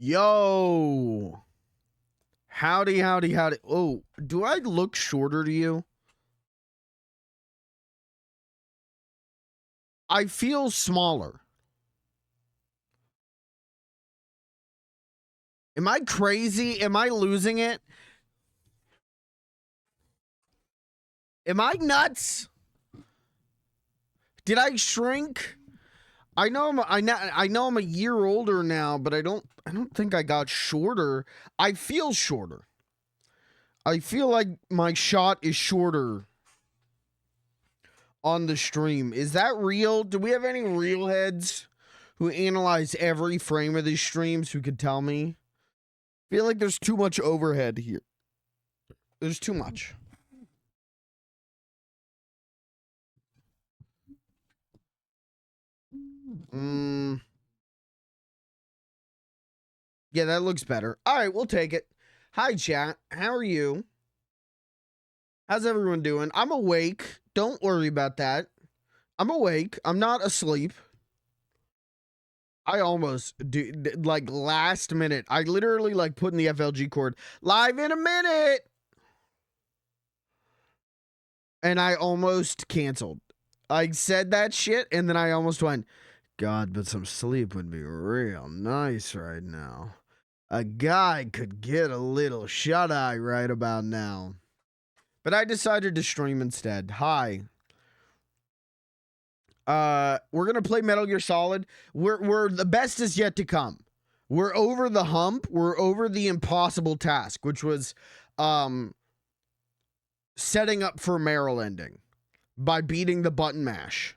Yo. Howdy, howdy, howdy. Oh, do I look shorter to you? I feel smaller. Am I crazy? Am I losing it? Am I nuts? Did I shrink? I know I'm a year older now, but I don't think I got shorter. I feel shorter. I feel like my shot is shorter on the stream. Is that real? Do we have any real heads who analyze every frame of these streams who could tell me? I feel like there's too much overhead here. There's too much. Yeah, that looks better. All right, we'll take it. Hi, chat. How are you? How's everyone doing? I'm awake. Don't worry about that. I'm awake. I'm not asleep. I almost do, like, last minute. I literally, like, put in the FLG cord. Live in a minute! And I almost canceled. I said that shit, and then I almost went, God, but some sleep would be real nice right now. A guy could get a little shut-eye right about now. But I decided to stream instead. Hi. We're gonna play Metal Gear Solid. We're the best is yet to come. We're over the hump. We're over the impossible task, which was setting up for Meryl ending by beating the button mash.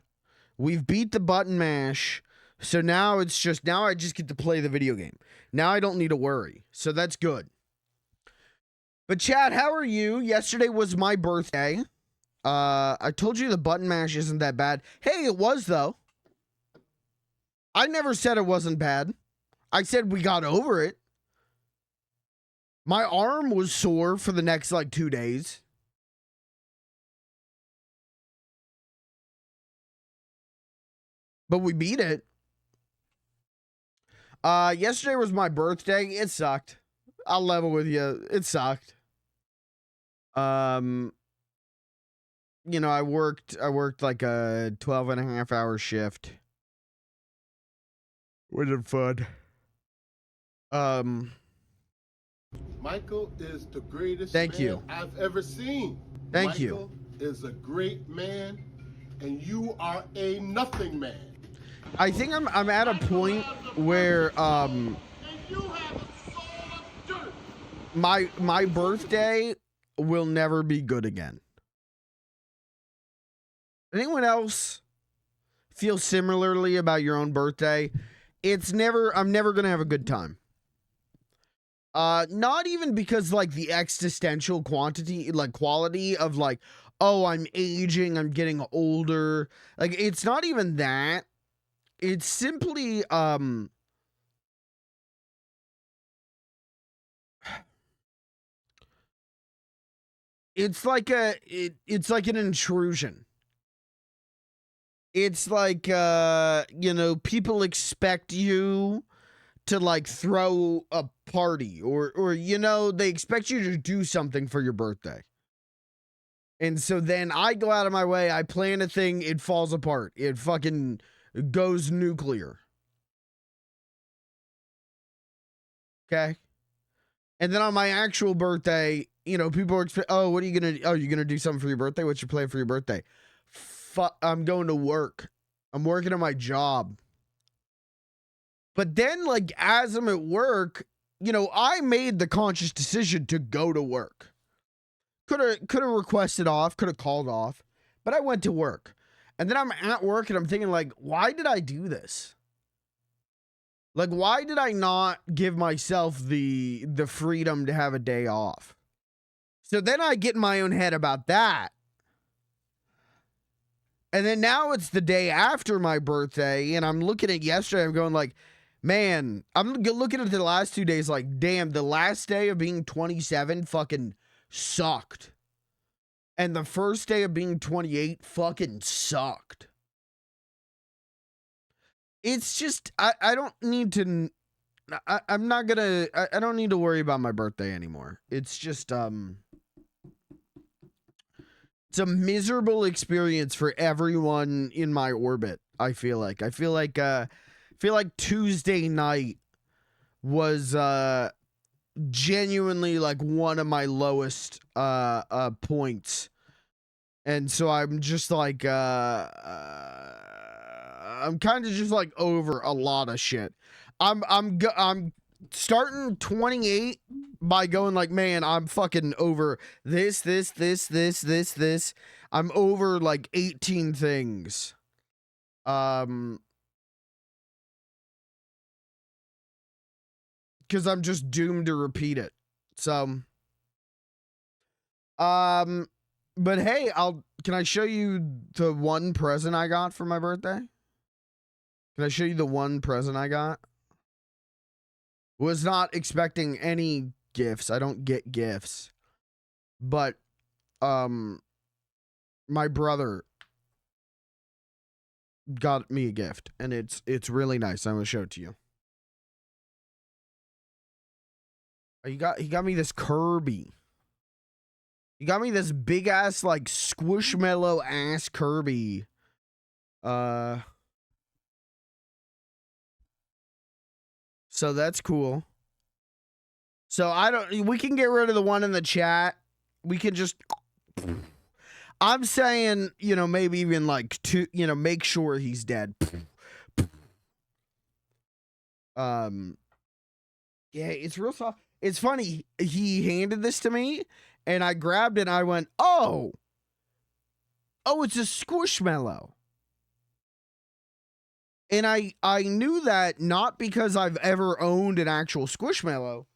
We've beat the button mash, so now I just get to play the video game. Now I don't need to worry, so that's good. But chat, how are you? Yesterday was my birthday. I told you the button mash isn't that bad. Hey, it was though. I never said it wasn't bad. I said we got over it. My arm was sore for the next like 2 days. But we beat it. Yesterday was my birthday. It sucked. I'll level with you. It sucked. You know, I worked like a 12.5-hour shift. Wasn't fun. Michael is the greatest Thank man you. I've ever seen. Thank Michael you. is a great man, and you are a nothing man. I think I'm at a point where my birthday will never be good again. Anyone else feel similarly about your own birthday? I'm never gonna have a good time. Not even because like the existential quality of like, oh, I'm aging, I'm getting older. Like, it's not even that. It's simply it's like it's like an intrusion. It's like you know, people expect you to like throw a party or you know, they expect you to do something for your birthday. And so then I go out of my way, I plan a thing, it falls apart. It fucking goes nuclear. Okay? And then on my actual birthday, you know, people are oh, what are you gonna oh, you're gonna do something for your birthday? What's your plan for your birthday? I'm going to work. I'm working on my job. But then, like, as I'm at work, you know, I made the conscious decision to go to work. Could have requested off, could have called off, but I went to work. And then I'm at work and I'm thinking, like, why did I do this? Like, why did I not give myself the freedom to have a day off? So then I get in my own head about that. And then now it's the day after my birthday, and I'm looking at yesterday, I'm going like, man, I'm looking at the last 2 days like, damn, the last day of being 27 fucking sucked. And the first day of being 28 fucking sucked. It's just, I don't need to I'm not gonna, I don't need to worry about my birthday anymore. It's just, it's a miserable experience for everyone in my orbit. I feel like Tuesday night was, genuinely like one of my lowest, points. And so I'm just like, I'm kind of just like over a lot of shit. I'm starting 28 by going like, man, I'm fucking over this. I'm over like 18 things. Because I'm just doomed to repeat it. So, but hey, can I show you the one present I got for my birthday? Can I show you the one present I got? Was not expecting any gifts. I don't get gifts. But my brother got me a gift and it's really nice. I'm going to show it to you. He got me this Kirby. He got me this big ass like squishmallow ass Kirby. So that's cool. So we can get rid of the one in the chat. We can just, I'm saying, you know, maybe even like two, you know, make sure he's dead. Yeah, it's real soft. It's funny. He handed this to me and I grabbed it and I went, oh, it's a squishmallow. And I knew that not because I've ever owned an actual squishmallow.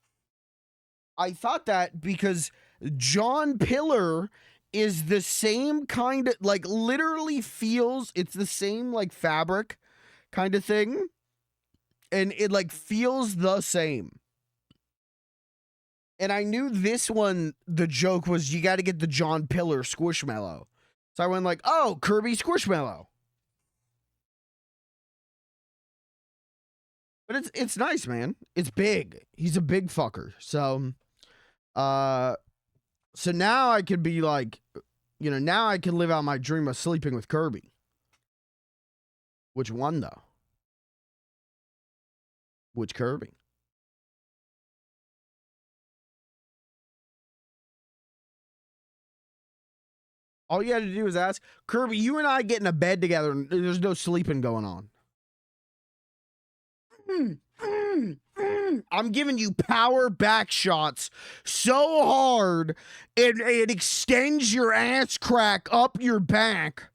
I thought that because John Pillar is the same kind of, like, literally feels, it's the same, like, fabric kind of thing. And it, like, feels the same. And I knew this one, the joke was you got to get the John Pillar Squishmallow. So I went like, oh, Kirby Squishmallow. But it's nice, man. It's big. He's a big fucker. So, so now I could be like, you know, now I can live out my dream of sleeping with Kirby. Which one, though? Which Kirby? All you had to do was ask, Kirby, you and I get in a bed together and there's no sleeping going on. I'm giving you power back shots so hard it extends your ass crack up your back.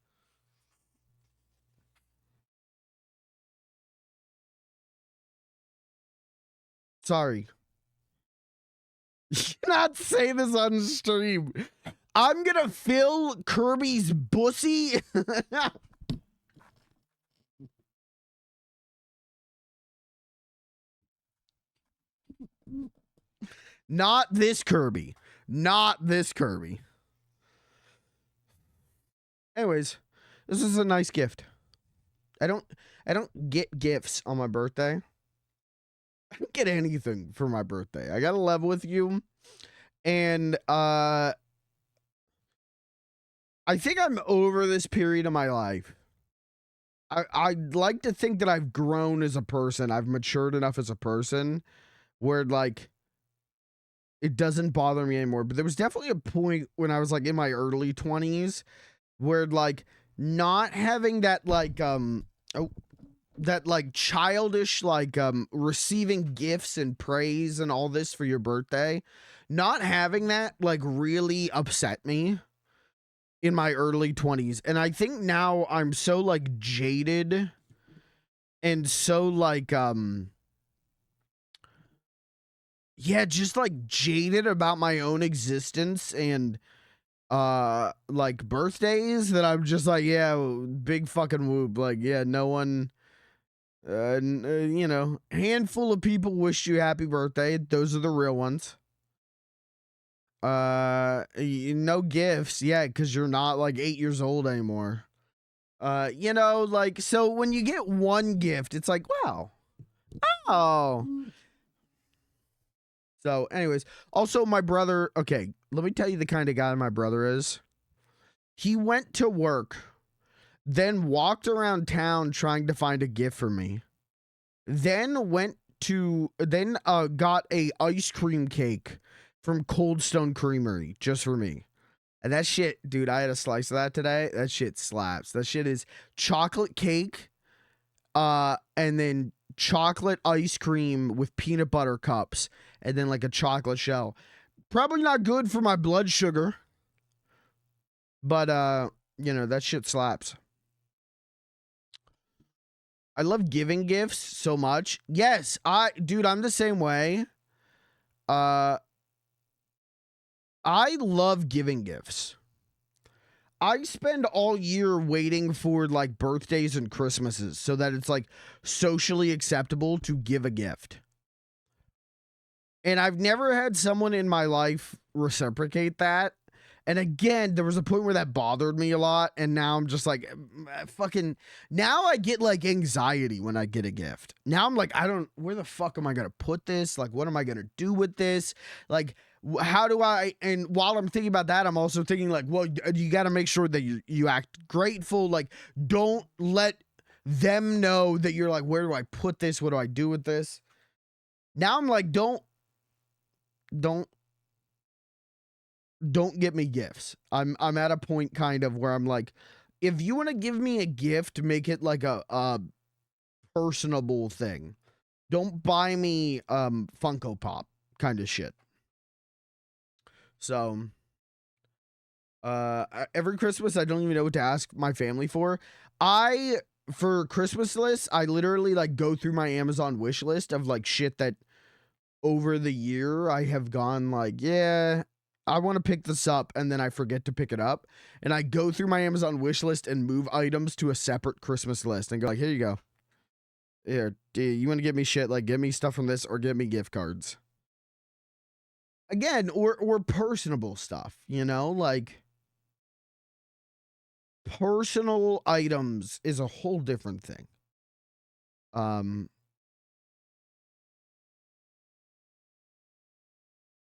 Sorry. You cannot say this on stream. I'm gonna fill Kirby's bussy. Not this Kirby. Not this Kirby. Anyways, this is a nice gift. I don't get gifts on my birthday. I don't get anything for my birthday. I gotta level with you. And I think I'm over this period of my life. I'd like to think that I've grown as a person. I've matured enough as a person where, like, it doesn't bother me anymore. But there was definitely a point when I was, like, in my early 20s where, like, not having that, like, that, like, childish, like, receiving gifts and praise and all this for your birthday, not having that, like, really upset me in my early 20s. And I think now I'm so, like, jaded and so, like, yeah, just, like, jaded about my own existence and, like, birthdays that I'm just like, yeah, big fucking whoop. Like, yeah, no one, you know, handful of people wished you happy birthday. Those are the real ones. No gifts. Yeah, because you're not like 8 years old anymore. So when you get one gift, it's like, wow. Oh, So, anyways, also my brother, okay, let me tell you the kind of guy my brother is. He went to work, then walked around town trying to find a gift for me. Then got a ice cream cake from Cold Stone Creamery just for me. And that shit, dude, I had a slice of that today. That shit slaps. That shit is chocolate cake, and then chocolate ice cream with peanut butter cups, and then like a chocolate shell. Probably not good for my blood sugar, but you know, that shit slaps. I love giving gifts so much. Yes, dude, I'm the same way. I love giving gifts. I spend all year waiting for like birthdays and Christmases so that it's like socially acceptable to give a gift. And I've never had someone in my life reciprocate that. And again, there was a point where that bothered me a lot. And now I'm just like, fucking, now I get like anxiety when I get a gift. Now I'm like, where the fuck am I going to put this? Like, what am I going to do with this? Like, how do I, and while I'm thinking about that, I'm also thinking like, well, you got to make sure that you act grateful. Like, don't let them know that you're like, where do I put this? What do I do with this? Now I'm like, don't get me gifts. I'm at a point kind of where I'm like, if you want to give me a gift, make it like a personable thing. Don't buy me Funko Pop kind of shit. So every Christmas I don't even know what to ask my family for. For Christmas lists, I literally like go through my Amazon wish list of like shit that over the year I have gone like, yeah, I want to pick this up, and then I forget to pick it up. And I go through my Amazon wish list and move items to a separate Christmas list and go like, here you go. Here, do you want to get me shit? Like, give me stuff from this or give me gift cards. Again, or personable stuff, you know? Like, personal items is a whole different thing.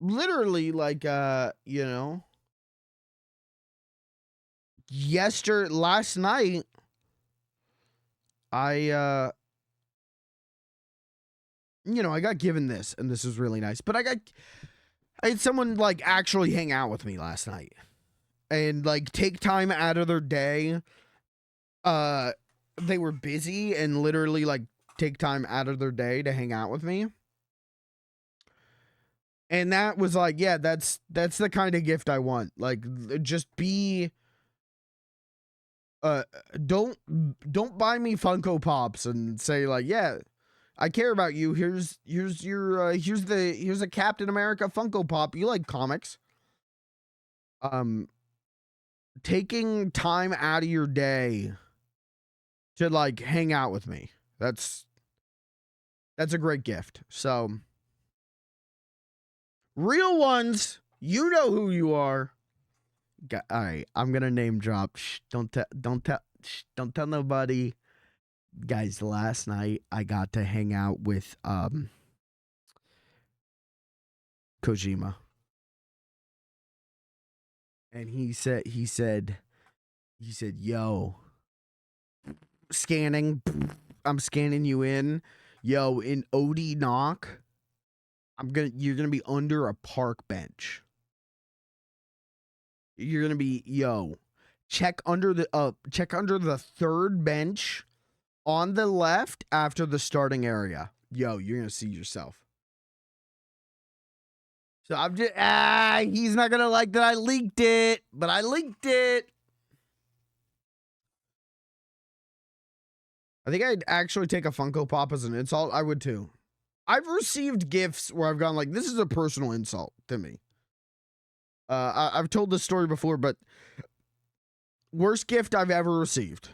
Literally, like, you know, last night, I got given this, and this was really nice. But I had someone like actually hang out with me last night and like take time out of their day. They were busy and literally like take time out of their day to hang out with me. And that was like, yeah, that's the kind of gift I want. Like, just be don't buy me Funko Pops and say like, yeah, I care about you. Here's a Captain America Funko Pop. You like comics. Taking time out of your day to like hang out with me. That's a great gift. So real ones, you know who you are. All right, I'm gonna name drop. Shh, don't tell nobody. Guys, last night I got to hang out with Kojima. And he said, yo, scanning, I'm scanning you in. Yo, in OD knock, you're gonna be under a park bench. You're gonna be, yo, check under the third bench on the left after the starting area. Yo, you're gonna see yourself. So I'm just, he's not gonna like that I leaked it, but I leaked it. I think I'd actually take a Funko Pop as an insult. I would too. I've received gifts where I've gone like, this is a personal insult to me. I've told this story before, but worst gift I've ever received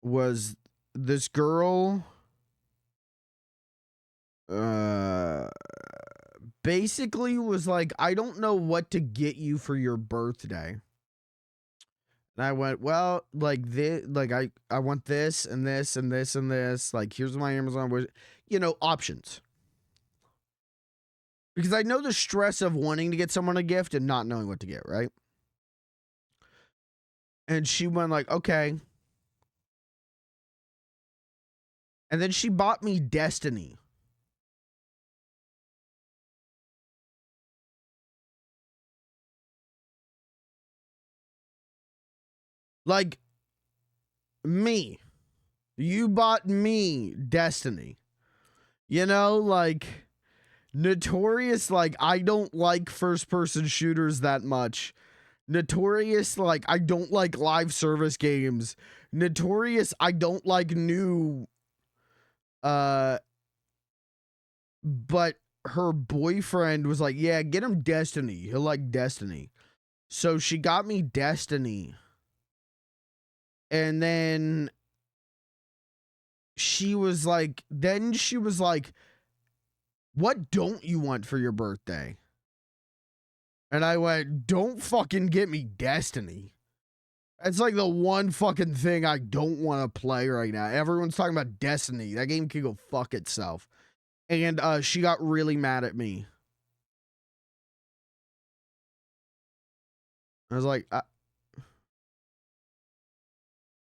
was this girl basically was like, I don't know what to get you for your birthday. And I went, well, like this, like I want this and this and this and this. Like, here's my Amazon, you know, options. Because I know the stress of wanting to get someone a gift and not knowing what to get, right? And she went like, okay. And then she bought me Destiny. Like, me. You bought me Destiny. You know, like, notorious, like, I don't like first-person shooters that much. Notorious, like, I don't like live service games. Notorious, I don't like new, but her boyfriend was like, yeah, get him Destiny. He'll like Destiny. So she got me Destiny. And then she was like, what don't you want for your birthday? And I went, don't fucking get me Destiny. It's like the one fucking thing I don't want to play right now. Everyone's talking about Destiny. That game can go fuck itself. And she got really mad at me. I was like,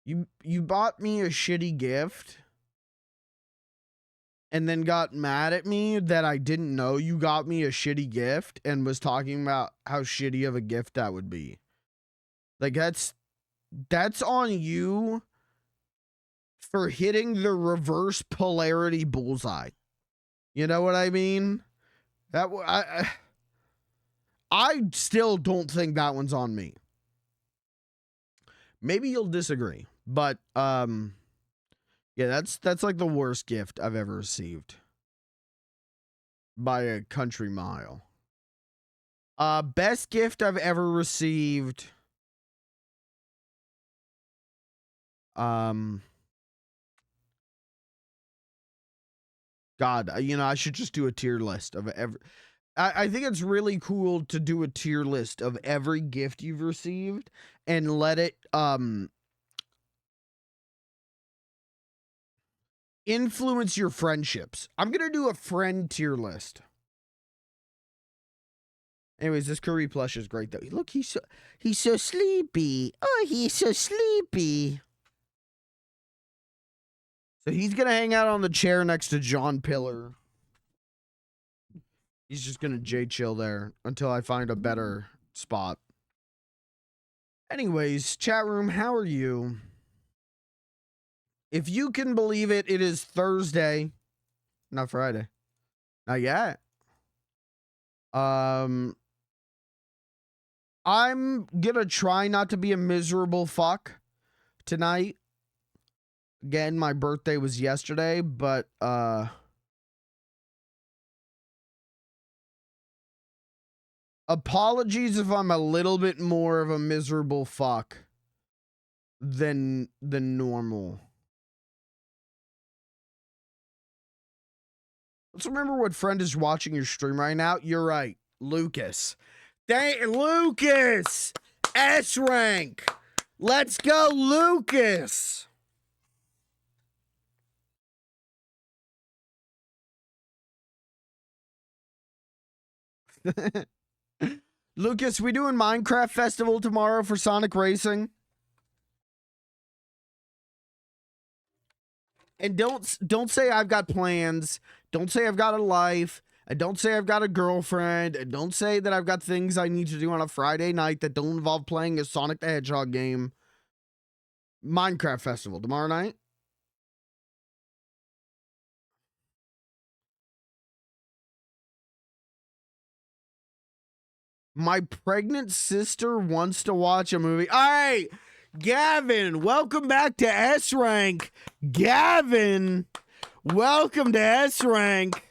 you bought me a shitty gift and then got mad at me that I didn't know you got me a shitty gift and was talking about how shitty of a gift that would be. Like, that's on you for hitting the reverse polarity bullseye. You know what I mean? I still don't think that one's on me. Maybe you'll disagree, but yeah, that's like the worst gift I've ever received by a country mile. Best gift I've ever received. God, you know, I should just do a tier list of every. I think it's really cool to do a tier list of every gift you've received and let it influence your friendships. I'm gonna do a friend tier list. Anyways, this Curry plush is great though. Look, he's so sleepy. Oh, he's so sleepy. So he's gonna hang out on the chair next to John Pillar. He's just gonna chill there until I find a better spot. Anyways, chat room, how are you? If you can believe it, it is Thursday, not Friday. Not yet. I'm gonna try not to be a miserable fuck tonight. Again, my birthday was yesterday, but apologies if I'm a little bit more of a miserable fuck than normal. Let's remember what friend is watching your stream right now. You're right, Lucas. Lucas! S rank! Let's go, Lucas! Lucas, we doing Minecraft Festival tomorrow for Sonic Racing? And don't say I've got plans. Don't say I've got a life. And don't say I've got a girlfriend. And don't say that I've got things I need to do on a Friday night that don't involve playing a Sonic the Hedgehog game. Minecraft Festival tomorrow night. My pregnant sister wants to watch a movie. All right, Gavin, welcome back to S Rank. Gavin, welcome to S Rank.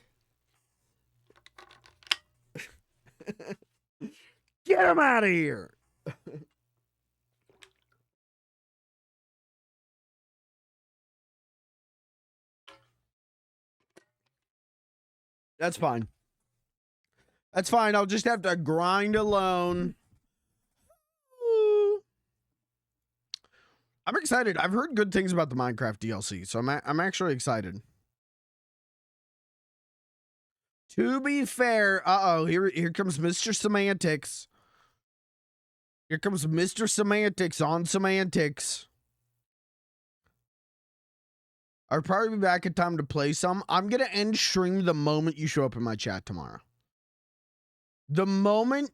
Get him out of here. That's fine. That's fine. I'll just have to grind alone. I'm excited. I've heard good things about the Minecraft DLC, so I'm actually excited. To be fair, here comes Mr. Semantics. Here comes Mr. Semantics on Semantics. I'll probably be back in time to play some. I'm gonna end stream the moment you show up in my chat tomorrow. The moment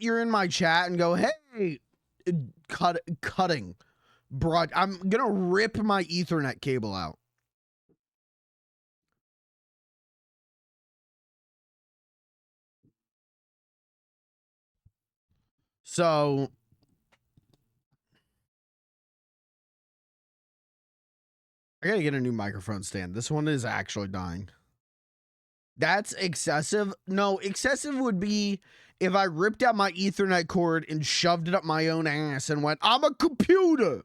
you're in my chat and go, hey, cutting, broad, I'm gonna rip my Ethernet cable out. So I gotta get a new microphone stand. This one is actually dying. That's excessive. No, excessive would be if I ripped out my Ethernet cord and shoved it up my own ass and went, I'm a computer.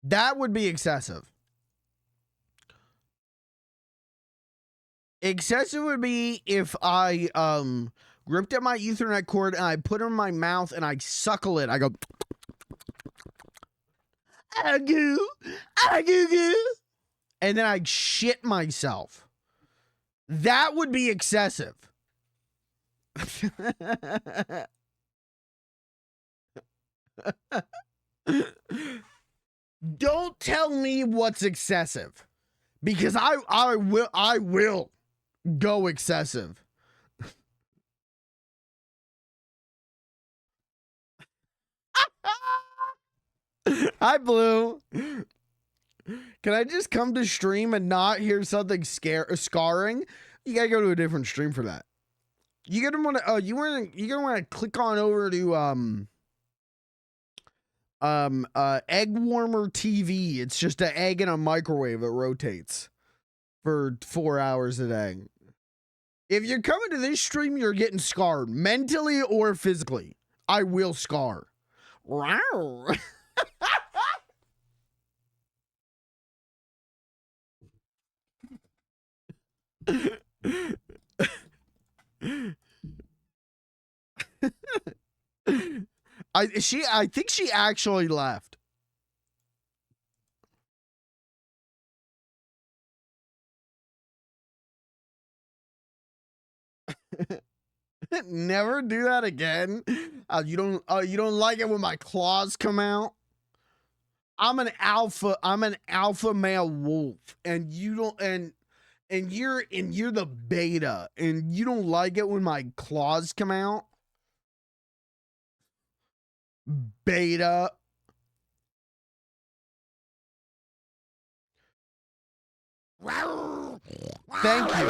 That would be excessive. Excessive would be if I ripped out my Ethernet cord and I put it in my mouth and I suckle it. I go, agoo, agoo, and then I shit myself. That would be excessive. Don't tell me what's excessive, because I will go excessive. Hi, Blue. Can I just come to stream and not hear something scarring? You gotta go to a different stream for that. You're gonna want to. You're gonna want to click on over to egg warmer TV. It's just an egg in a microwave that rotates for 4 hours a day. If you're coming to this stream, you're getting scarred mentally or physically. I will scar. Wow. I think she actually left. Never do that again. You don't like it when my claws come out. I'm an alpha male wolf, and you don't, and you're the beta, and you don't like it when my claws come out. Beta. Thank you.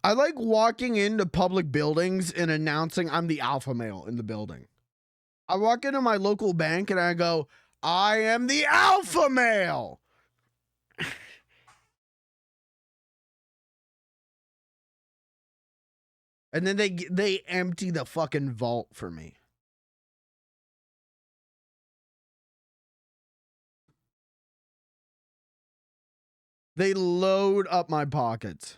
I like walking into public buildings and announcing I'm the alpha male in the building. I walk into my local bank and I go, I am the alpha male. And then they empty the fucking vault for me. They load up my pockets.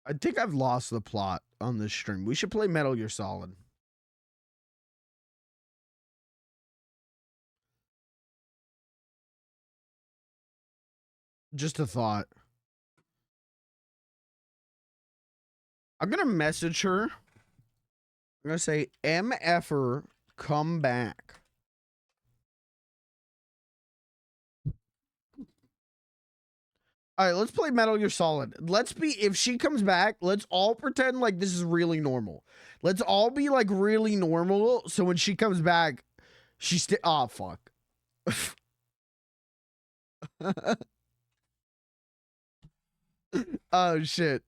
I think I've lost the plot on this stream. We should play Metal Gear Solid. Just a thought. I'm going to message her. I'm going to say, MFer, come back. All right, let's play Metal Gear Solid. If she comes back, let's all pretend like this is really normal. Let's all be like really normal. So when she comes back, oh, fuck. Oh, shit.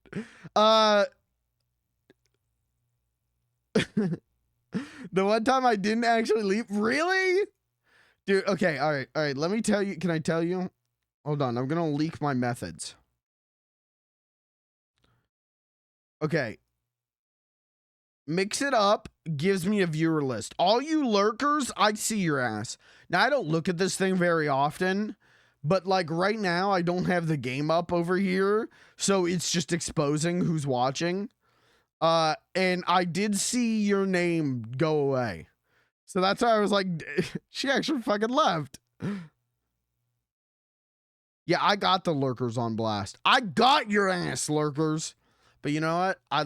The one time I didn't actually leave. Really? Dude, okay, all right. Let me tell you. Can I tell you? Hold on, I'm gonna leak my methods. Okay. Mix it up gives me a viewer list. All you lurkers, I see your ass. Now, I don't look at this thing very often, but like right now, I don't have the game up over here, so it's just exposing who's watching. And I did see your name go away. So that's why I was like, she actually fucking left. Yeah, I got the lurkers on blast. I got your ass, lurkers. But you know what? I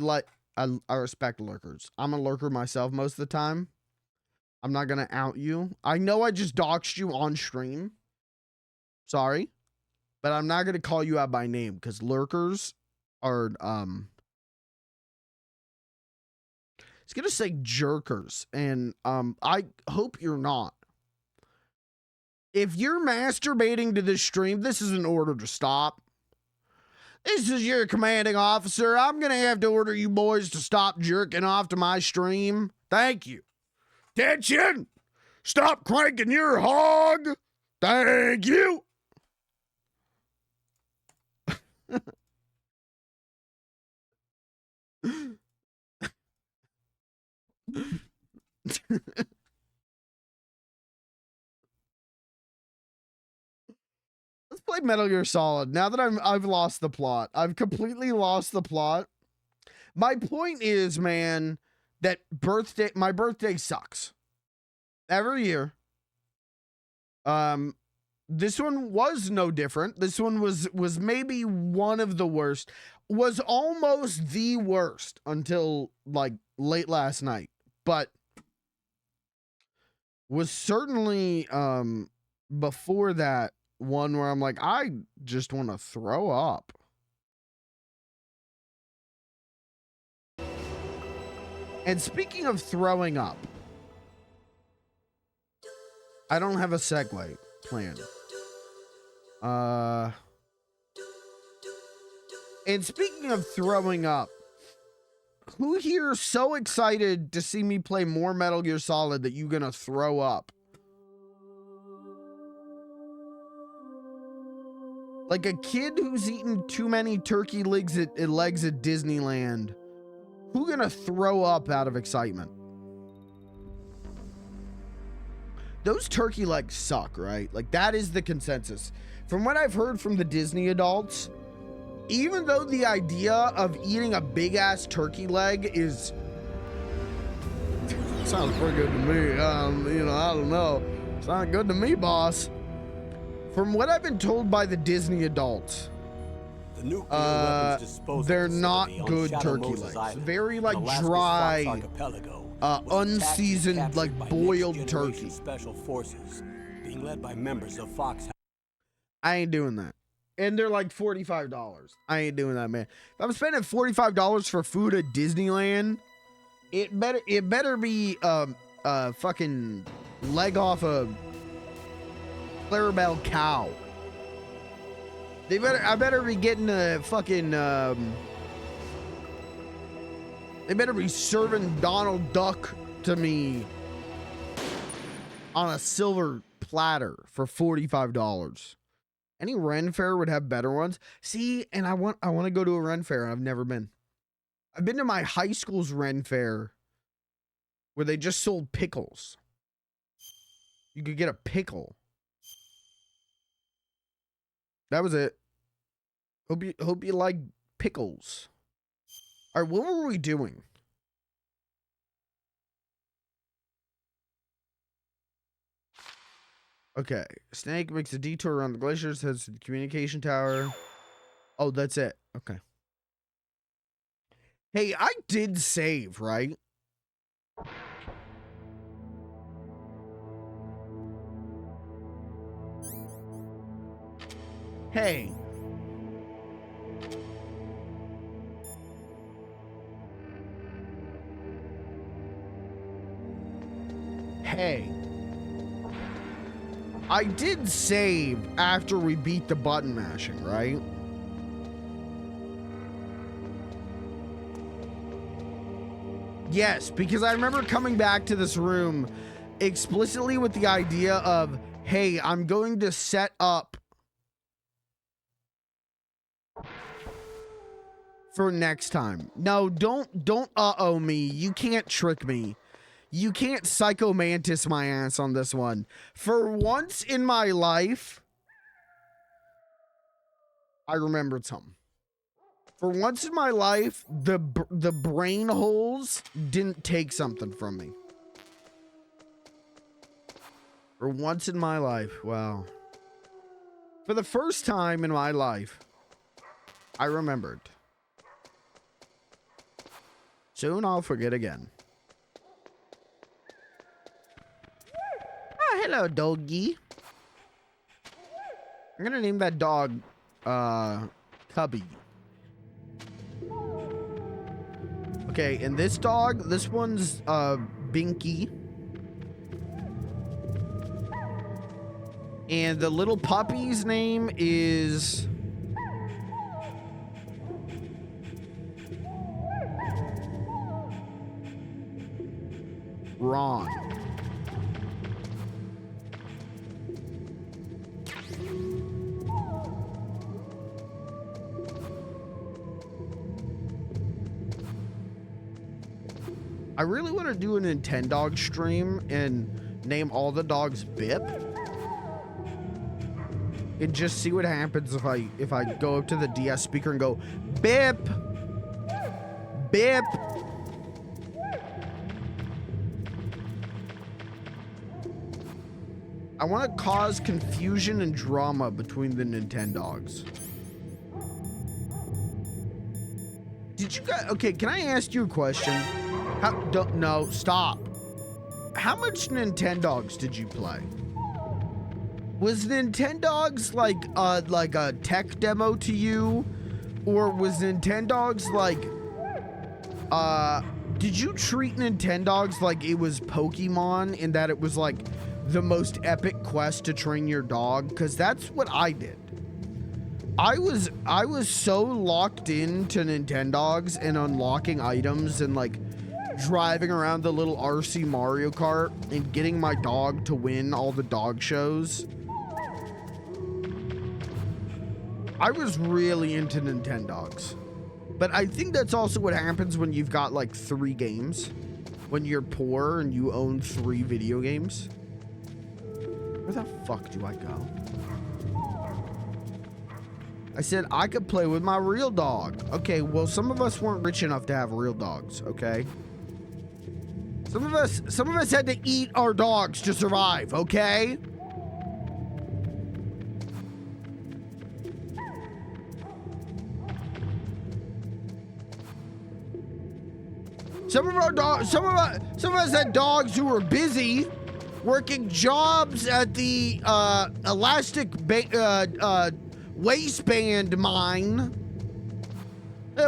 respect lurkers. I'm a lurker myself most of the time. I'm not gonna out you. I know I just doxed you on stream. Sorry. But I'm not gonna call you out by name because lurkers are it's gonna say jerkers, and I hope you're not. If you're masturbating to this stream, this is an order to stop. This is your commanding officer. I'm gonna have to order you boys to stop jerking off to my stream. Thank you. Attention! Stop cranking your hog. Thank you. Let's play Metal Gear Solid. Now that I've lost the plot. I've completely lost the plot. My point is, man, that my birthday sucks. Every year. This one was no different. This one was maybe one of the worst. Was almost the worst until like late last night. But was certainly before that one where I'm like, I just want to throw up. And speaking of throwing up, I don't have a segue planned. And speaking of throwing up, who here is so excited to see me play more Metal Gear Solid that you gonna throw up? Like a kid who's eaten too many turkey legs at Disneyland. Who gonna throw up out of excitement? Those turkey legs suck, right? Like that is the consensus. From what I've heard from the Disney adults, even though the idea of eating a big ass turkey leg is sounds pretty good to me. You know, I don't know. It's not good to me, boss. From what I've been told by the Disney adults, they're not good turkey legs. Very like dry, unseasoned, like boiled turkey. Special forces being led by members of Fox. I ain't doing that. And they're like $45. I ain't doing that, man. If I'm spending $45 for food at Disneyland, it better be fucking leg off a Clarabelle cow. I better be getting a fucking they better be serving Donald Duck to me on a silver platter for $45. Any Ren Fair would have better ones. See, and I want to go to a Ren Fair. I've never been. I've been to my high school's Ren Fair where they just sold pickles. You could get a pickle. That was it. Hope you like pickles. All right, what were we doing? Okay, Snake makes a detour around the glaciers, heads to the communication tower. Oh, that's it. Okay. Hey, I did save, right? Hey. Hey. I did save after we beat the button mashing, right? Yes, because I remember coming back to this room explicitly with the idea of, hey, I'm going to set up for next time. No, don't uh-oh me. You can't trick me. You can't psychomantis my ass on this one. For once in my life, I remembered something. For once in my life, the brain holes didn't take something from me. For once in my life, wow. For the first time in my life, I remembered. Soon I'll forget again. Oh, hello, doggy. I'm gonna name that dog, Cubby. Okay, and this dog, this one's, Binky. And the little puppy's name is... Ron. I really want to do a Nintendo stream and name all the dogs Bip. And just see what happens if I go up to the DS speaker and go, Bip! Bip! I want to cause confusion and drama between the Nintendogs. Did you guys... Okay, can I ask you a question? No, stop. How much Nintendogs did you play? Was Nintendogs like a tech demo to you? Or was Nintendogs like... Did you treat Nintendogs like it was Pokemon in that it was like the most epic quest to train your dog? Because that's what I did. I was so locked into Nintendogs and unlocking items and like driving around the little RC Mario Kart and getting my dog to win all the dog shows. I was really into Nintendogs. But I think that's also what happens when you've got like 3 games. When you're poor and you own 3 video games. Where the fuck do I go? I said I could play with my real dog. Okay, well, some of us weren't rich enough to have real dogs, okay? Some of us had to eat our dogs to survive, okay? Some of us had dogs who were busy working jobs at the elastic waistband mine.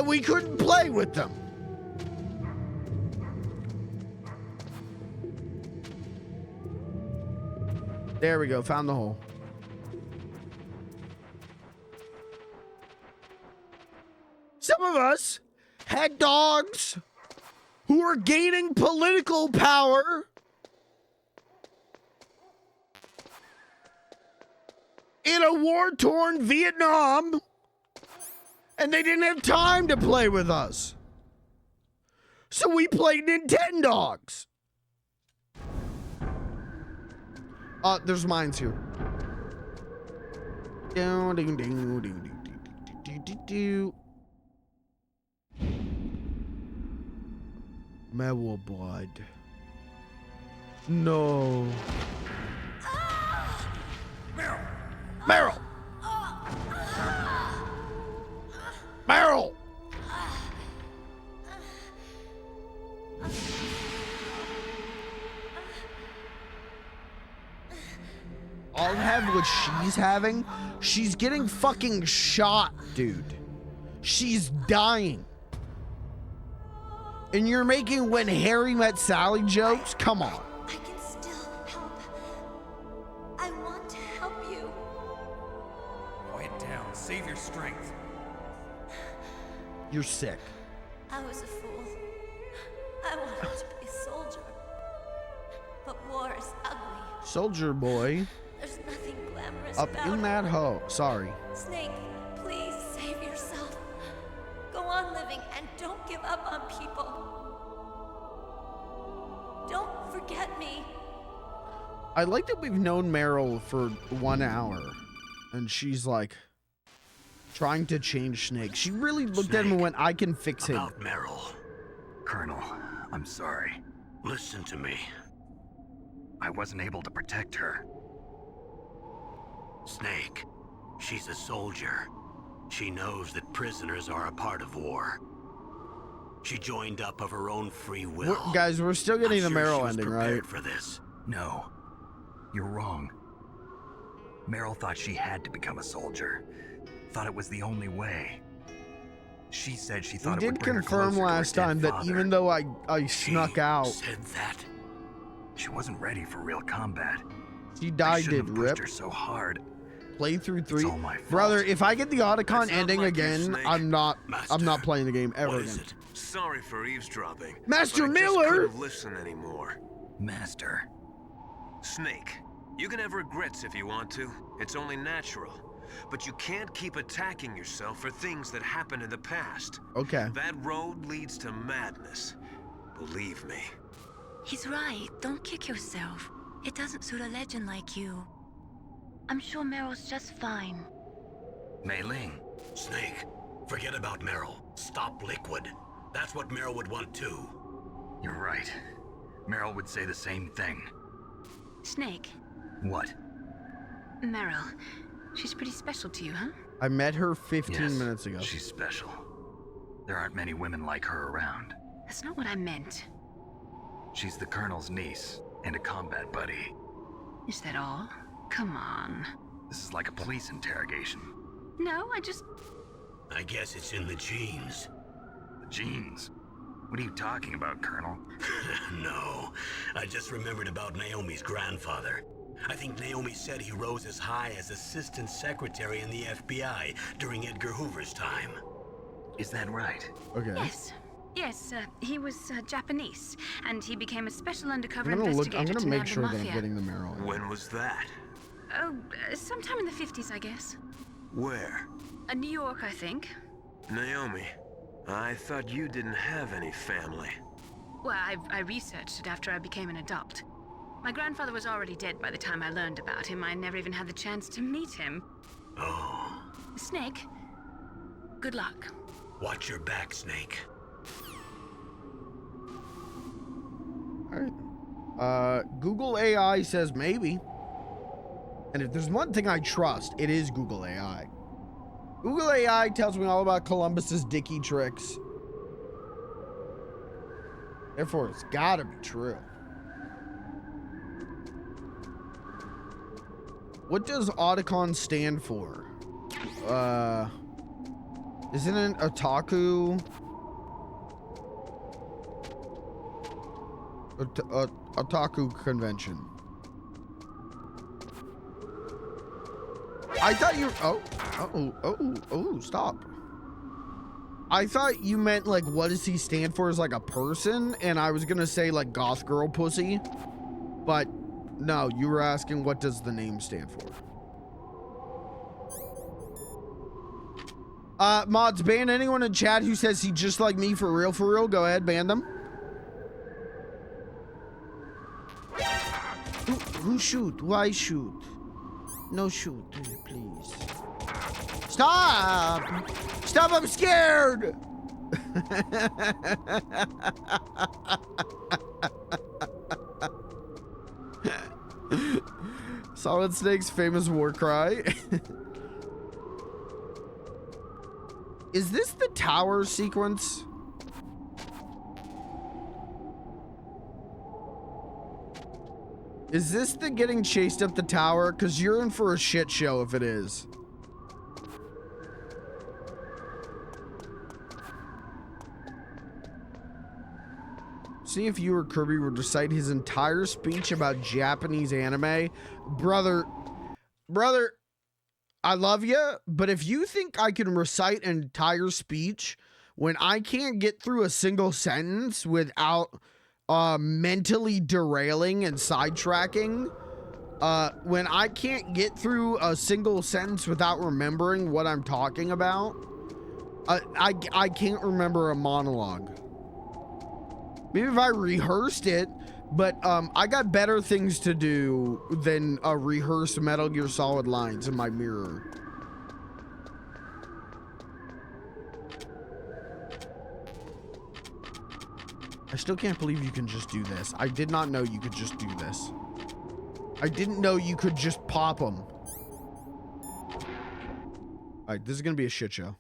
We couldn't play with them. There we go, found the hole. Some of us had dogs who were gaining political power in a war-torn Vietnam, and they didn't have time to play with us. So we played Nintendogs. There's mines here. Metal blood. No. Meryl! Meryl! I'll have what she's having. She's getting fucking shot, dude. She's dying. And you're making When Harry Met Sally jokes? Come on. I can still help. I want to help you. Quiet down. Save your strength. You're sick. I was a fool. I wanted to be a soldier. But war is ugly. Soldier boy. There's nothing glamorous Up about in it. that hole. Sorry. Snake, please save yourself. Go on, I like that we've known Meryl for 1 hour, and she's like trying to change Snake. She really looked at him and went, "I can fix him." About Meryl. Colonel, I'm sorry. Listen to me. I wasn't able to protect her. Snake, she's a soldier. She knows that prisoners are a part of war. She joined up of her own free will. Guys, we're still getting I'm the sure Meryl she was ending, prepared right? for this. No, you're wrong. Meryl thought she had to become a soldier. Thought it was the only way. She said she thought We it would did bring her confirm closer to her last dead time that father. even though I snuck She out, said that. She wasn't ready for real combat. she I died, shouldn't did have pushed rip. her so hard. Playthrough 3. all my fault. Brother, if I get the Otacon That sounds ending like you, again, Snake. I'm not Master, playing the game ever What is again. it? Sorry for eavesdropping. Master but I just Miller! couldn't listen anymore. Master. Snake, you can have regrets if you want to. It's only natural. But you can't keep attacking yourself for things that happened in the past. Okay. That road leads to madness. Believe me. He's right. Don't kick yourself. It doesn't suit a legend like you. I'm sure Meryl's just fine. Mei Ling. Snake, forget about Meryl. Stop Liquid. That's what Meryl would want too. You're right. Meryl would say the same thing. Snake, What? Meryl. She's pretty special to you, huh? I met her 15 Yes, minutes ago. she's special. There aren't many women like her around. That's not what I meant. She's the Colonel's niece and a combat buddy. Is that all? Come on. This is like a police interrogation. No, I just... I guess it's in the genes. The genes. What are you talking about, Colonel? No, I just remembered about Naomi's grandfather. I think Naomi said he rose as high as assistant secretary in the FBI during Edgar Hoover's time. Is that right? Okay. Yes. Yes, he was Japanese, and he became a special undercover I'm gonna investigator to make nab sure the that I'm mafia. getting the Meryl. ending. When was that? Oh, sometime in the 50s, I guess. Where? New York, I think. Naomi, I thought you didn't have any family. Well, I researched it after I became an adult. My grandfather was already dead by the time I learned about him. I never even had the chance to meet him. Oh, Snake, good luck. watch your back, Snake. Alright. Google AI says maybe. And if there's one thing I trust, it is Google AI. Google AI tells me all about Columbus's dicky tricks. Therefore, it's gotta be true. What does Otacon stand for? Isn't it otaku? Otaku convention. I thought you. Oh! Stop. I thought you meant like, what does he stand for as like a person, and I was gonna say like goth girl pussy, but no, you were asking what does the name stand for. Mods, ban anyone in chat who says he just like me for real, for real. Go ahead, ban them. Who shoot? Why shoot? No shoot, please. Stop! Stop, I'm scared! Solid Snake's famous war cry. Is this the tower sequence? Is this the getting chased up the tower? Because you're in for a shit show if it is. See if you or Kirby would recite his entire speech about Japanese anime. Brother, I love you, but if you think I can recite an entire speech when I can't get through a single sentence without mentally derailing and sidetracking, when I can't get through a single sentence without remembering what I'm talking about, I can't remember a monologue. Maybe if I rehearsed it, But I got better things to do than rehearse Metal Gear Solid lines in my mirror. I still can't believe you can just do this. I did not know you could just do this. I didn't know you could just pop them. All right, this is gonna be a shit show.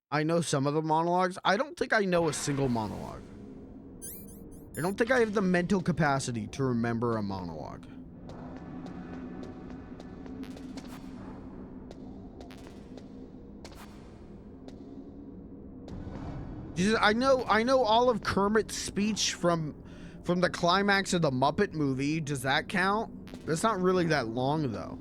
I know some of the monologues. I don't think I know a single monologue. I don't think I have the mental capacity to remember a monologue. I know all of Kermit's speech from the climax of the Muppet movie. Does that count? That's not really that long though.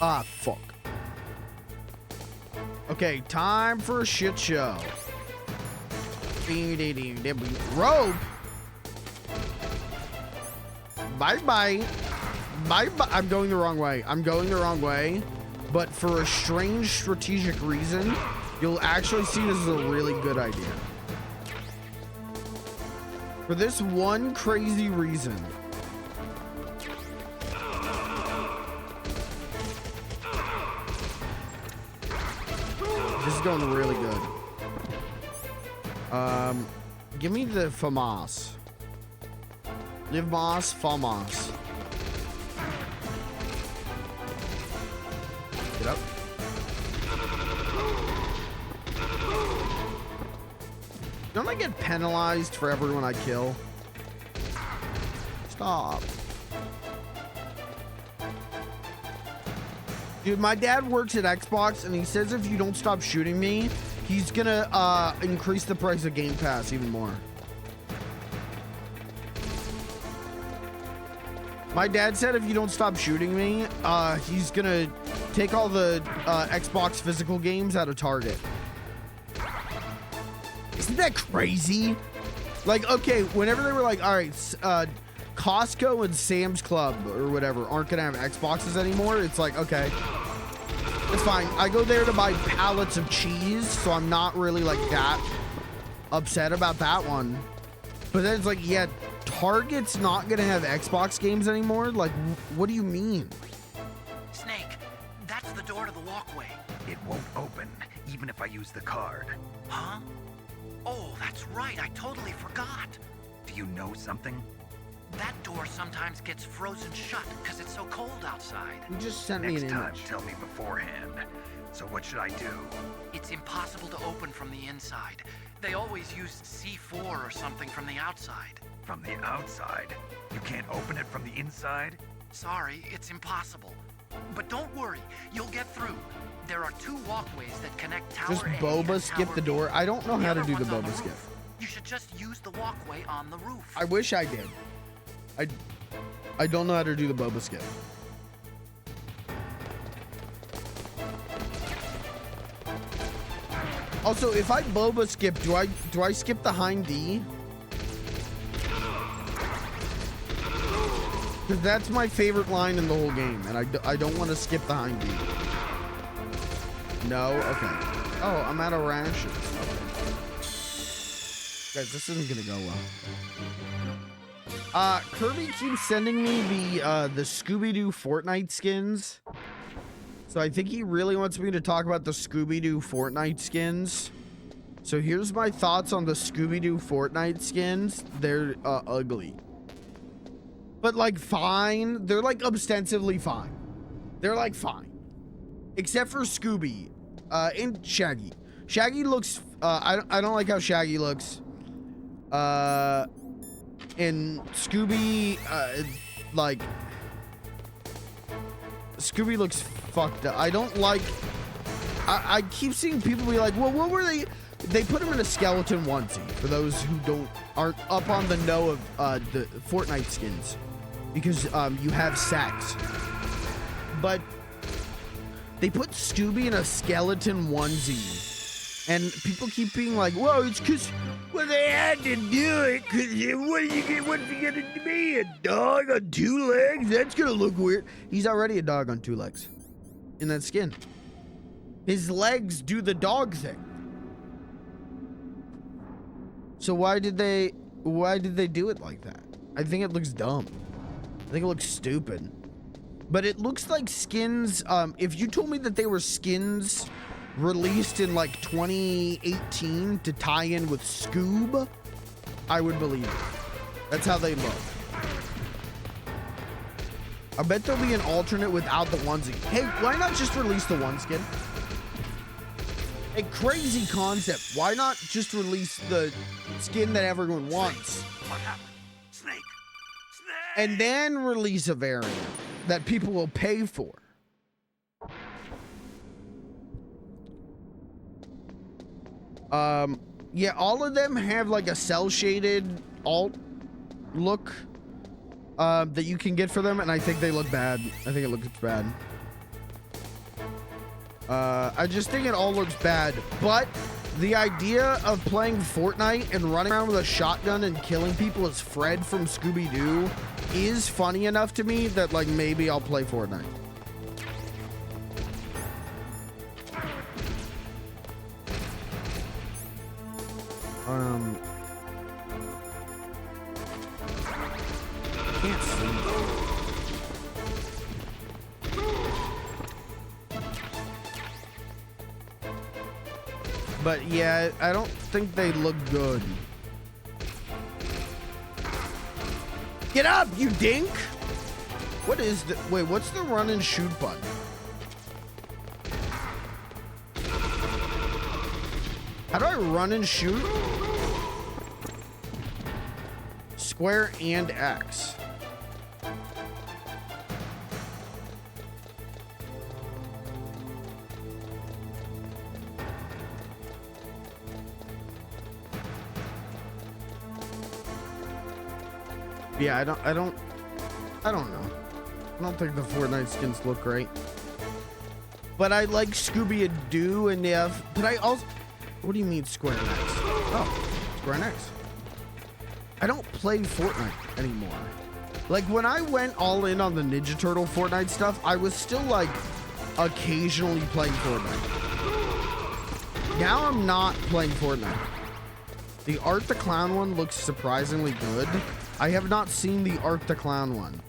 Ah, fuck. Okay, time for a shit show. Rope. Bye-bye. Bye-bye. I'm going the wrong way. I'm going the wrong way. But for a strange strategic reason, you'll actually see this is a really good idea. For this one crazy reason. This is going really good. Give me the FAMAS. Live Moss, FAMAS. Get up. Don't I get penalized for everyone I kill? Stop. Dude, my dad works at Xbox, and he says if you don't stop shooting me, he's gonna increase the price of Game Pass even more. My dad said if you don't stop shooting me, he's gonna take all the Xbox physical games out of Target. Isn't that crazy? Like, okay, whenever they were like, all right, Costco and Sam's Club or whatever aren't gonna have Xboxes anymore, it's like, okay, it's fine. I go there to buy pallets of cheese, so I'm not really like that upset about that one. But then it's like, yeah, Target's not gonna have Xbox games anymore? Like, what do you mean? Snake, that's the door to the walkway. It won't open, even if I use the card. Huh? Oh, that's right, I totally forgot. Do you know something? That door sometimes gets frozen shut because it's so cold outside. You just sent me Next an time, image. tell me beforehand. So what should I do? It's impossible to open from the inside. They always used C4 or something from the outside. From the outside? You can't open it from the inside? Sorry, it's impossible. But don't worry, you'll get through. There are 2 walkways that connect Tower Just A and Boba skip Tower the door. B. I don't know how to other do the one's on Boba roof. skip. You should just use the walkway on the roof. I wish I did. I don't know how to do the Boba skip. Also, if I Boba skip, do I skip the hind D? Because that's my favorite line in the whole game, and I don't want to skip the hind D. No? Okay. Oh, I'm out of rations. Okay. Guys, this isn't gonna go well. Kirby keeps sending me the Scooby-Doo Fortnite skins. So I think he really wants me to talk about the Scooby-Doo Fortnite skins. So here's my thoughts on the Scooby-Doo Fortnite skins. They're ugly. But like fine. They're like ostensibly fine. They're like fine. Except for Scooby and Shaggy. Shaggy looks I don't like how Shaggy looks. And Scooby like Scooby looks fucked up. I don't like I keep seeing people be like, well, what were they put him in a skeleton onesie for those who aren't up on the know of the Fortnite skins, because you have sex. But they put Scooby in a skeleton onesie And people keep being like, "Whoa, it's because well they had to do it. Cause what do you get? What's it gonna be? A dog on 2 legs? That's gonna look weird." He's already a dog on 2 legs in that skin. His legs do the dog thing. So why did they do it like that? I think it looks dumb. I think it looks stupid. But it looks like skins. If you told me that they were skins released in like 2018 to tie in with Scoob, I would believe it. That's how they look. I bet there'll be an alternate without the onesie. Hey, why not just release the one skin? A crazy concept. Why not just release the skin that everyone wants? What happened? Snake! And then release a variant that people will pay for. Yeah, all of them have like a cell shaded alt look that you can get for them, and I think they look bad. I think it looks bad. I just think it all looks bad, but the idea of playing Fortnite and running around with a shotgun and killing people as Fred from Scooby-Doo is funny enough to me that like maybe I'll play Fortnite. Can't see. But yeah, I don't think they look good. Get up, you dink! What is the wait, what's the run and shoot button? How do I run and shoot? Square and X. Yeah, I don't know. I don't think the Fortnite skins look great. But I like Scooby-Doo and but I also, what do you mean Square and X? Oh, Square and X. I don't play Fortnite anymore. Like when I went all in on the Ninja Turtle Fortnite stuff, I was still like occasionally playing Fortnite. Now I'm not playing Fortnite. The Art the Clown one looks surprisingly good. I have not seen the Art the Clown one.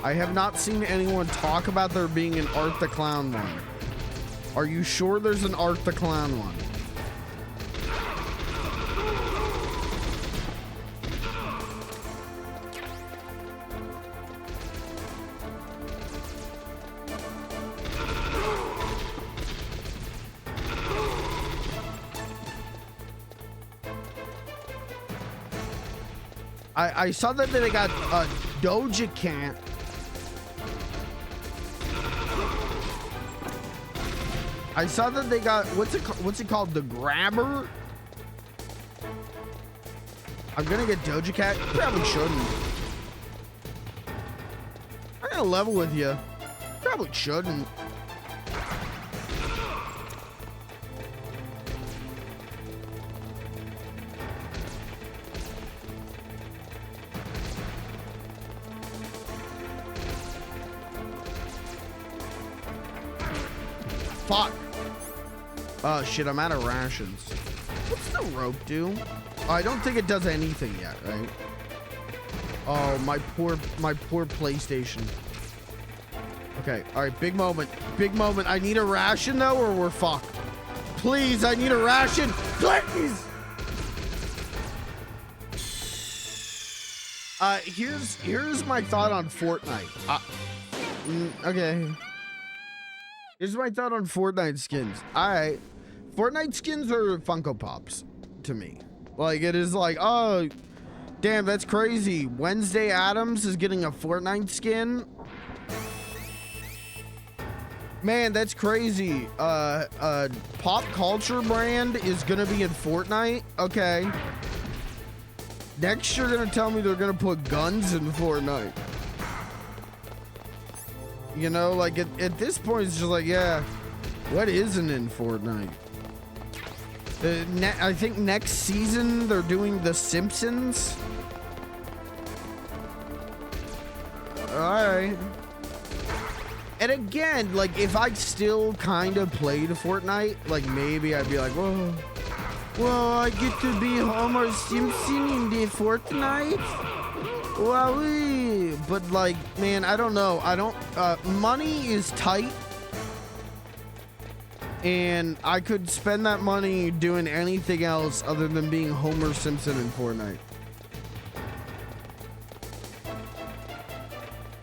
I have not seen anyone talk about there being an Art the Clown one. Are you sure there's an Art the Clown one? I saw that they got a Doja Cat. I saw that they got what's it called? The Grabber. I'm gonna get Doja Cat. Probably shouldn't. I'm gonna level with you. Probably shouldn't. Fuck. Oh shit, I'm out of rations. What's the rope do? Oh, I don't think it does anything yet, right? Oh, my poor PlayStation. Okay, all right, big moment. Big moment. I need a ration though, or we're fucked. Please, I need a ration. Please. Here's my thought on Fortnite. Okay. Here's my thought on Fortnite skins. Alright. Fortnite skins are Funko Pops to me. Like, it is like, oh, damn, that's crazy. Wednesday Addams is getting a Fortnite skin. Man, that's crazy. Pop culture brand is gonna be in Fortnite. Okay. Next, you're gonna tell me they're gonna put guns in Fortnite. You know, like at this point, it's just like, yeah, What isn't in Fortnite? I think next season they're doing The Simpsons. Alright. And again, like, if I still kind of played Fortnite, like, maybe I'd be like, whoa, I get to be Homer Simpson in the Fortnite? Wowee. But, like, man, I don't know. Money is tight. And I could spend that money doing anything else other than being Homer Simpson in Fortnite.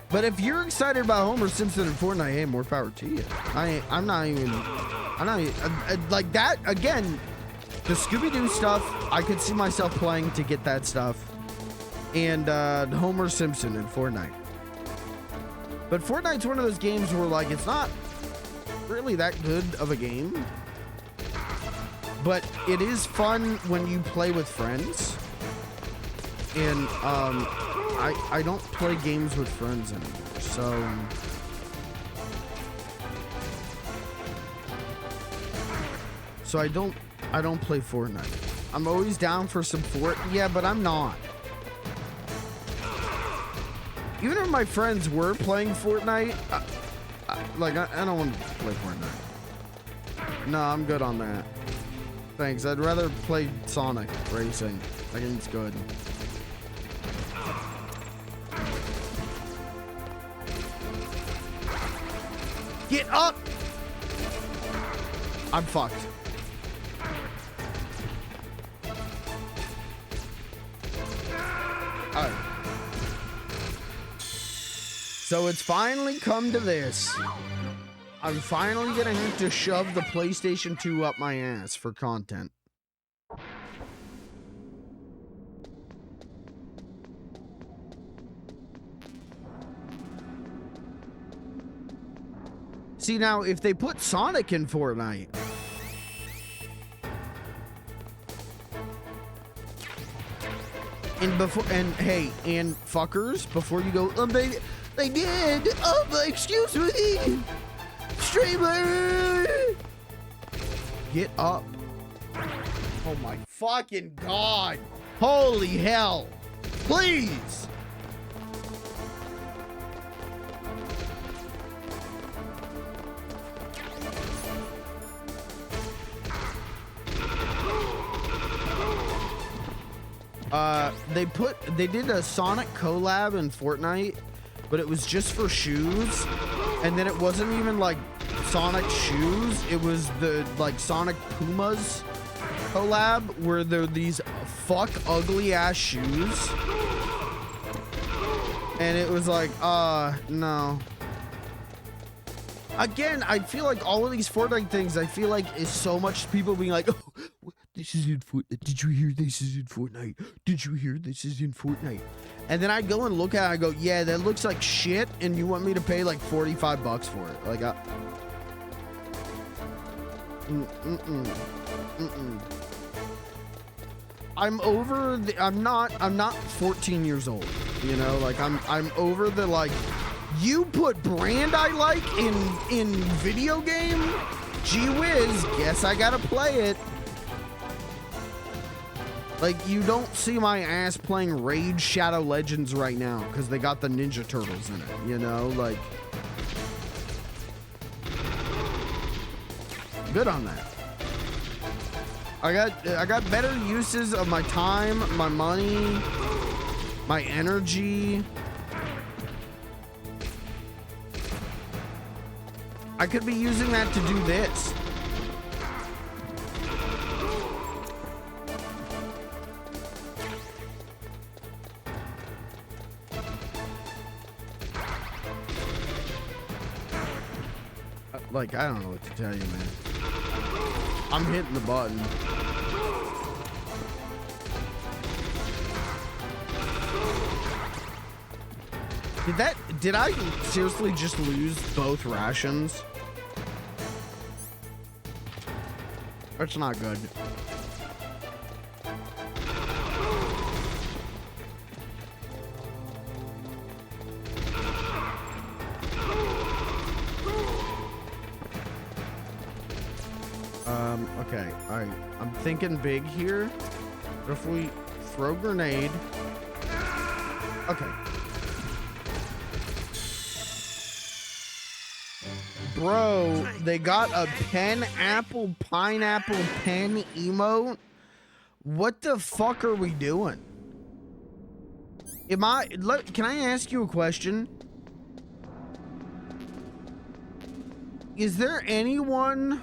But if you're excited about Homer Simpson in Fortnite, hey, more power to you. I'm not even like that. Again, the Scooby-Doo stuff, I could see myself playing to get that stuff. And Homer Simpson in Fortnite. But Fortnite's one of those games where, like, it's not really that good of a game. But it is fun when you play with friends. And, I don't play games with friends anymore, so I don't play Fortnite. I'm always down for some yeah, but I'm not. Even if my friends were playing Fortnite, I don't want to play Fortnite. No, I'm good on that. Thanks. I'd rather play Sonic Racing. I think it's good. Get up! I'm fucked. Alright. So it's finally come to this. I'm finally gonna have to shove the PlayStation 2 up my ass for content. See, now, if they put Sonic in Fortnite... And hey, and fuckers, before you go, they did! Excuse me! Streamer! Get up. Oh my fucking god! Holy hell! Please! They did a Sonic collab in Fortnite, but it was just for shoes, and then it wasn't even like Sonic shoes, it was the like Sonic Pumas collab where they're these fuck ugly ass shoes, and it was like no. Again, I feel like all of these Fortnite things, I feel like is so much people being like, oh, this is in Fortnite. Did you hear this is in Fortnite? Did you hear this is in Fortnite? And then I go and look at it, I go, yeah, that looks like shit, and you want me to pay like $45 for it? Like, I'm over the, I'm not 14 years old, you know, like I'm over the, like, you put brand I like in video game? Gee whiz, guess I gotta play it. Like, you don't see my ass playing Raid Shadow Legends right now because they got the Ninja Turtles in it, you know? Like, good on that. I got better uses of my time, my money, my energy. I could be using that to do this. Like, I don't know what to tell you, man. I'm hitting the button. Did I seriously just lose both rations? That's not good. Okay, alright. I'm thinking big here. What if we throw grenade? Okay. Bro, they got a pen apple pineapple pen emote. What the fuck are we doing? Can I ask you a question? Is there anyone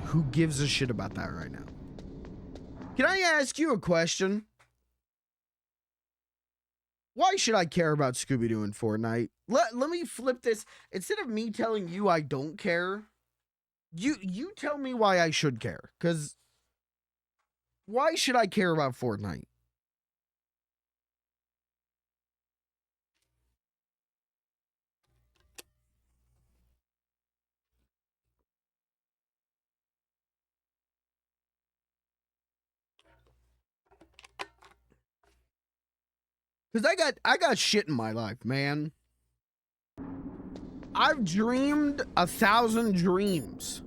who gives a shit about that right now? Can I ask you a question? Why should I care about Scooby-Doo in Fortnite? Let me flip this. Instead of me telling you I don't care, you tell me why I should care. Because why should I care about Fortnite? Because I got shit in my life, man. I've dreamed 1,000 dreams.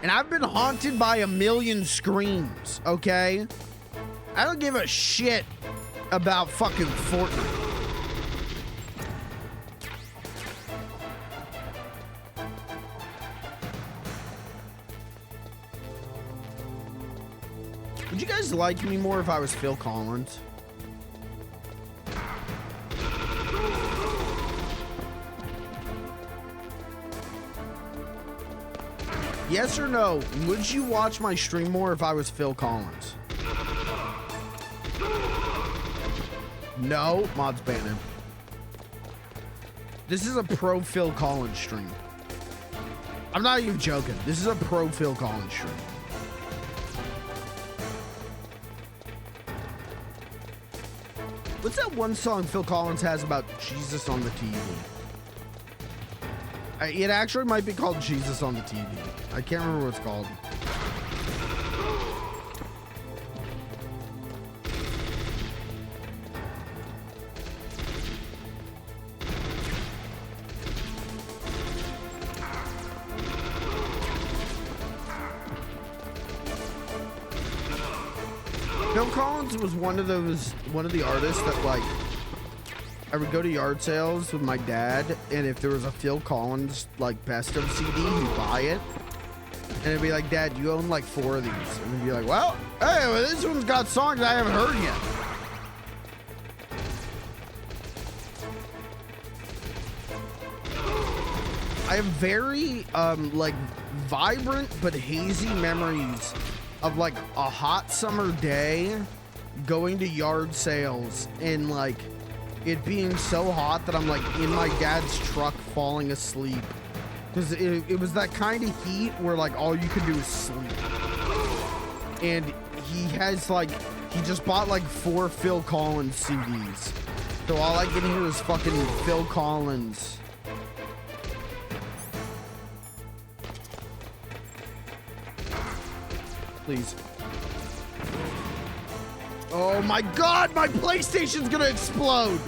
And I've been haunted by 1,000,000 screams, okay? I don't give a shit about fucking Fortnite. Would you guys like me more if I was Phil Collins? Yes or no? Would you watch my stream more if I was Phil Collins? No, mods ban him. This is a pro Phil Collins stream. I'm not even joking. This is a pro Phil Collins stream. What's that one song Phil Collins has about Jesus on the TV? It actually might be called Jesus on the TV. I can't remember what it's called. Phil Collins was one of the artists that, like, I would go to yard sales with my dad, and if there was a Phil Collins, like, best of CD, he'd buy it. And it'd be like, Dad, you own like 4 of these. And he'd be like, well, hey, well, this one's got songs I haven't heard yet. I have very, like, vibrant but hazy memories of, like, a hot summer day going to yard sales and, like, it being so hot that I'm, like, in my dad's truck falling asleep. Because it was that kind of heat where, like, all you could do is sleep. And he has, like, he just bought, like, 4 Phil Collins CDs. So all I can hear is fucking Phil Collins. Please. Oh my God, my PlayStation's gonna explode.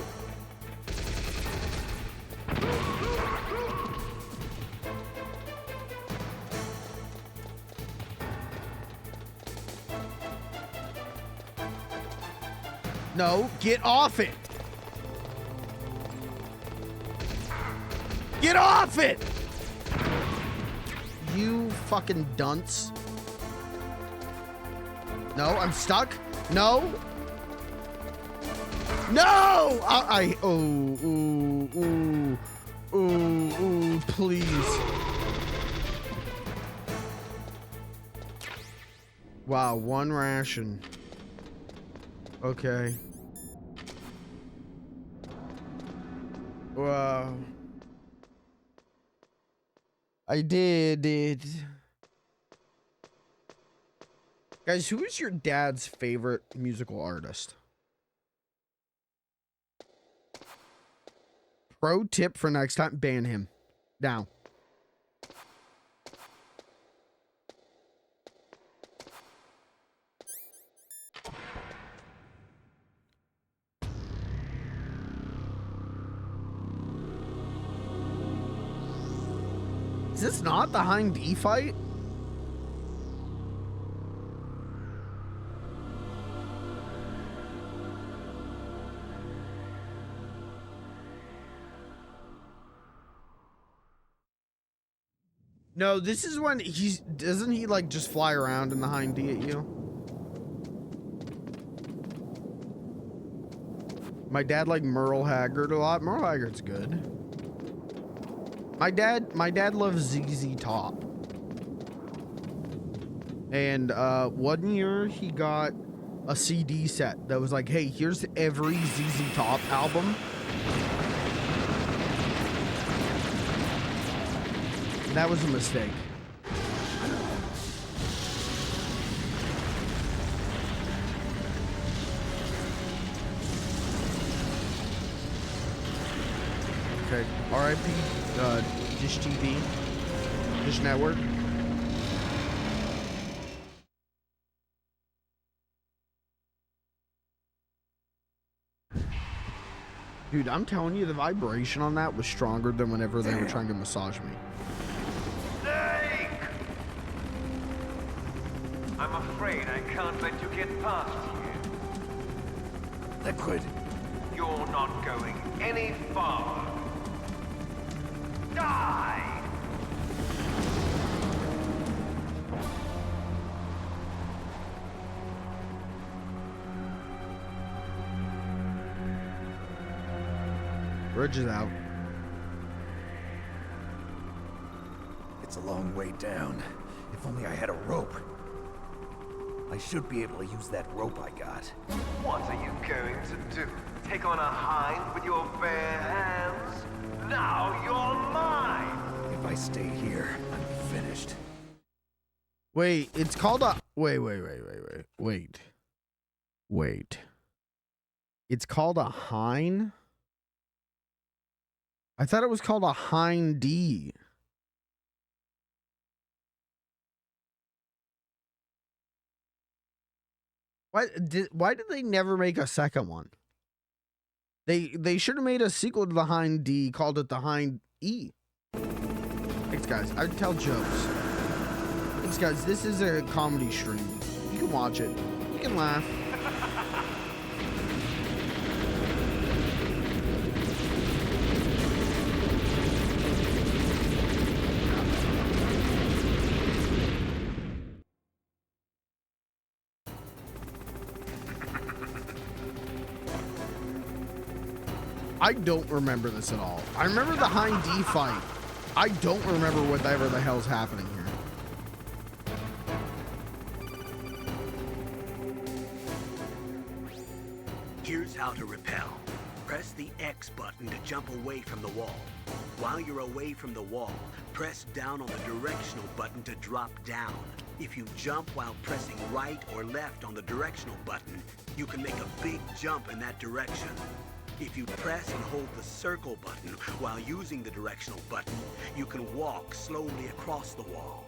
No, get off it. Get off it. You fucking dunce. No, I'm stuck. No. No! Ooh, please. Wow, 1 ration. Okay. Wow. I did it. Guys, who is your dad's favorite musical artist? Pro tip for next time, ban him. Now. Is this not the Hind D fight? No, this is when doesn't he like just fly around in the Hind D at you? My dad liked Merle Haggard a lot. Merle Haggard's good. My dad loves ZZ Top. And one year he got a CD set that was like, hey, here's every ZZ Top album. And that was a mistake. Okay, R.I.P. Dish TV, Dish Network. Dude, I'm telling you, the vibration on that was stronger than whenever they were trying to massage me. Snake! I'm afraid I can't let you get past here. Liquid. You're not going any farther. Die! Bridge is out. It's a long way down. If only I had a rope. I should be able to use that rope I got. What are you going to do? Take on a hind with your bare hands? Now you're mine! If I stay here, I'm finished. Wait, it's called a... Wait. It's called a hind? I thought it was called a Hind D. Why did they never make a second one? They should have made a sequel to the Hind D, called it the Hind E. Thanks, guys. I tell jokes. Thanks, guys. This is a comedy stream. You can watch it. You can laugh. I don't remember this at all. I remember the Hind D fight. I don't remember whatever the hell's happening here. Here's how to repel. Press the X button to jump away from the wall. While you're away from the wall, press down on the directional button to drop down. If you jump while pressing right or left on the directional button, you can make a big jump in that direction. If you press and hold the circle button while using the directional button, you can walk slowly across the wall.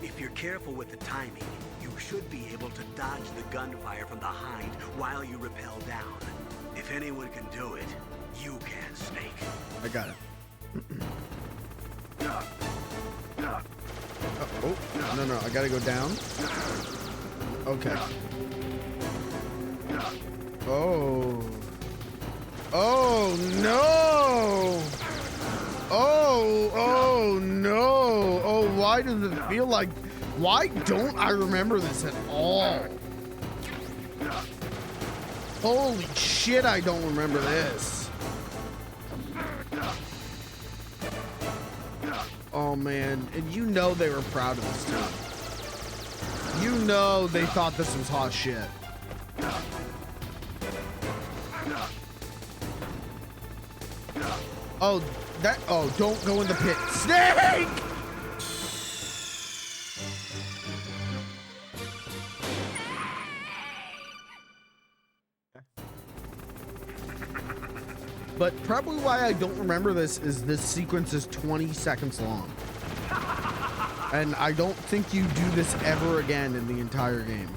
If you're careful with the timing, you should be able to dodge the gunfire from the hind while you rappel down. If anyone can do it, you can, Snake. I got it. No, I gotta go down. Okay. Oh no! Oh no! Oh, why does it feel like... Why don't I remember this at all? Holy shit, I don't remember this. Oh man, and you know they were proud of this too. You know they thought this was hot shit. Oh, don't go in the pit. Snake! But probably why I don't remember this is this sequence is 20 seconds long. And I don't think you do this ever again in the entire game.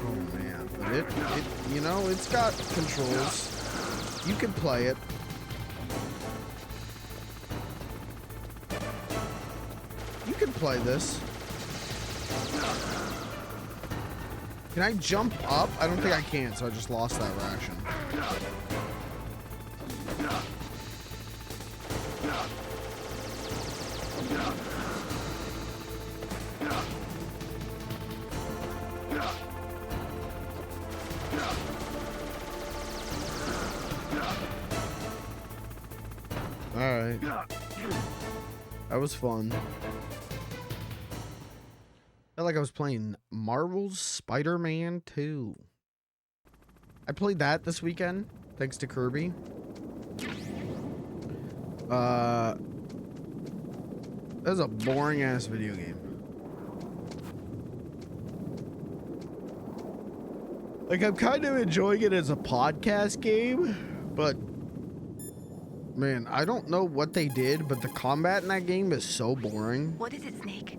Oh man, but it you know, it's got controls. You can play it. You can play this. Can I jump up? I don't think I can, so I just lost that ration. Alright. That was fun. Felt like I was playing Marvel's Spider-Man 2. I played that this weekend, thanks to Kirby. That was a boring ass video game. Like, I'm kind of enjoying it as a podcast game, but man, I don't know what they did, but the combat in that game is so boring. What is it, Snake?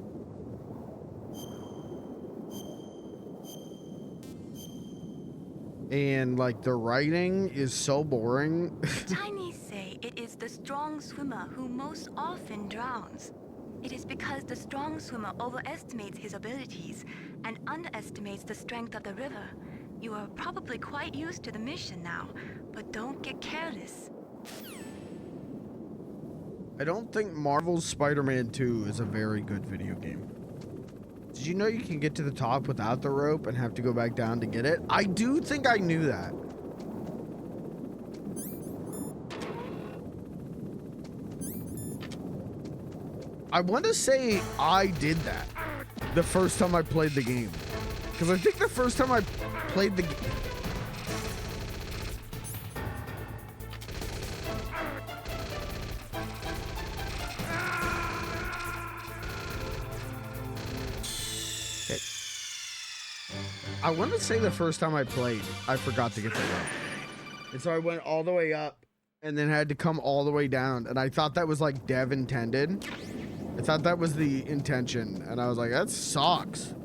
And like the writing is so boring. Chinese say it is the strong swimmer who most often drowns. It is because the strong swimmer overestimates his abilities and underestimates the strength of the river. You are probably quite used to the mission now, but don't get careless. I don't think Marvel's Spider-Man 2 is a very good video game. Did you know you can get to the top without the rope and have to go back down to get it? I do think I knew that. I want to say I did that the first time I played the game. Because I think the first time I played the game... I want to say the first time I played, I forgot to get the rope. And so I went all the way up and then had to come all the way down. And I thought that was like dev intended. I thought that was the intention. And I was like, that sucks.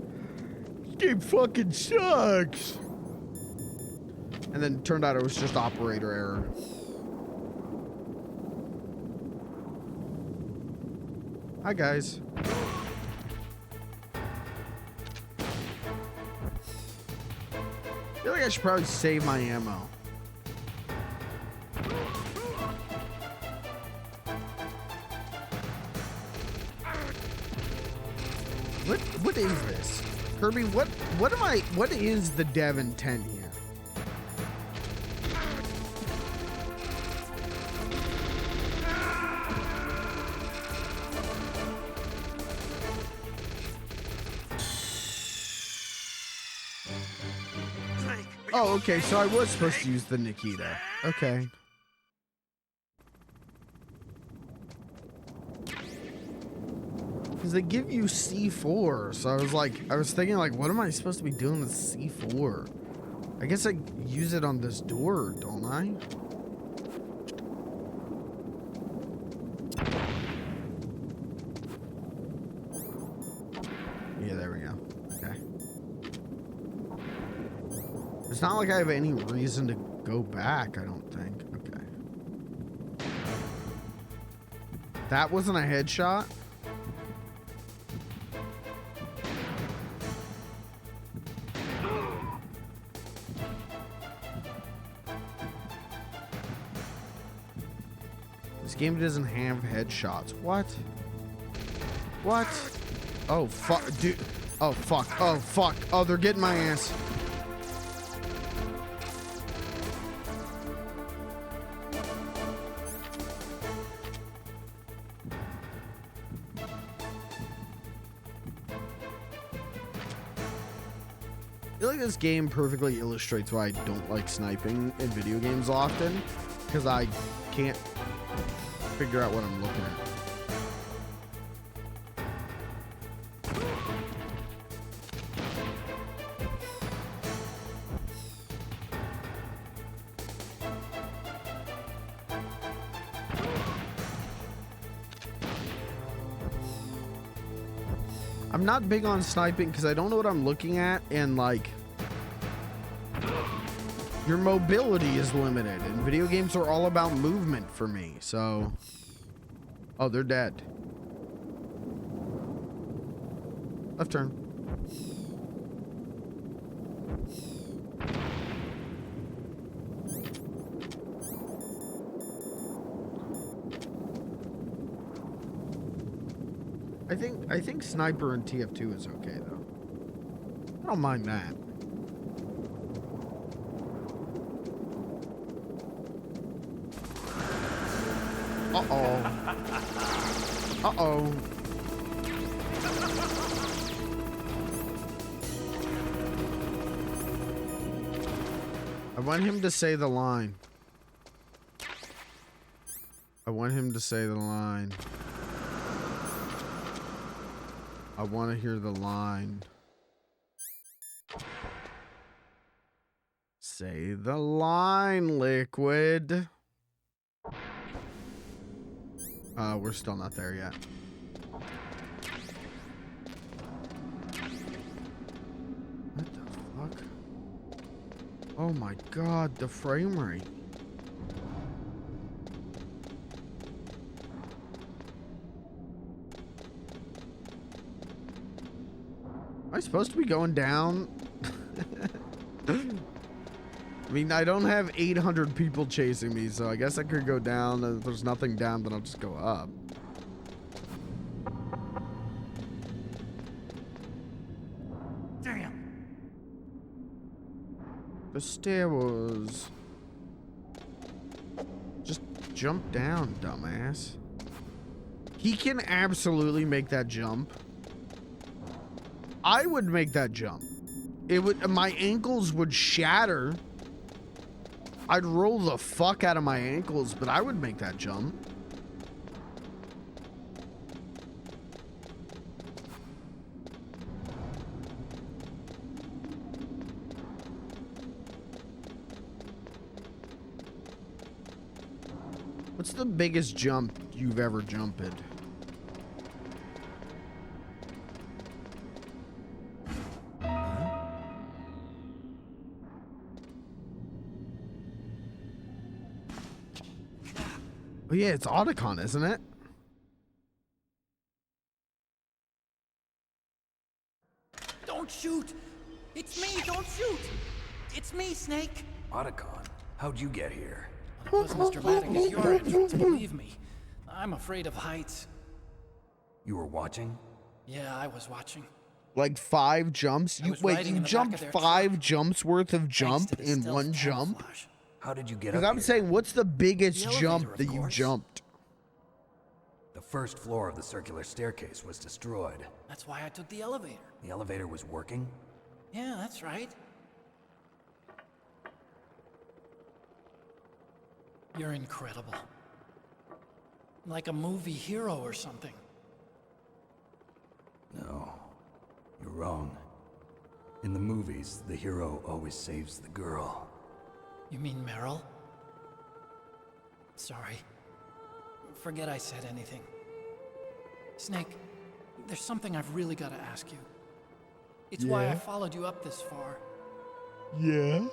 This game fucking sucks. And then it turned out it was just operator error. Hi, guys. I feel like I should probably save my ammo. What is this? Kirby, what is the dev intent here? Oh, okay, so I was supposed to use the Nikita. Okay. Because they give you C4, so I was thinking like, what am I supposed to be doing with C4? I guess I use it on this door, don't I? Yeah, there we go. Okay. It's not like I have any reason to go back, I don't think. Okay. That wasn't a headshot? This game doesn't have headshots. What? What? Oh, fuck, dude. Oh, fuck. Oh, fuck. Oh, they're getting my ass. I feel like this game perfectly illustrates why I don't like sniping in video games often, because I can't figure out what I'm looking at. I'm not big on sniping because I don't know what I'm looking at, and like Your mobility is limited, and video games are all about movement for me, so... Oh, they're dead. Left turn. I think sniper and TF2 is okay though. I don't mind that. Uh-oh. Uh-oh. I want him to say the line. I want him to say the line. I want to hear the line. Say the line, Liquid. We're still not there yet. What the fuck? Oh my god, the frame rate. Am I supposed to be going down? I mean, I don't have 800 people chasing me, so I guess I could go down. If there's nothing down, then I'll just go up. Damn. The stair was... Just jump down, dumbass. He can absolutely make that jump. I would make that jump. It would... My ankles would shatter. I'd roll the fuck out of my ankles, but I would make that jump. What's the biggest jump you've ever jumped? Oh yeah, it's Otacon, isn't it? Don't shoot! It's me, don't shoot! It's me, Snake! Otacon, how'd you get here? It wasn't as dramatic as your entrance, believe me. I'm afraid of heights. You were watching? Yeah, I was watching. Like 5 jumps? I was Wait, riding you in the back jumped of their 5 truck. jumps worth of Thanks jump to the in stealth one jump? camouflage. How did you get up Because I'm here? saying, what's the biggest The elevator, jump of that you course. jumped? The first floor of the circular staircase was destroyed. That's why I took the elevator. The elevator was working? Yeah, that's right. You're incredible. Like a movie hero or something. No, you're wrong. In the movies, the hero always saves the girl. You mean Meryl? Sorry. Forget I said anything. Snake, there's something I've really got to ask you. It's why I Yeah? followed you up this far. Yeah?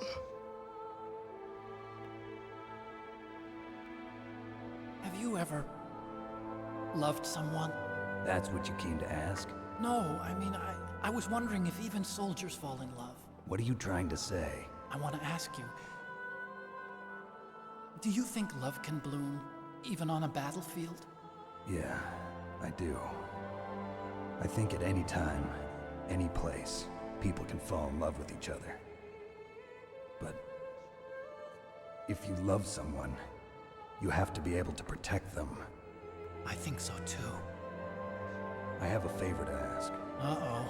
Have you ever loved someone? That's what you came to ask? No, I mean, I was wondering if even soldiers fall in love. What are you trying to say? I want to ask you, do you think love can bloom even on a battlefield? Yeah, I do. I think at any time, any place, people can fall in love with each other. But if you love someone, you have to be able to protect them. I think so too. I have a favor to ask. Uh-oh.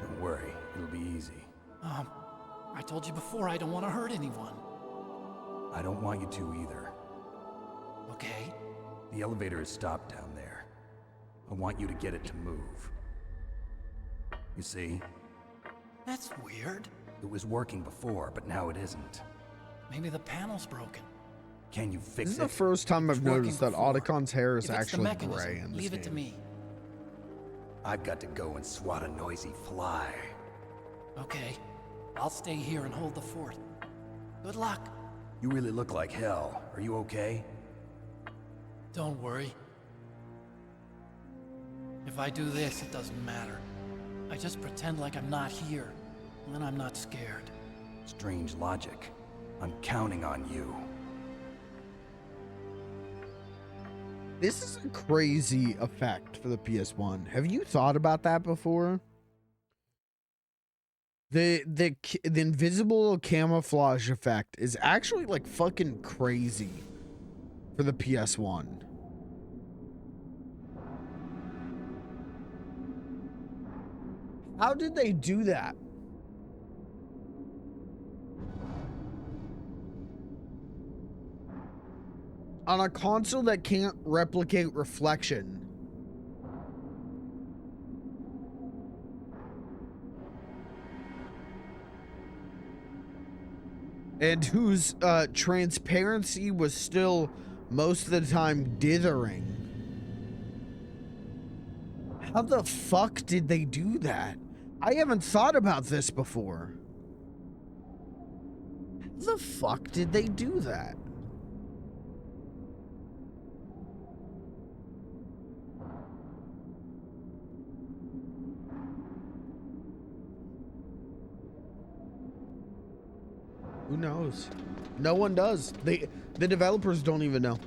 Don't worry, it'll be easy. I told you before I don't want to hurt anyone. I don't want you to either. Okay? The elevator is stopped down there. I want you to get it to move. You see, That's weird. it was working before, but now it isn't. Maybe the panel's broken. Can you This fix is the it? first time I've It's working noticed that before. Otacon's hair is If it's the actually mechanism, gray in this leave it to game. me. I've got to go and swat a noisy fly. Okay. I'll stay here and hold the fort. Good luck. You really look like hell. Are you okay? Don't worry. If I do this, it doesn't matter. I just pretend like I'm not here, and then I'm not scared. Strange logic. I'm counting on you. This is a crazy effect for the PS1. Have you thought about that before? The invisible camouflage effect is actually like fucking crazy for the PS1. How did they do that? On a console that can't replicate reflection. And whose transparency was still most of the time dithering. How the fuck did they do that? I haven't thought about this before. How the fuck did they do that? Who knows? No one does. The developers don't even know.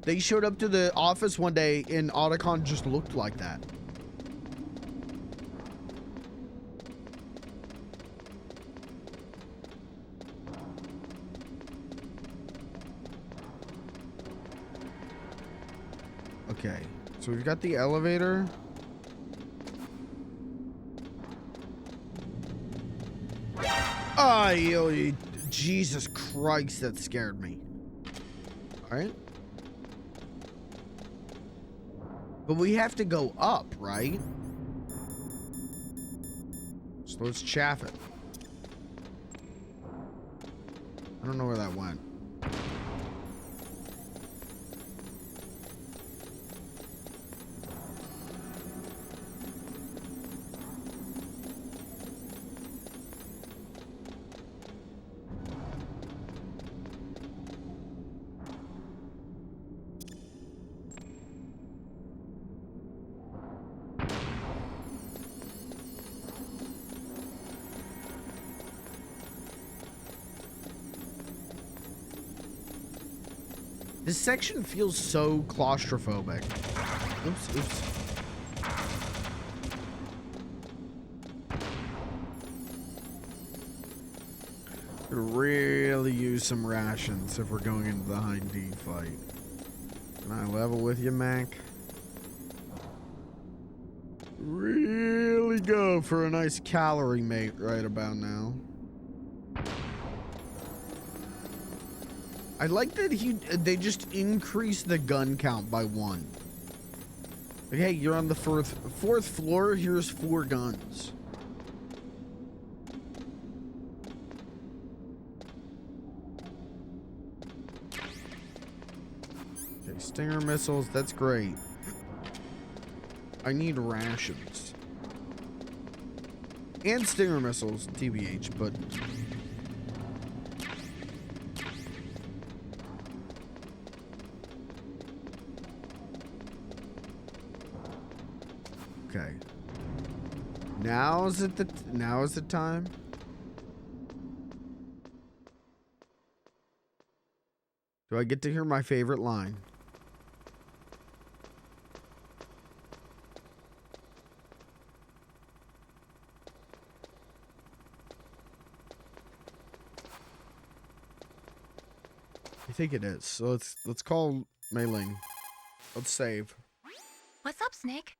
They showed up to the office one day and Otacon just looked like that. Okay, so we've got the elevator. Oh, Jesus Christ, that scared me. All right. But we have to go up, right? So let's chaff it. I don't know where that went. This section feels so claustrophobic. Oops. Could really use some rations if we're going into the high D fight. Can I level with you, Mac? Really go for a nice calorie mate right about now. I like that they just increased the gun count by 1. Like, hey, you're on the fourth floor, here's 4 guns. Okay, Stinger missiles, that's great. I need rations. And Stinger missiles, TBH, but... Okay. Now is the time? Do I get to hear my favorite line? I think it is. So let's call Mei Ling. Let's save. What's up, Snake?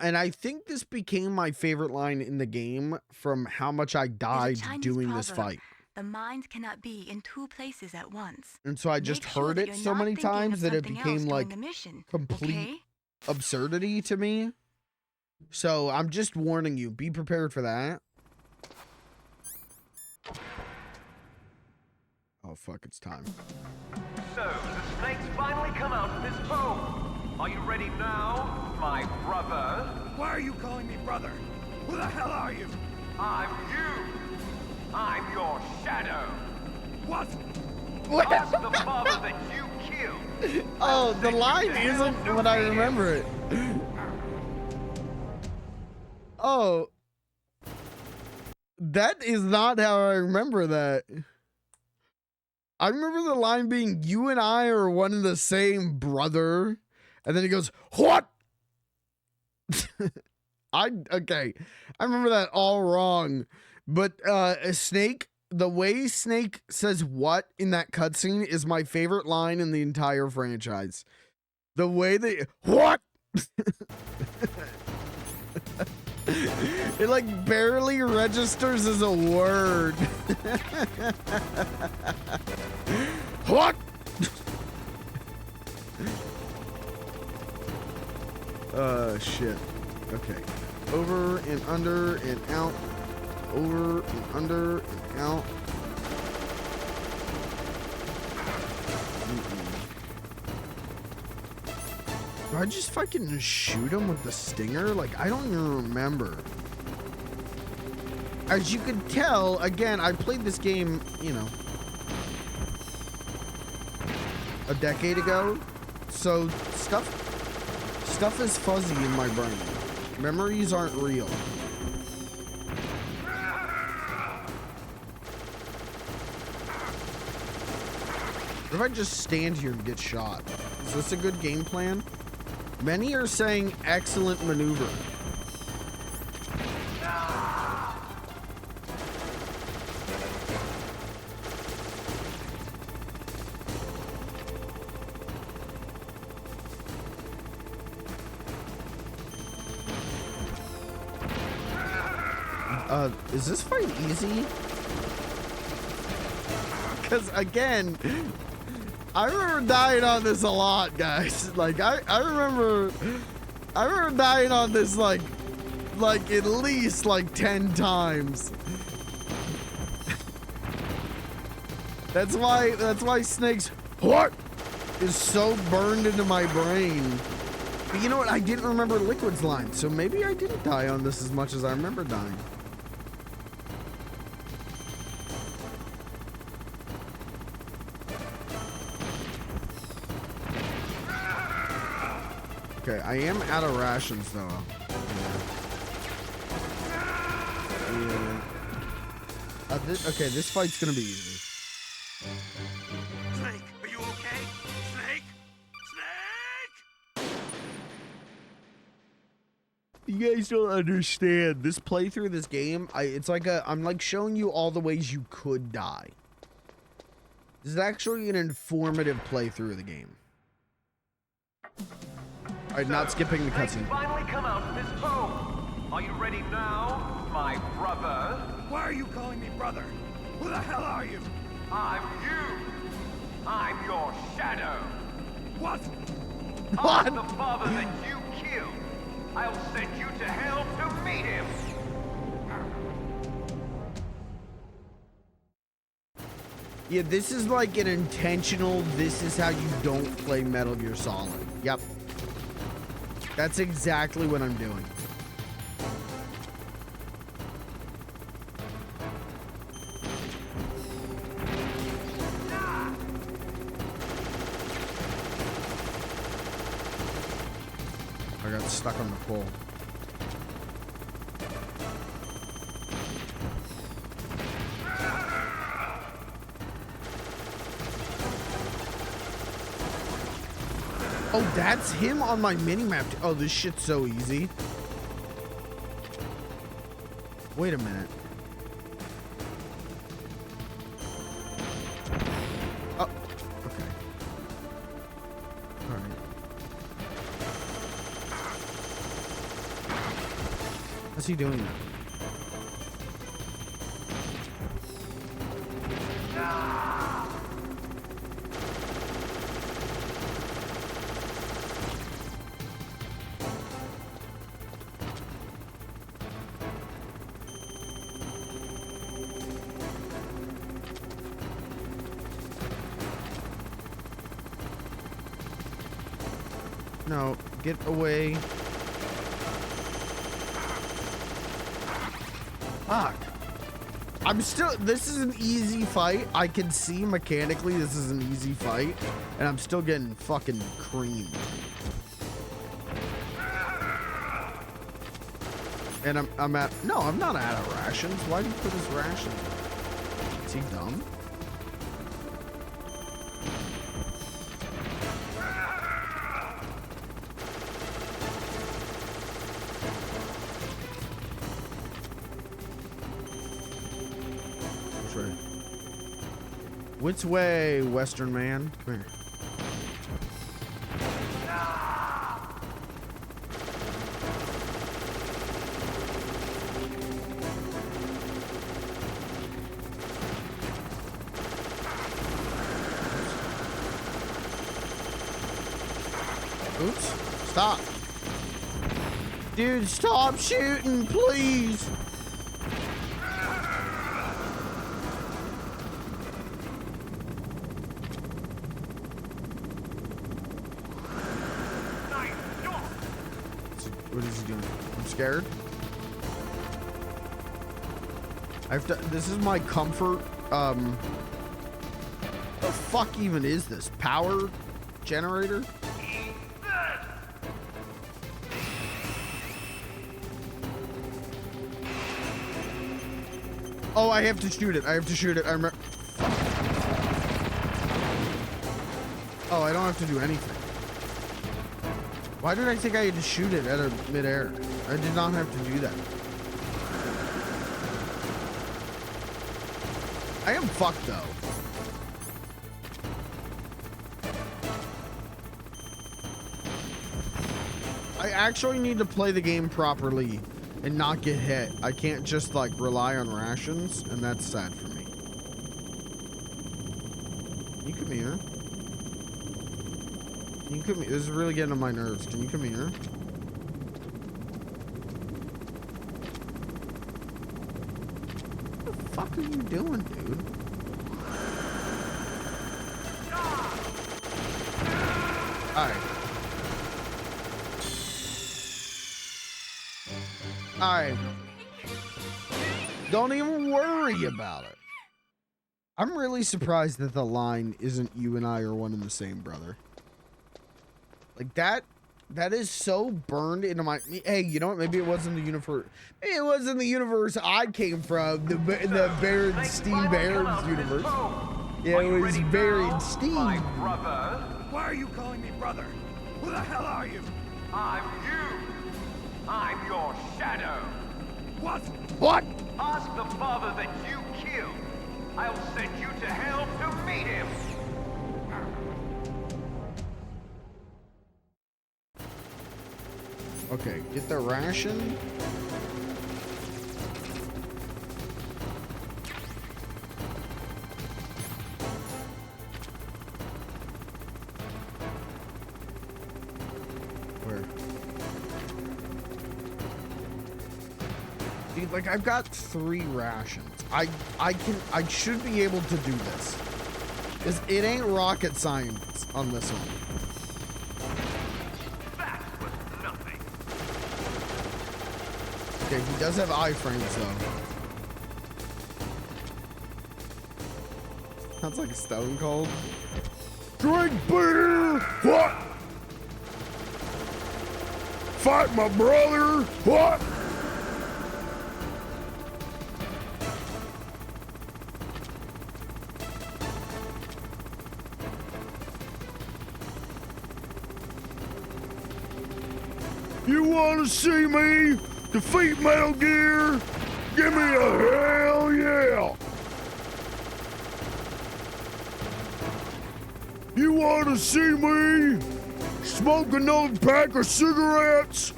And I think this became my favorite line in the game from how much I died doing this fight. The mind cannot be in 2 places at once. And so I just heard it so many times that it became like complete absurdity to me. So I'm just warning you, be prepared for that. Oh fuck, it's time. So, the snakes finally come out of this home. Are you ready now, my brother? Why are you calling me brother? Who the hell are you? I'm you. I'm your shadow. What? I'm the father that you killed. Oh, the line isn't what I remember it. Oh. That is not how I remember that. I remember the line being, you and I are one and the same, brother. And then he goes, what? Okay. I remember that all wrong. But Snake, the way Snake says what in that cutscene is my favorite line in the entire franchise. The way they, what? It like barely registers as a word. What? Shit. Okay. Over and under and out. Over and under and out. Do I just fucking shoot him with the stinger? Like, I don't even remember. As you can tell, again, I played this game, you know, a decade ago. So stuff is fuzzy in my brain. Memories aren't real. What if I just stand here and get shot? Is this a good game plan? Many are saying excellent maneuver. Is this fight easy? Because again, I remember dying on this a lot, guys. Like I remember dying on this like at least like 10 times. That's why Snake's what is so burned into my brain. But you know what? I didn't remember Liquid's line, so maybe I didn't die on this as much as I remember dying. Okay, I am out of rations though. Yeah. Okay, this fight's gonna be easy. Snake, are you okay? Snake? Snake! You guys don't understand. This playthrough of this game, it's like I'm like showing you all the ways you could die. This is actually an informative playthrough of the game. Alright, not skipping the cutscene. Finally come out of this home. Are you ready now, my brother? Why are you calling me brother? Who the hell are you? I'm you. I'm your shadow. What? I'm the father that you killed. I'll send you to hell to meet him. Yeah, this is like an intentional, this is how you don't play Metal Gear Solid. Yep. That's exactly what I'm doing. I got stuck on the pole. Oh, that's him on my minimap. Oh, this shit's so easy. Wait a minute. Oh, okay. All right. How's he doing that? No, get away. Fuck. I'm still, this is an easy fight. I can see mechanically this is an easy fight, and I'm still getting fucking creamed. And I'm not out of rations. Why do you put his rations? Is he dumb? Which way, Western man? Come here. Oops. Stop. Dude, stop shooting, please. What is he doing? I'm scared. This is my comfort. What the fuck even is this? Power generator? Oh, I have to shoot it. I have to shoot it. I remember. Oh, I don't have to do anything. Why did I think I had to shoot it at a midair? I did not have to do that. I am fucked though. I actually need to play the game properly and not get hit. I can't just like rely on rations, and that's sad for me. You come here. Can you come here? This is really getting on my nerves. Can you come here? What the fuck are you doing, dude? Alright. Alright. Don't even worry about it. I'm really surprised that the line isn't you and I are one and the same, brother. Like that is so burned into my. Hey, you know what? Maybe it wasn't the universe. Maybe it wasn't the universe I came from. The Berenstein Barons universe. Yeah, it was Berenstein. Why are you calling me brother? Who the hell are you? I'm you. I'm your shadow. What? What? Ask the father that you killed. I'll send you to hell to meet him. Okay, get the ration. Where? Dude, like I've got 3 rations. I should be able to do this. 'Cause it ain't rocket science on this one. Okay, he does have iframes though. Sounds like a Stone Cold. Drink beer! What? Fight my brother! What? You wanna see me defeat Metal Gear? Give me a hell yeah! You wanna see me smoke another pack of cigarettes?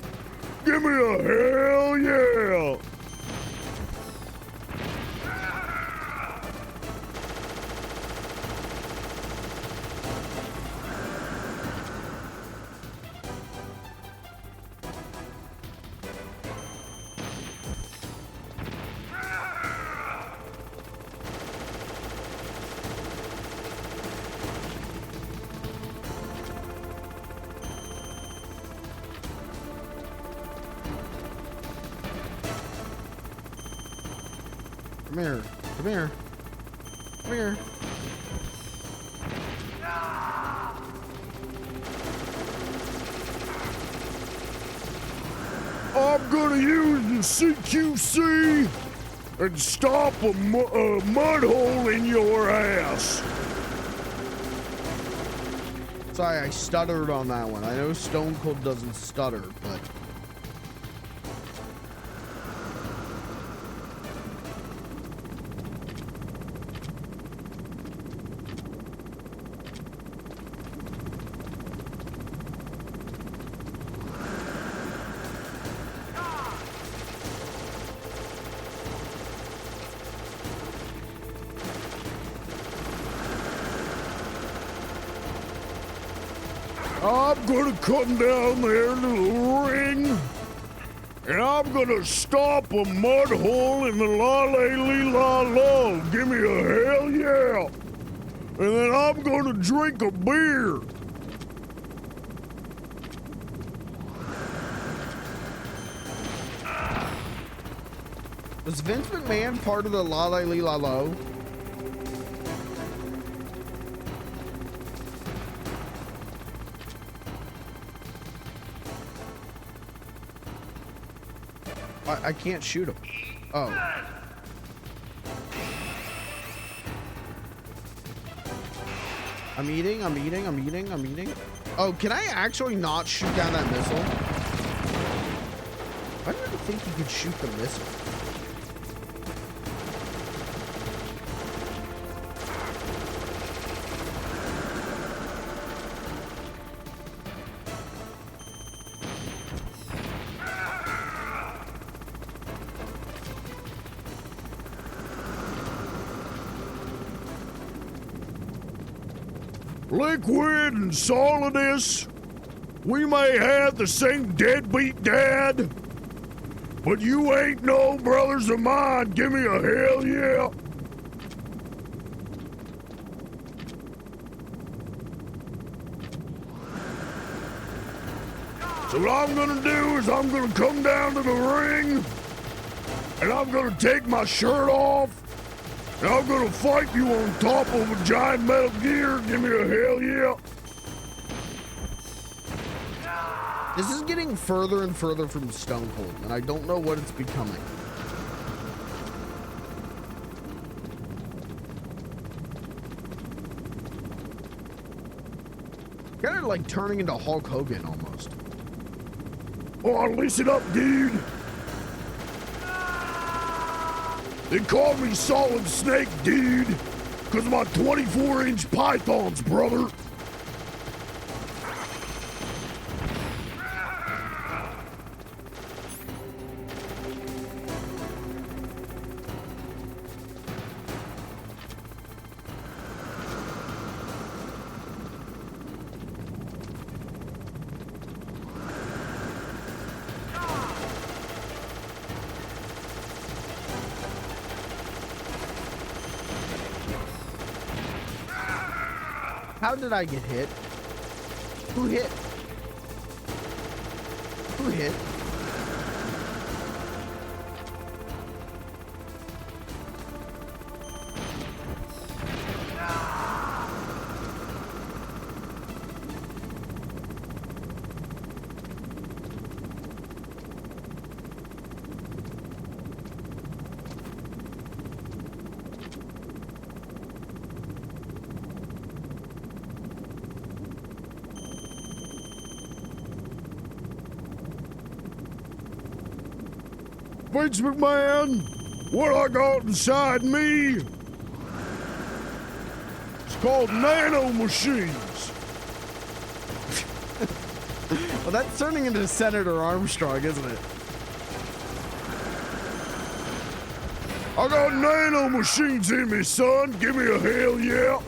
Give me a hell yeah! Come here. Come here. Come here. I'm gonna use the CQC and stop a mud hole in your ass. Sorry, I stuttered on that one. I know Stone Cold doesn't stutter, but... I'm gonna come down there to the ring, and I'm gonna stop a mud hole in the la-la-lee-la-la. Give me a hell yeah. And then I'm gonna drink a beer. Was Vince McMahon part of the la-la-lee-la-lo? I can't shoot him. Oh. I'm eating. Oh, can I actually not shoot down that missile? I didn't think you could shoot the missile. Liquid and Solidus, we may have the same deadbeat dad, but you ain't no brothers of mine. Give me a hell yeah. So what I'm gonna do is I'm gonna come down to the ring, and I'm gonna take my shirt off, and I'm gonna fight you on top of a giant Metal Gear. Give me a hell yeah. This is getting further and further from Stone Cold, and I don't know what it's becoming. Kind of like turning into Hulk Hogan almost. Oh, listen up, dude. They call me Solid Snake, dude, because of my 24-inch pythons, brother. How did I get hit? Who hit? Who hit? Vince McMahon, what I got inside me, it's called nano machines. Well, that's turning into Senator Armstrong, isn't it? I got nano machines in me, son. Give me a hell yeah.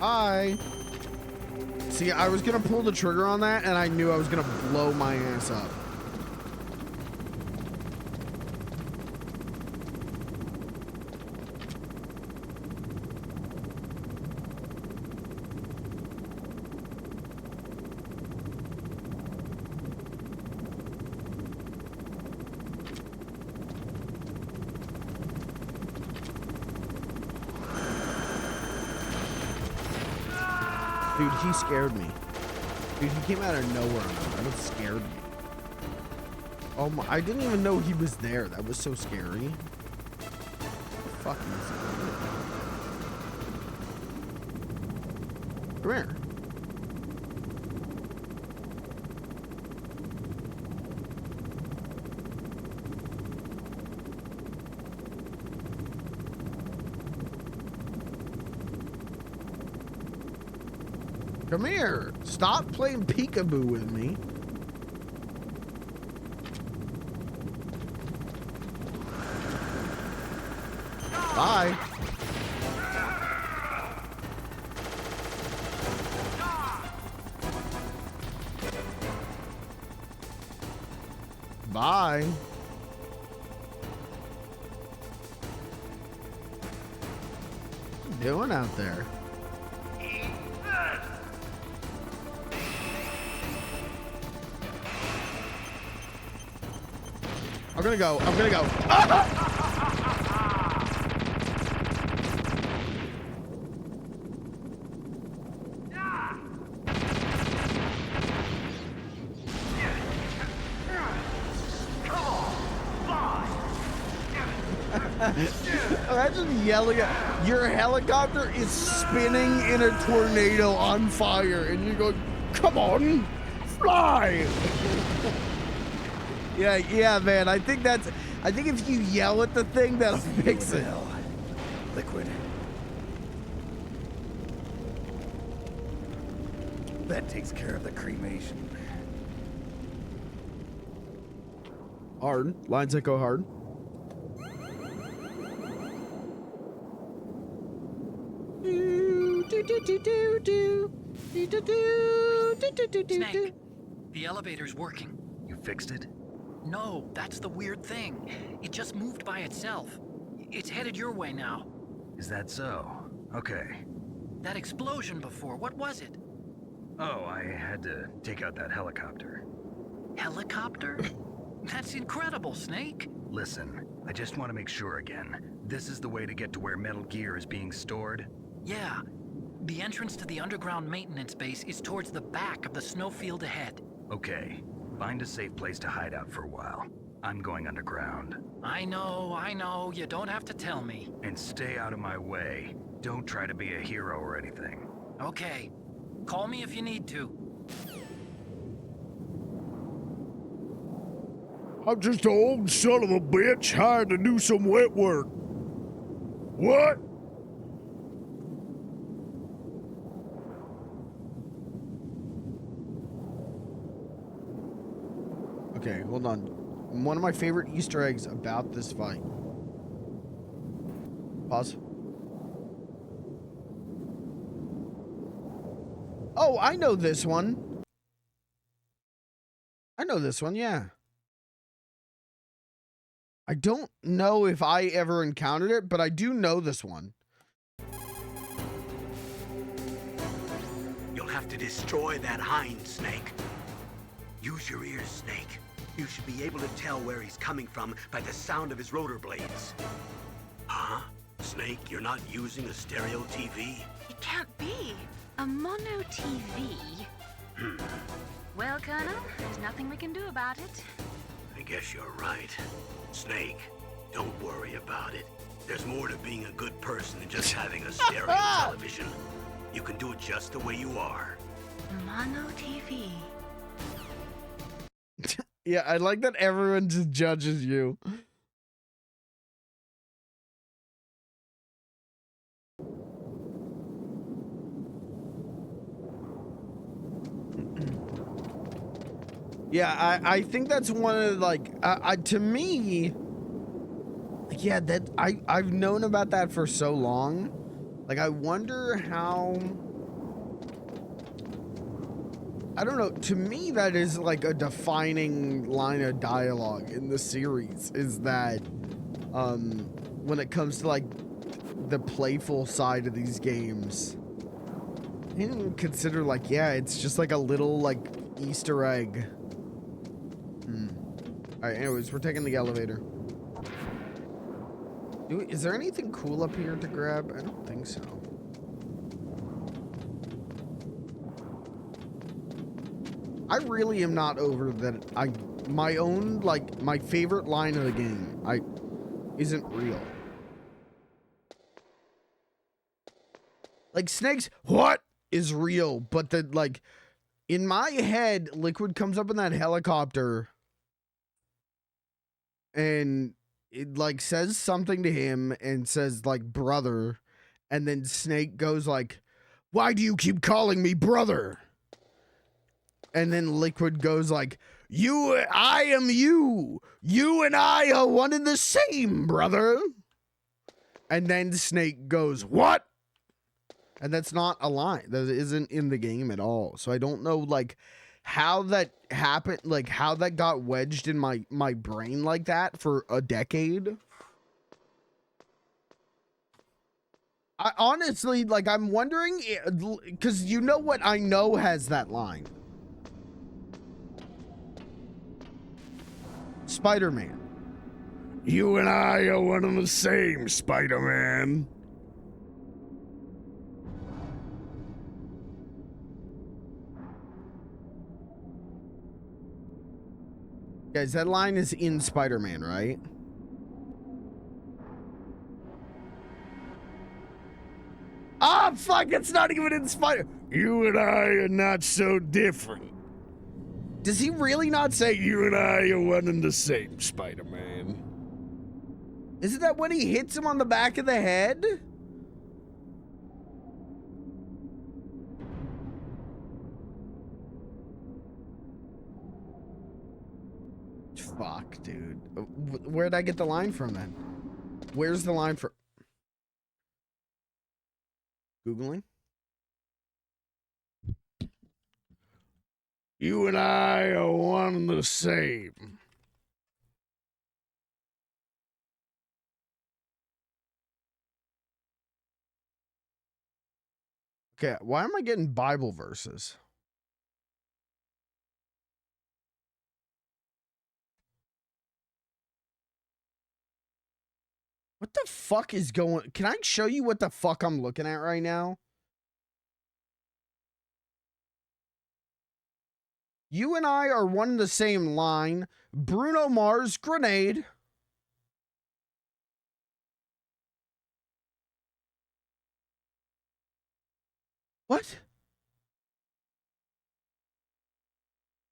Hi. See, I was gonna pull the trigger on that, and I knew I was gonna blow my ass up. Dude, he scared me. Dude, he came out of nowhere. That was scared me. Oh my, I didn't even know he was there. That was so scary. Fucking scary. Come here. Come here. Stop playing peekaboo with me. Bye. Bye. What you doing out there? I'm gonna go. I'm gonna go. Ah! Imagine yelling at your helicopter is spinning in a tornado on fire, and you go, "Come on, fly!" Yeah, man. I think if you yell at the thing, that'll fix it. Liquid. That takes care of the cremation. Hard. Lines that go hard. Snake, the elevator's working. You fixed it? No, that's the weird thing. It just moved by itself. It's headed your way now. Is that so? Okay. That explosion before, what was it? Oh, I had to take out that helicopter. Helicopter? That's incredible, Snake. Listen, I just want to make sure again. This is the way to get to where Metal Gear is being stored? Yeah. The entrance to the underground maintenance base is towards the back of the snowfield ahead. Okay. Find a safe place to hide out for a while. I'm going underground. I know. You don't have to tell me. And stay out of my way. Don't try to be a hero or anything. Okay. Call me if you need to. I'm just an old son of a bitch hired to do some wet work. What? Okay, hold on. One of my favorite Easter eggs about this fight. Pause. Oh, I know this one. Yeah. I don't know if I ever encountered it, but I do know this one. You'll have to destroy that hind, Snake. Use your ears, Snake. You should be able to tell where he's coming from by the sound of his rotor blades. Huh? Snake, you're not using a stereo TV? It can't be. A mono TV. Well, Colonel, there's nothing we can do about it. I guess you're right. Snake, don't worry about it. There's more to being a good person than just having a stereo television. You can do it just the way you are. Mono TV. Yeah, I like that everyone just judges you. Yeah, I think that's one of like to me, yeah, that I've known about that for so long. Like, I wonder how I don't know. To me, that is like a defining line of dialogue in the series. Is that when it comes to like the playful side of these games, you didn't consider like, yeah, it's just like a little like Easter egg. All right. Anyways, we're taking the elevator. Is there anything cool up here to grab? I don't think so. I really am not over that my own, like, my favorite line of the game, isn't real. Like, Snake's, what is real? But the, like, in my head, Liquid comes up in that helicopter and it, like, says something to him and says, like, brother. And then Snake goes, like, why do you keep calling me brother? And then Liquid goes like, I am you. You and I are one and the same, brother. And then Snake goes, what? And that's not a line. That isn't in the game at all. So I don't know, like, how that happened, like, how that got wedged in my brain like that for a decade. I honestly, like, I'm wondering, because you know what I know has that line. Spider-Man. You and I are one and the same, Spider-Man. Guys, that line is in Spider-Man, right? Ah, fuck, it's not even in Spider... You and I are not so different. Does he really not say, you and I are one and the same, Spider-Man? Isn't that when he hits him on the back of the head? Fuck, dude. Where'd I get the line from then? Where's the line for... Googling? You and I are one and the same. Okay, why am I getting Bible verses? What the fuck is going... Can I show you what the fuck I'm looking at right now? You and I are one and the same line. Bruno Mars, grenade. What?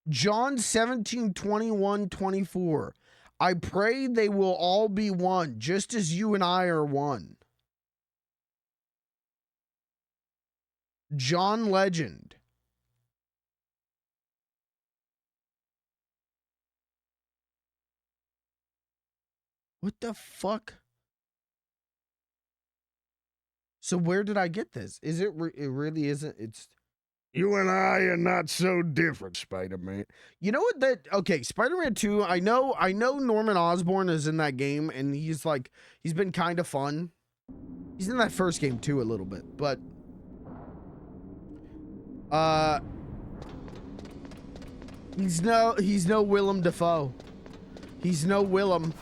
John 17:21-24. I pray they will all be one, just as you and I are one. John Legend. What the fuck? So where did I get this? Is it? It really isn't. It's. You and I are not so different, Spider-Man. You know what? That okay? Spider-Man 2. I know Norman Osborn is in that game, and he's been kind of fun. He's in that first game too a little bit, but he's no Willem Dafoe. He's no Willem.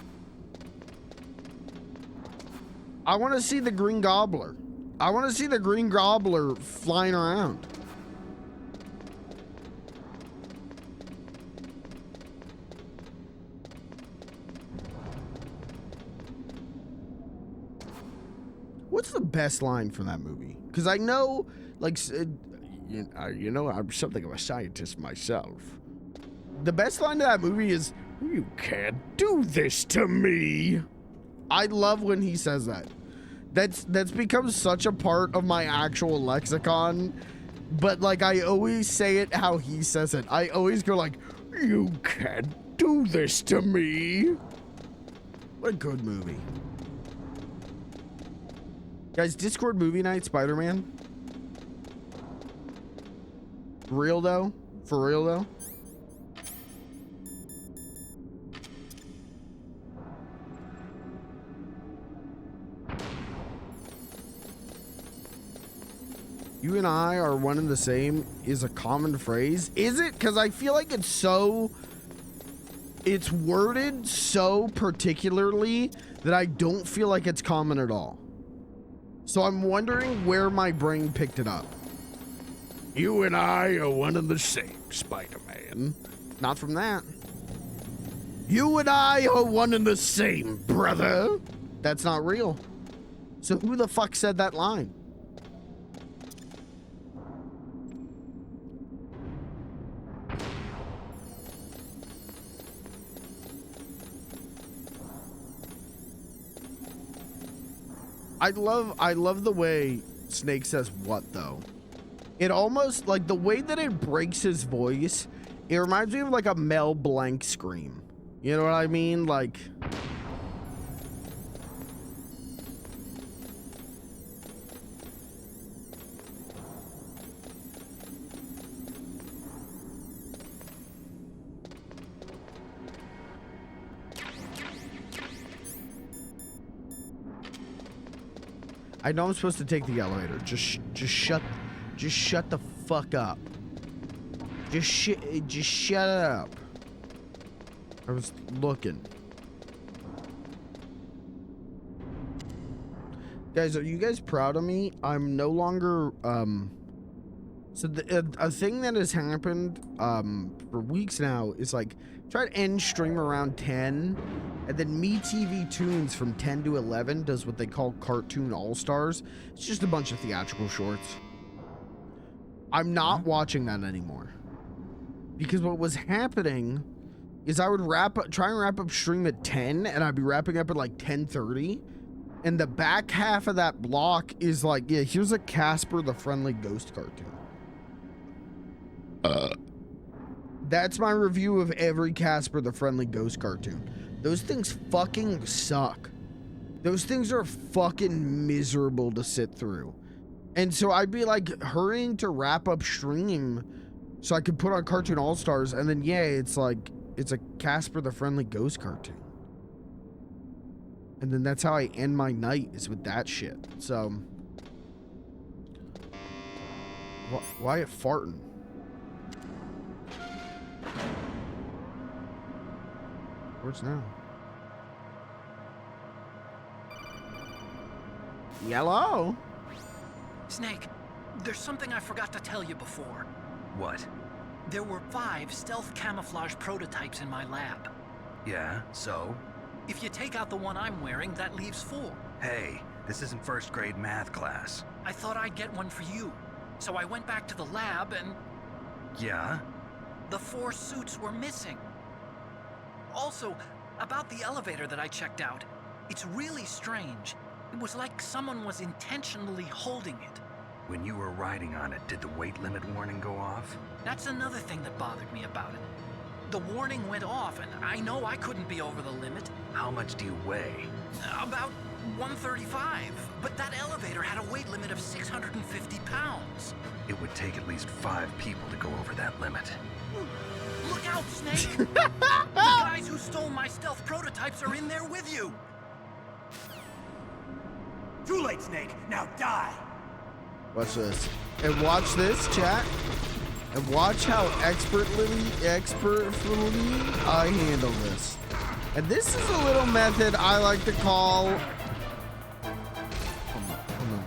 I want to see the Green Gobbler. I want to see the Green Gobbler flying around. What's the best line from that movie? Because I know, like, you know, I'm something of a scientist myself. The best line of that movie is, "You can't do this to me." I love when he says that. That's become such a part of my actual lexicon. But, like, I always say it how he says it. I always go like, "You can't do this to me." What a good movie. Guys, Discord movie night, Spider-Man. Real though? For real though? You and I are one and the same is a common phrase. Is it? Because I feel like it's worded so particularly that I don't feel like it's common at all. So I'm wondering where my brain picked it up. You and I are one and the same, Spider-Man. Not from that. You and I are one and the same, brother. That's not real. So who the fuck said that line? I love the way Snake says what though. It almost like the way that it breaks his voice. It reminds me of like a Mel Blanc scream. You know what I mean? Like. I know I'm supposed to take the elevator. Just shut the fuck up. Just shut up. I was looking. Guys, are you guys proud of me? I'm no longer so a thing that has happened for weeks now is like try to end stream around 10, and then MeTV Tunes from 10 to 11 does what they call Cartoon All-Stars. It's just a bunch of theatrical shorts. I'm not watching that anymore. Because what was happening is I would try and wrap up stream at 10, and I'd be wrapping up at like 10:30. And the back half of that block is like, yeah, here's a Casper the Friendly Ghost cartoon. That's my review of every Casper the Friendly Ghost cartoon. Those things fucking suck. Those things are fucking miserable to sit through. And so I'd be like hurrying to wrap up stream so I could put on Cartoon All-Stars, and then yeah, it's like it's a Casper the Friendly Ghost cartoon. And then that's how I end my night, is with that shit. So why it farting? Where's now? Yellow. Snake, there's something I forgot to tell you before. What? There were 5 stealth camouflage prototypes in my lab. Yeah, so? If you take out the one I'm wearing, that leaves 4. Hey, this isn't first grade math class. I thought I'd get one for you. So I went back to the lab and... Yeah? The 4 suits were missing. Also, about the elevator that I checked out, it's really strange. It was like someone was intentionally holding it. When you were riding on it, did the weight limit warning go off? That's another thing that bothered me about it. The warning went off, and I know I couldn't be over the limit. How much do you weigh? About 135, but that elevator had a weight limit of 650 pounds. It would take at least 5 people to go over that limit. Look out, Snake! The guys who stole my stealth prototypes are in there with you! Too late, Snake. Now die! Watch this. And watch this, chat. And watch how expertly I handle this. And this is a little method I like to call... Hold on.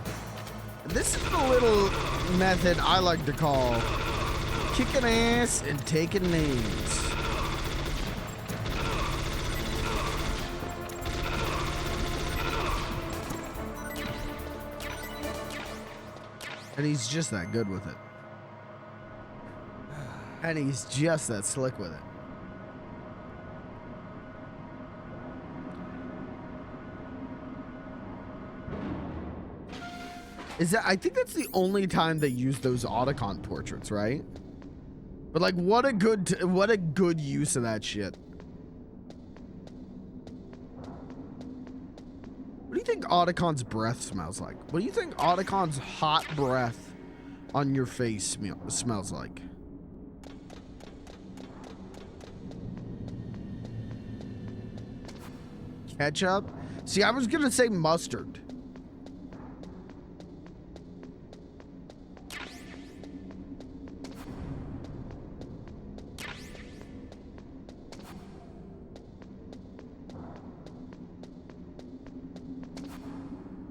This is a little method I like to call kicking ass and taking names. And he's just that good with it. And he's just that slick with it. I think that's the only time they use those Otacon portraits, right? But like, what a good use of that shit. What do you think Otacon's breath smells like? What do you think Otacon's hot breath on your face smells like? Ketchup? See, I was gonna say mustard.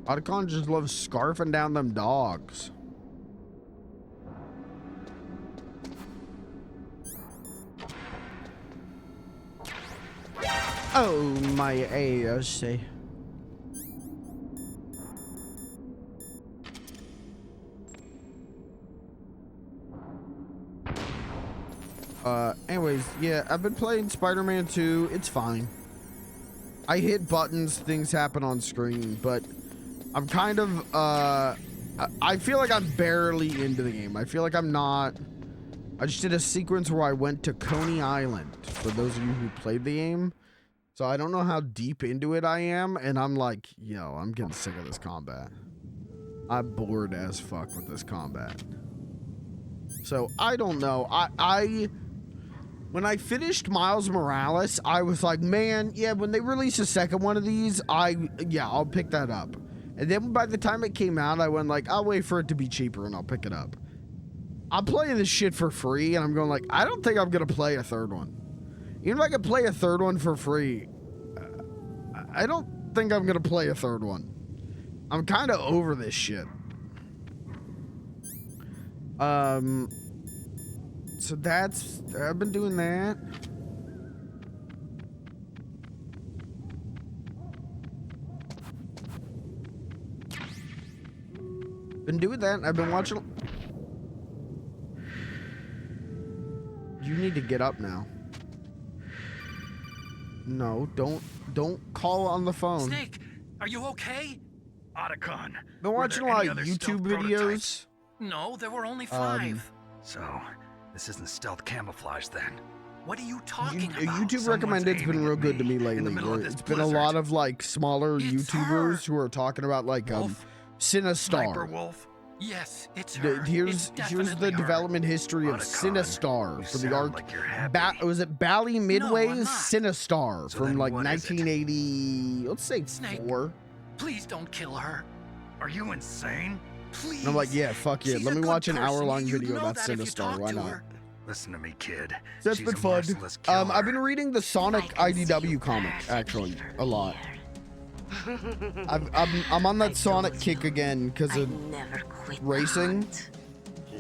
Otacon just loves scarfing down them dogs. Oh my ass. Anyways, yeah, I've been playing Spider-Man 2. It's fine. I hit buttons, things happen on screen, but I'm kind of, I feel like I'm barely into the game. I feel like I'm not. I just did a sequence where I went to Coney Island, for those of you who played the game. So I don't know how deep into it I am, and I'm like, yo, I'm getting sick of this combat. I'm bored as fuck with this combat. So I don't know. When I finished Miles Morales, I was like, man, yeah, when they release a second one of these, I'll pick that up. And then by the time it came out, I went like, I'll wait for it to be cheaper and I'll pick it up. I'm playing this shit for free, and I'm going like, I don't think I'm gonna play a third one. Even if I could play a third one for free, I don't think I'm gonna play a third one. I'm kind of over this shit. So I've been doing that. Been doing that. I've been watching. You need to get up now. No, don't call on the phone. Snake, are you okay? Otacon. Been watching a lot of YouTube videos. No, there were only 5. So, this isn't stealth camouflage then. What are you talking about? YouTube recommended's been real good to me lately. It's been a lot of like smaller YouTubers who are talking about like Sinistar. Wolf. Yes, it's her. Here's the development history of Sinistar for the arc. Was it Bally Midway's Sinistar from like 1980? Let's say 4. Please don't kill her. Are you insane? Please. And I'm like, yeah, fuck yeah. Let me watch an hour-long video about Sinistar. Why not? Listen to me, kid. That's been fun. I've been reading the Sonic IDW comic actually a lot. I'm on that Sonic kick again because of racing.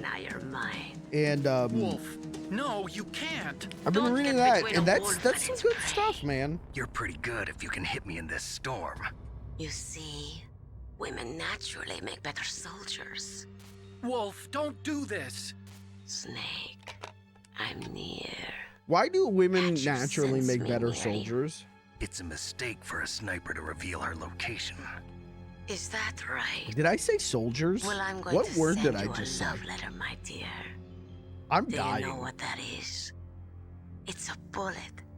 Now you're mine. And Wolf, no, you can't. I've been reading that, and that's some good stuff, man. You're pretty good if you can hit me in this storm. You see, women naturally make better soldiers. Wolf, don't do this. Snake, I'm near. Why do women naturally make better soldiers? It's a mistake for a sniper to reveal her location. Is that right? Did I say soldiers? Well, I'm going what to word send did I you just a say? love letter, my dear. I'm Do dying. you know what that is? It's a bullet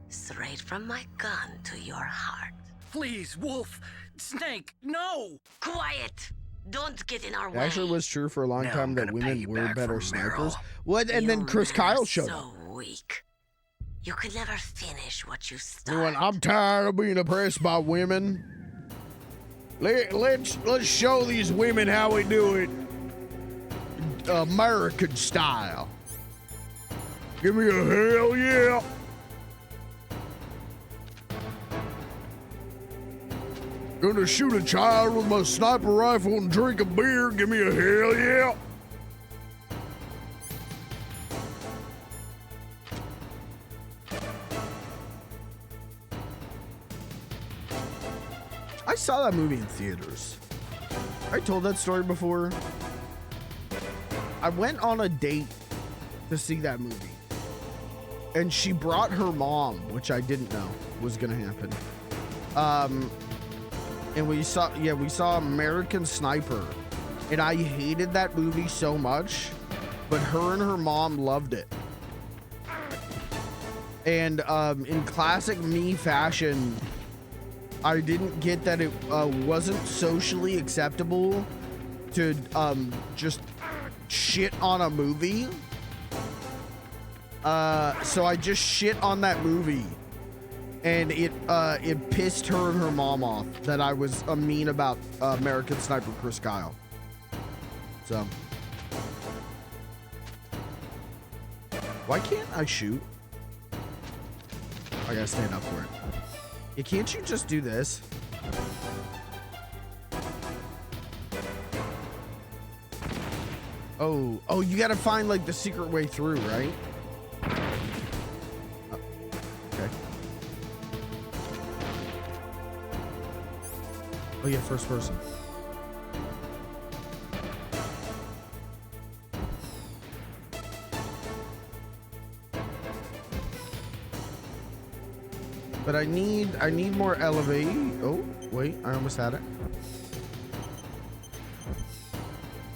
straight from my gun to your heart. Please, Wolf. Snake, no! Quiet! Don't get in our It way. actually was true for a long time that women were better snipers. Meryl. What? And then Chris Kyle showed up. So weak. You could never finish what you started. I'm tired of being oppressed by women. Let's show these women how we do it, American style. Give me a hell yeah. Gonna shoot a child with my sniper rifle and drink a beer. Give me a hell yeah. I saw that movie in theaters. I told that story before. I went on a date to see that movie, and she brought her mom, which I didn't know was gonna happen. And we saw American Sniper, and I hated that movie so much, but her and her mom loved it. And in classic me fashion, I didn't get that it wasn't socially acceptable to just shit on a movie. So I just shit on that movie. and it pissed her and her mom off that I was mean about American Sniper Chris Kyle. So, why can't I shoot? I gotta stand up for it. Yeah, can't you just do this? Oh, you gotta find like the secret way through, right? Oh, okay. Oh yeah, first person. But I need more elevate. Oh, wait, I almost had it.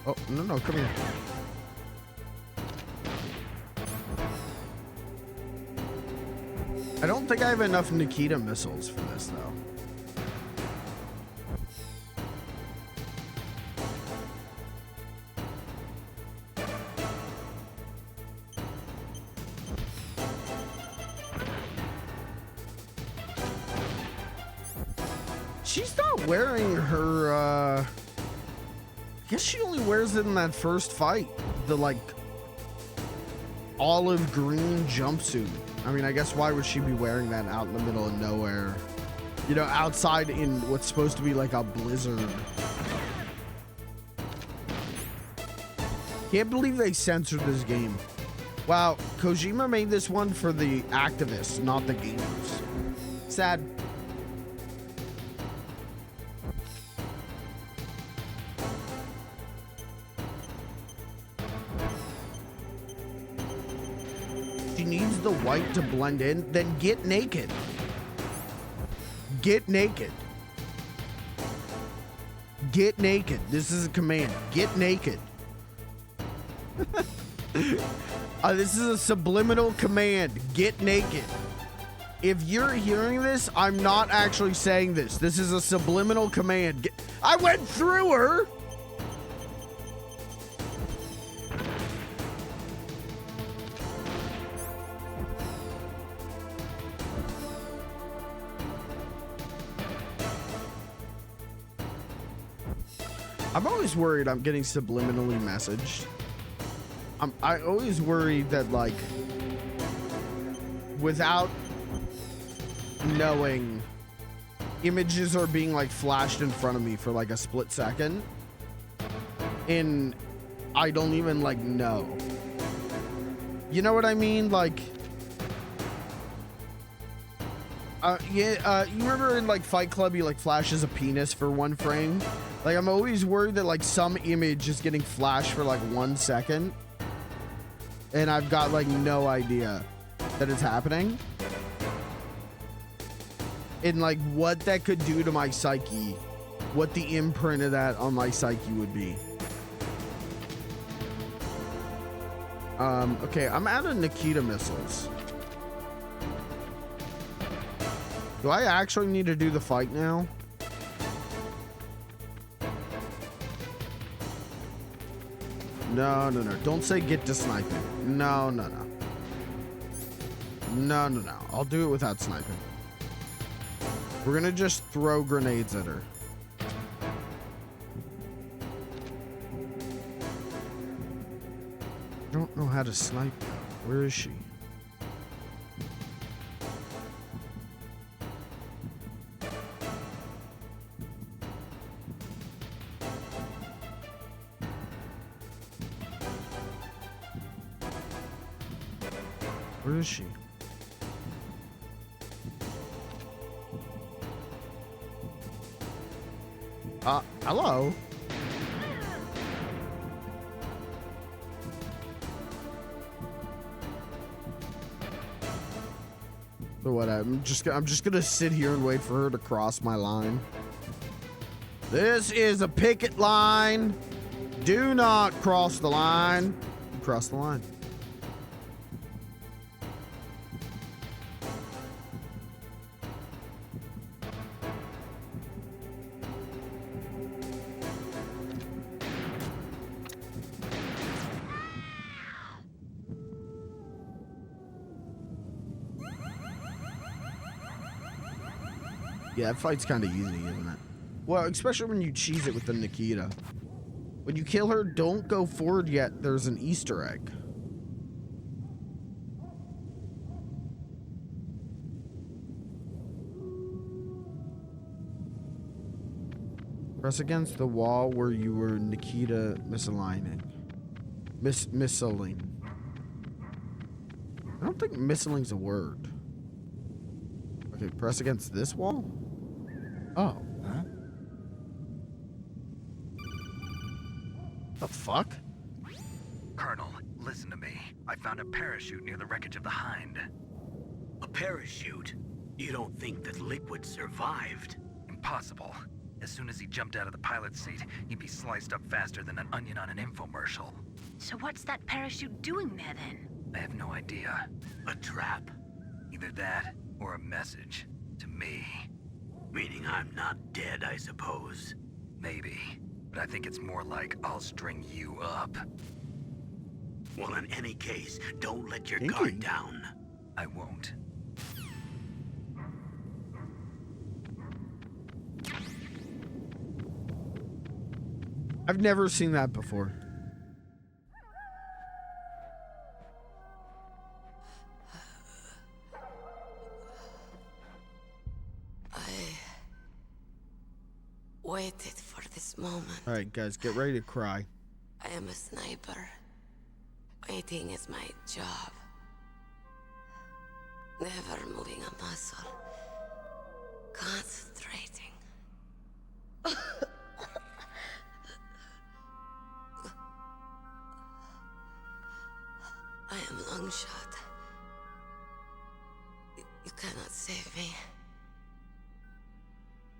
Oh, no, come here. I don't think I have enough Nikita missiles for this, though. She's not wearing her, I guess she only wears it in that first fight. The, like, olive green jumpsuit. I mean, I guess why would she be wearing that out in the middle of nowhere? You know, outside in what's supposed to be like a blizzard. Can't believe they censored this game. Wow, Kojima made this one for the activists, not the gamers. Sad. She needs the white to blend in, then get naked. Get naked. Get naked. This is a command. Get naked. This is a subliminal command. Get naked. If you're hearing this, I'm not actually saying this. This is a subliminal command. I went through her. I'm always worried I'm getting subliminally messaged. I always worry that, like, without knowing, images are being, like, flashed in front of me for, like, a split second. And I don't even, like, know. You know what I mean? Like, you remember in, like, Fight Club, you, like, flashes a penis for 1 frame? Like, I'm always worried that, like, some image is getting flashed for, like, 1 second. And I've got, like, no idea that it's happening. And, like, what that could do to my psyche. What the imprint of that on my psyche would be. Okay, I'm out of Nikita missiles. Do I actually need to do the fight now? No. Don't say get to sniping. No. No. I'll do it without sniping. We're gonna just throw grenades at her. I don't know how to snipe though. Where is she? Where is she? Hello? So what? I'm just gonna sit here and wait for her to cross my line. This is a picket line. Do not cross the line. Cross the line. Yeah, that fight's kind of easy, isn't it? Well, especially when you cheese it with the Nikita. When you kill her, don't go forward yet. There's an Easter egg. Press against the wall where you were Nikita misaligning. Missiling. I don't think missiling's a word. Okay, press against this wall? Oh. Huh? The fuck? Colonel, listen to me. I found a parachute near the wreckage of the Hind. A parachute? You don't think that Liquid survived? Impossible. As soon as he jumped out of the pilot's seat, he'd be sliced up faster than an onion on an infomercial. So what's that parachute doing there then? I have no idea. A trap? Either that, or a message. To me. Meaning I'm not dead, I suppose. Maybe. But I think it's more like I'll string you up. Well, in any case, don't let your guard down. I won't. I've never seen that before. I waited for this moment. All right, guys, get ready to cry. I am a sniper. Waiting is my job. Never moving a muscle. Concentrating. I am long shot. You cannot save me.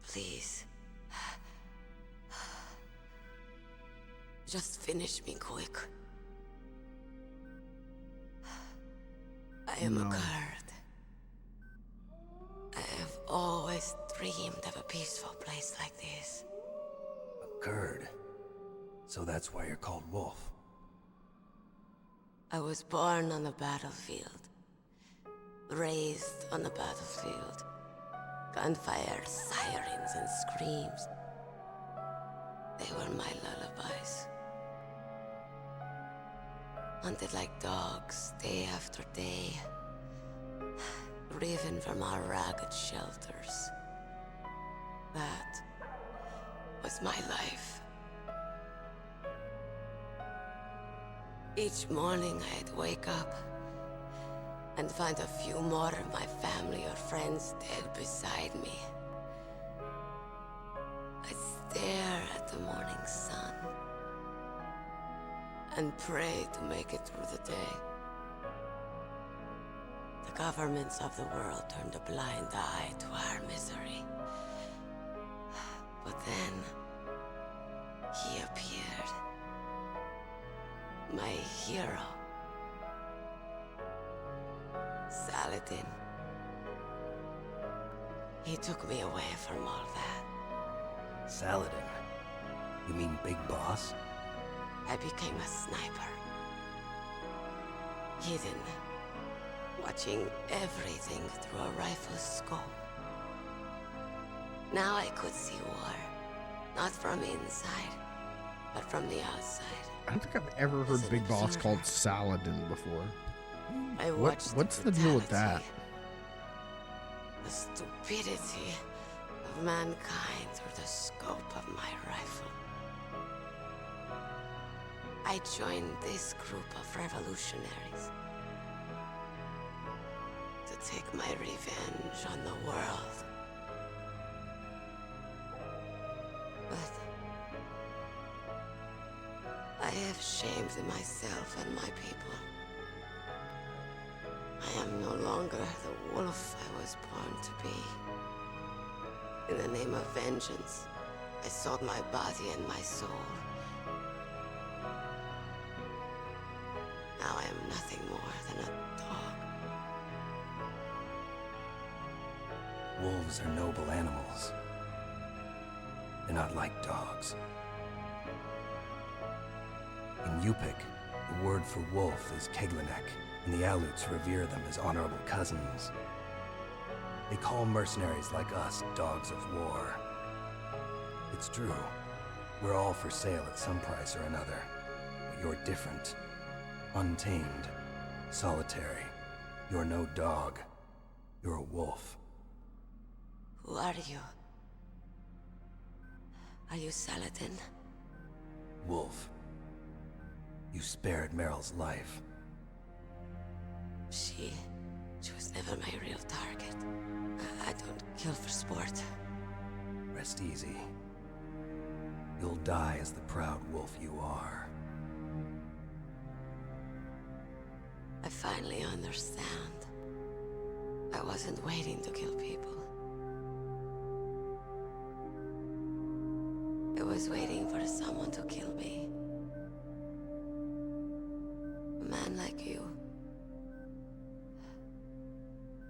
Please. Just finish me quick. I am a Kurd. I have always dreamed of a peaceful place like this. A Kurd? So that's why you're called Wolf. I was born on the battlefield. Raised on the battlefield. Gunfire, sirens, and screams. They were my lullabies. Hunted like dogs, day after day. Driven from our ragged shelters. That was my life. Each morning I'd wake up and find a few more of my family or friends dead beside me. I'd stare at the morning sun and pray to make it through the day. The governments of the world turned a blind eye to our misery. But then, he appeared. My hero. Saladin. He took me away from all that. Saladin? You mean Big Boss? I became a sniper. Hidden. Watching everything through a rifle's scope. Now I could see war. Not from inside, but from the outside. I don't think I've ever heard Big Boss called Saladin before. I watched what's the deal with that? The stupidity of mankind through the scope of my rifle. I joined this group of revolutionaries to take my revenge on the world. But I have shamed myself and my people. I am no longer the wolf I was born to be. In the name of vengeance, I sold my body and my soul. Now I am nothing more than a dog. Wolves are noble animals. They're not like dogs. In Yupik, the word for wolf is Keglanek, and the Aleuts revere them as honorable cousins. They call mercenaries like us dogs of war. It's true. We're all for sale at some price or another. But you're different. Untamed. Solitary. You're no dog. You're a wolf. Who are you? Are you Saladin? Wolf. You spared Meryl's life. She was never my real target. I don't kill for sport. Rest easy. You'll die as the proud wolf you are. I finally understand. I wasn't waiting to kill people. I was waiting for someone to kill me. A man like you.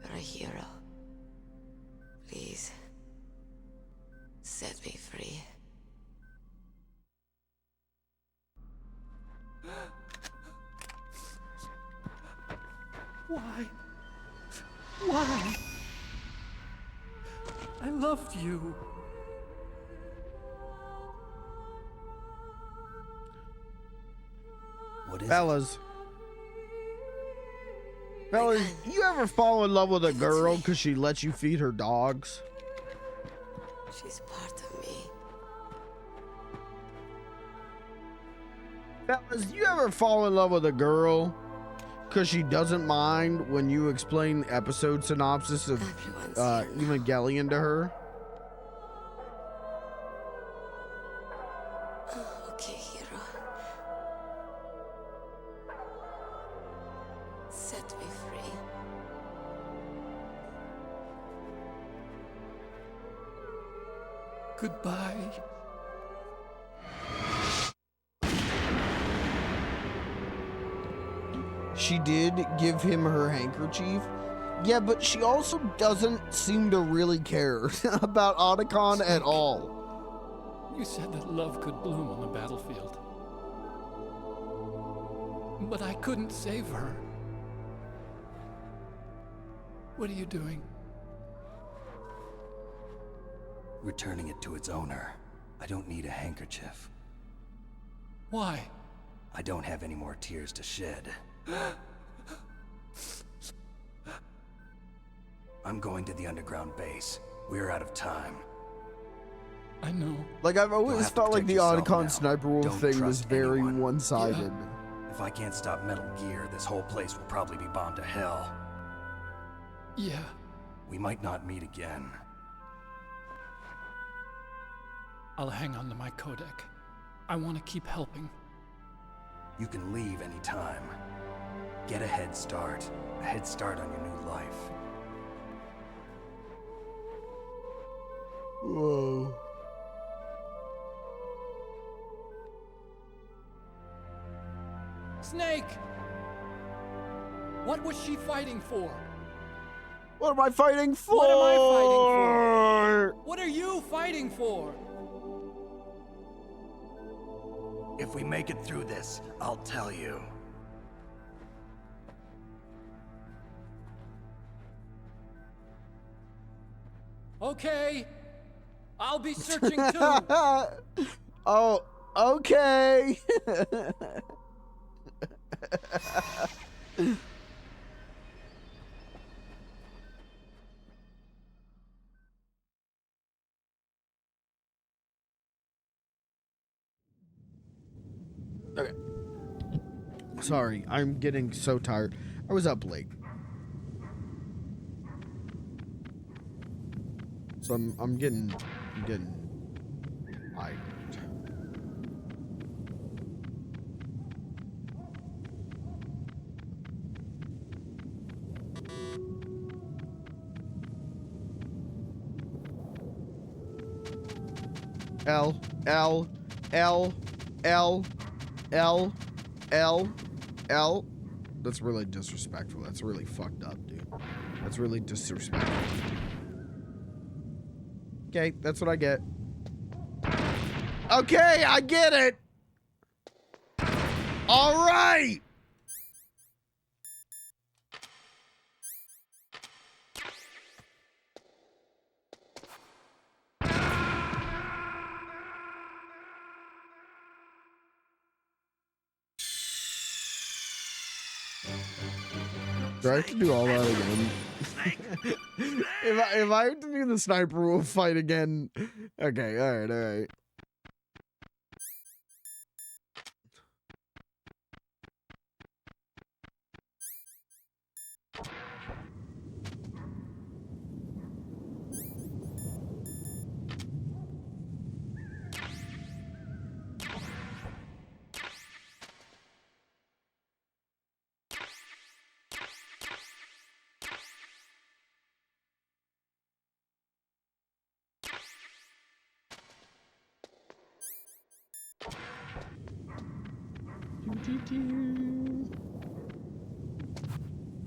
You're a hero. Please, set me free. Why? Why? I loved you. What is Fellas. Fellas, you ever fall in love with a girl because she lets you feed her dogs? She's part of me. Fellas, you ever fall in love with a girl because she doesn't mind when you explain the episode synopsis of Evangelion to her? Okay, hero. Set me free. Goodbye. She did give him her handkerchief. Yeah, but she also doesn't seem to really care about Otacon at all. You said that love could bloom on the battlefield. But I couldn't save her. What are you doing? Returning it to its owner. I don't need a handkerchief. Why? I don't have any more tears to shed. I'm going to the underground base. We're out of time. I know. Like, I've always felt like the Otacon Sniper Wolf Don't thing was trust very anyone. one-sided. If I can't stop Metal Gear, this whole place will probably be bombed to hell. Yeah. We might not meet again. I'll hang on to my codec. I want to keep helping. You can leave anytime. Get a head start. A head start on your new life. Whoa. Snake! What was she fighting for? What am I fighting for? What am I fighting for? What are you fighting for? If we make it through this, I'll tell you. Okay. I'll be searching too. Oh, okay. Okay. Sorry, I'm getting so tired. I was up late. So I'm getting tired. L L L L L L L. That's really disrespectful. That's really fucked up, dude. That's really disrespectful. Okay, that's what I get. Okay, I get it. All right. Do I have to do all that again? if I have to do the sniper wolf fight again, okay, all right.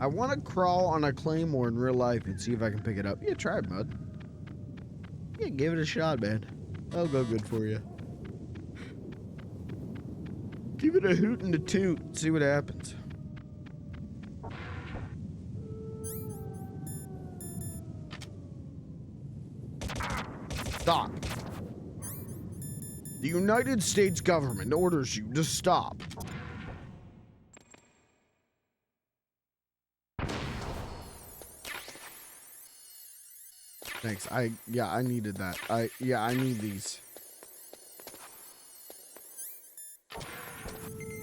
I want to crawl on a claymore in real life and see if I can pick it up. Yeah, try it, bud. Yeah, give it a shot, man. That'll go good for you. Give it a hoot and a toot. See what happens. Stop. The United States government orders you to stop. Thanks. I needed that. I need these.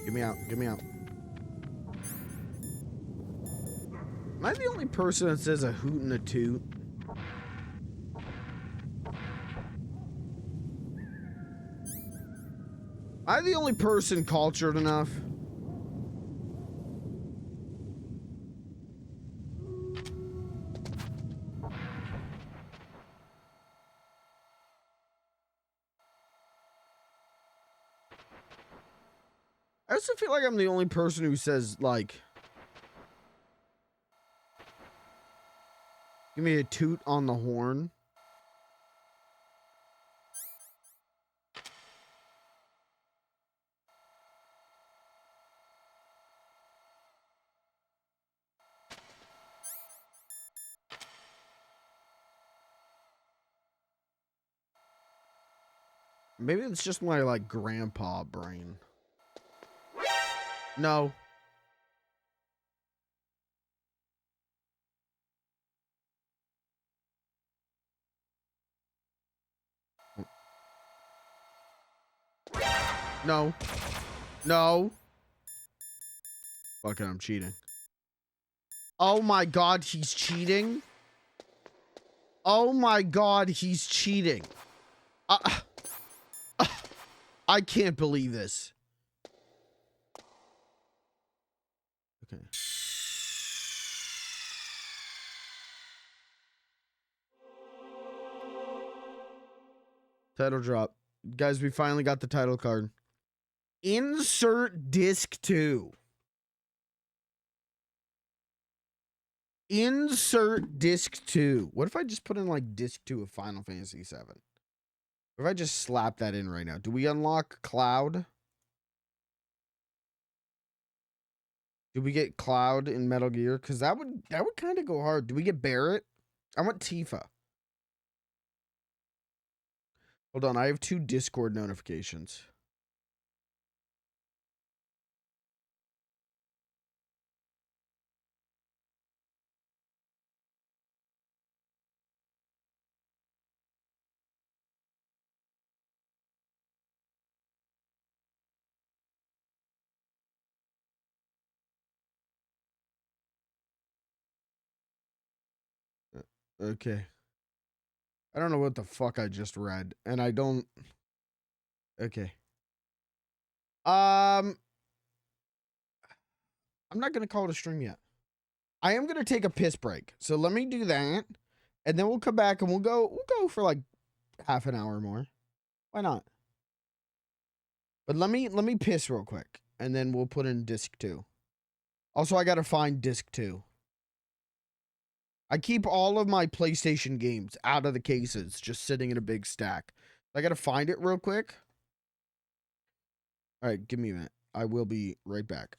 Get me out. Get me out. Am I the only person that says a hoot and a toot? Am I the only person cultured enough? I also feel like I'm the only person who says, like, give me a toot on the horn. Maybe it's just my, like, grandpa brain. No. No. No. Fuck it, I'm cheating. Oh my god, he's cheating? Oh my god, he's cheating. I can't believe this. Okay. Title drop. Guys, we finally got the title card. Insert disc 2. Insert disc 2. What if I just put in like disc 2 of Final Fantasy 7? What if I just slap that in right now? Do we unlock Cloud? Do we get Cloud in Metal Gear? Because that would kind of go hard. Do we get Barrett? I want Tifa. Hold on, I have 2 Discord notifications. Okay. I don't know what the fuck I just read, and I don't... Okay. I'm not going to call it a stream yet. I am going to take a piss break. So let me do that, and then we'll come back and we'll go for like half an hour more. Why not? But let me piss real quick, and then we'll put in disc 2. Also, I got to find disc 2. I keep all of my PlayStation games out of the cases, just sitting in a big stack. I got to find it real quick. All right, give me a minute. I will be right back.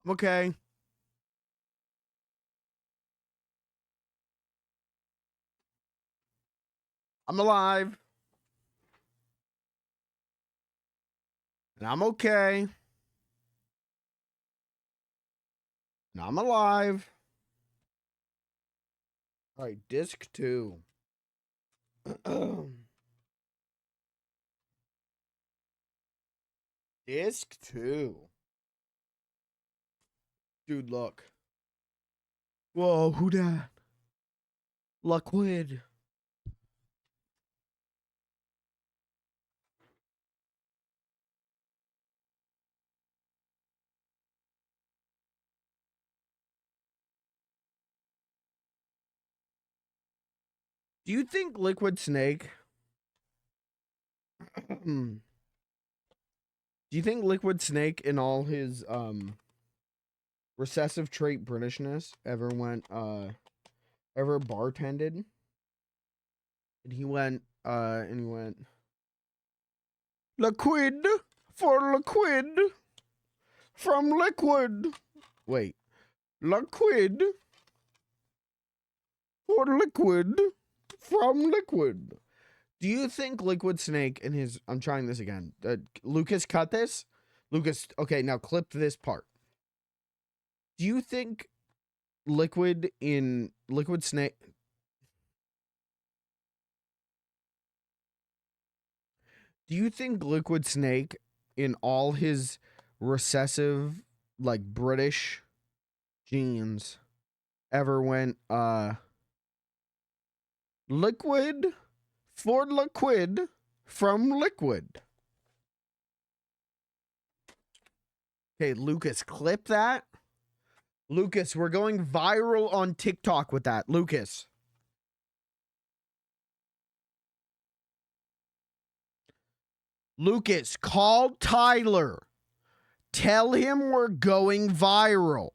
I'm okay. I'm alive. And I'm okay. And I'm alive. All right, disc 2. Disc 2. Dude, look. Whoa, who dat? Liquid. Do you think Liquid Snake? Do you think Liquid Snake in all his recessive trait Britishness ever bartended? And he went liquid for liquid from liquid. Wait. Liquid for liquid from liquid. Do you think Liquid Snake and his... I'm trying this again. Lucas, cut this. Lucas, okay, now clip this part. Do you think Liquid Snake... Do you think Liquid Snake in all his recessive, like, British genes ever went, liquid for liquid from liquid? Okay, Lucas, clip that. Lucas, we're going viral on TikTok with that. Lucas. Lucas, call Tyler. Tell him we're going viral.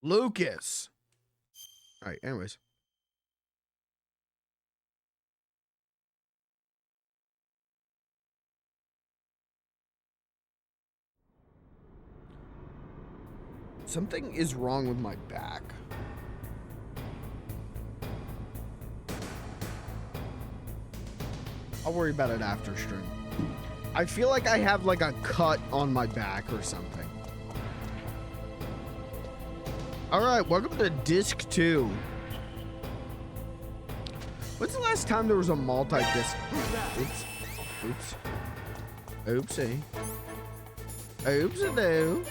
Lucas. All right, anyways. Something is wrong with my back. I'll worry about it after stream. I feel like I have like a cut on my back or something. All right, welcome to disc 2. When's the last time there was a multi-disc? Oops. Oopsie. Oopsie-doo.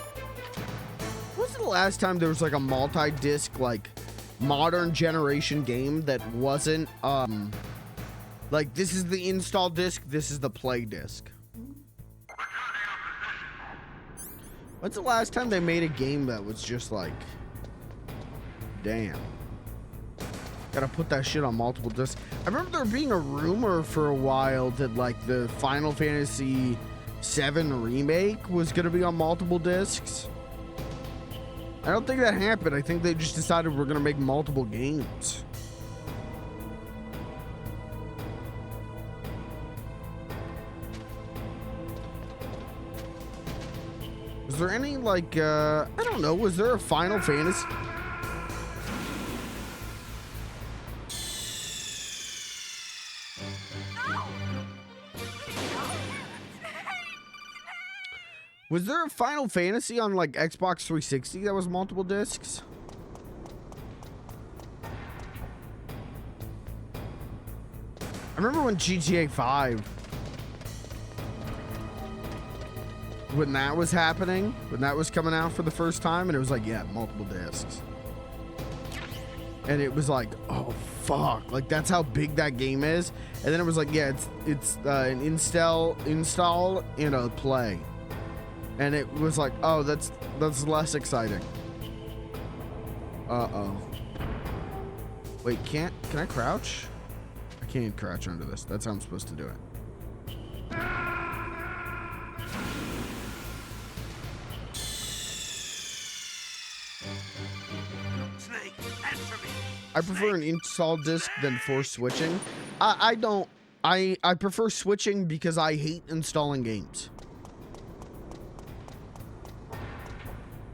When's the last time there was like a multi-disc, like, modern generation game that wasn't, like, this is the install disc, this is the play disc? When's the last time they made a game that was just like, damn, gotta put that shit on multiple discs? I remember there being a rumor for a while that, like, the Final Fantasy VII remake was gonna be on multiple discs. I don't think that happened. I think they just decided we're gonna make multiple games. Was there any, like, I don't know, was there a Final Fantasy? Was there a Final Fantasy on, like, Xbox 360 that was multiple discs? I remember when GTA 5, when that was happening, when that was coming out for the first time, and it was like, yeah, multiple discs. And it was like, oh, fuck. Like, that's how big that game is. And then it was like, yeah, it's an install and a play. And it was like, oh, that's less exciting. Uh-oh. Wait, can I crouch? I can't crouch under this. That's how I'm supposed to do it. Snake, answer me. I prefer an install disc than force switching. I don't I prefer switching because I hate installing games.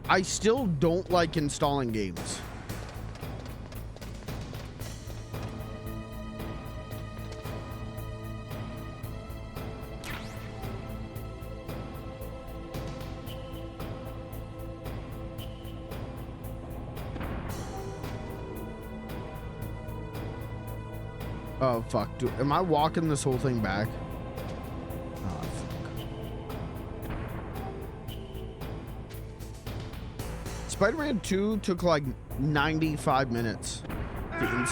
I still don't like installing games. Oh, fuck. Am I walking this whole thing back? Oh, fuck. Spider-Man 2 took like 95 minutes to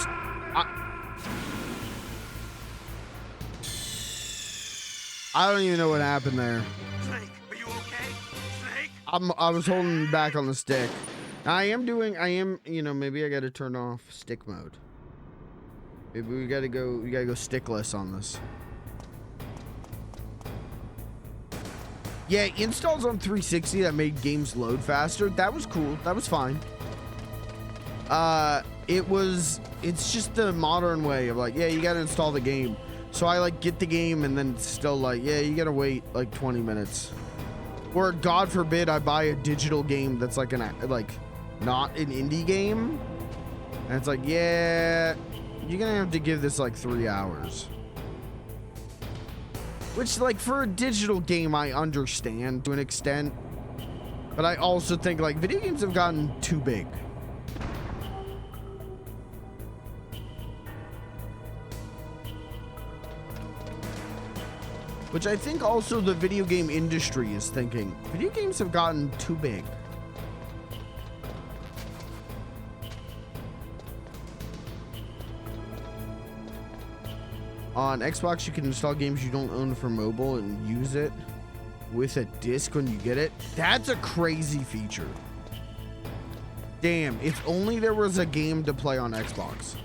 I don't even know what happened there. Snake, are you okay? Snake? I was holding back on the stick. I am, you know, maybe I gotta turn off stick mode. Maybe we gotta go stickless on this. Yeah, installs on 360 that made games load faster. That was cool. That was fine. It's just the modern way of like, yeah, you gotta install the game. So I like get the game and then still like, yeah, you gotta wait like 20 minutes. Or God forbid I buy a digital game that's like not an indie game. And it's like, yeah, you're gonna have to give this like 3 hours. Which, like, for a digital game, I understand to an extent. But I also think, like, video games have gotten too big. Which I think also the video game industry is thinking. Video games have gotten too big. On Xbox, you can install games you don't own for mobile and use it with a disc when you get it. That's a crazy feature. Damn, if only there was a game to play on Xbox.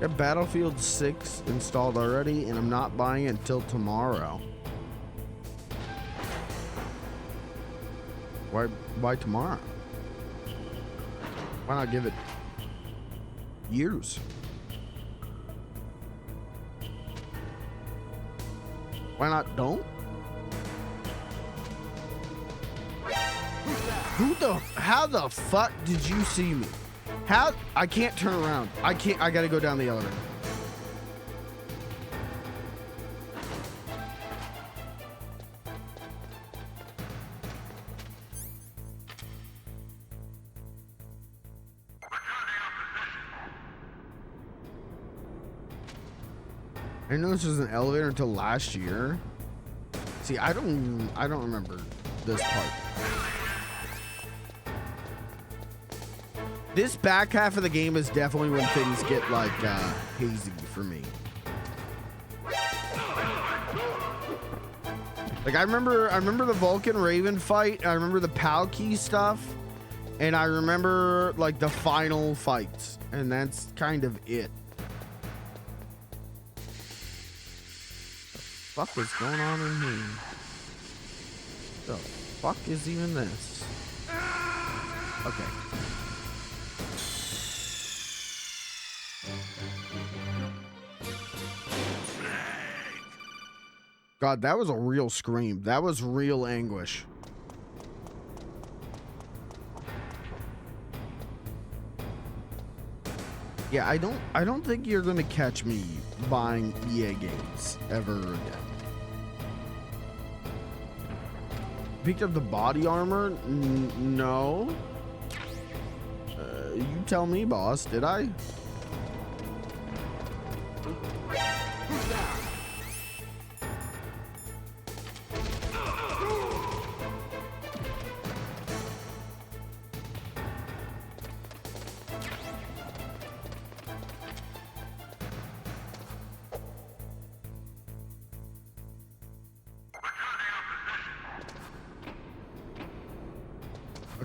Got Battlefield 6 installed already, and I'm not buying it until tomorrow. Why tomorrow? Why not give it years? Why not don't? How the fuck did you see me? How? I can't turn around. I gotta go down the elevator. I didn't know this was an elevator until last year. See, I don't remember this part. This back half of the game is definitely when things get like hazy for me. Like I remember the Vulcan Raven fight. I remember the Palkey stuff, and I remember like the final fights, and that's kind of it. What the fuck is going on in here? The fuck is even this? Okay. God, that was a real scream. That was real anguish. Yeah, I don't think you're gonna catch me buying EA games ever again. Picked up the body armor? No. You tell me, boss. Did I?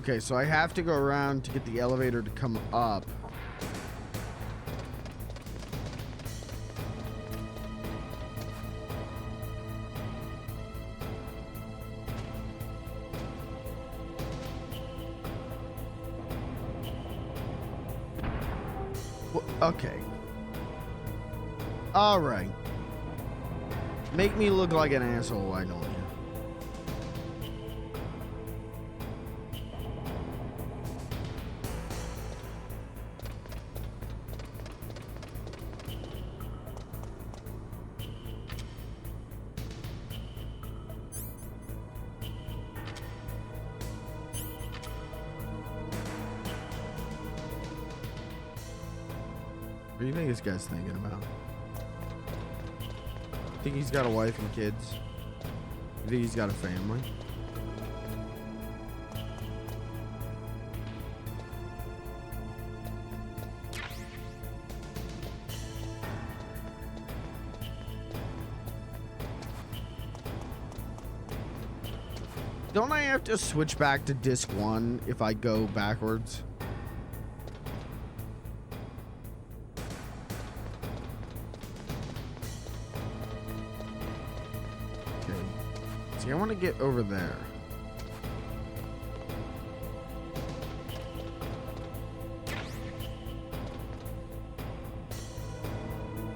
Okay, so I have to go around to get the elevator to come up. Okay. All right. Make me look like an asshole, why don't you? What do you think this guy's thinking about? Think he's got a wife and kids? You think he's got a family? Don't I have to switch back to disc 1 if I go backwards? I want to get over there.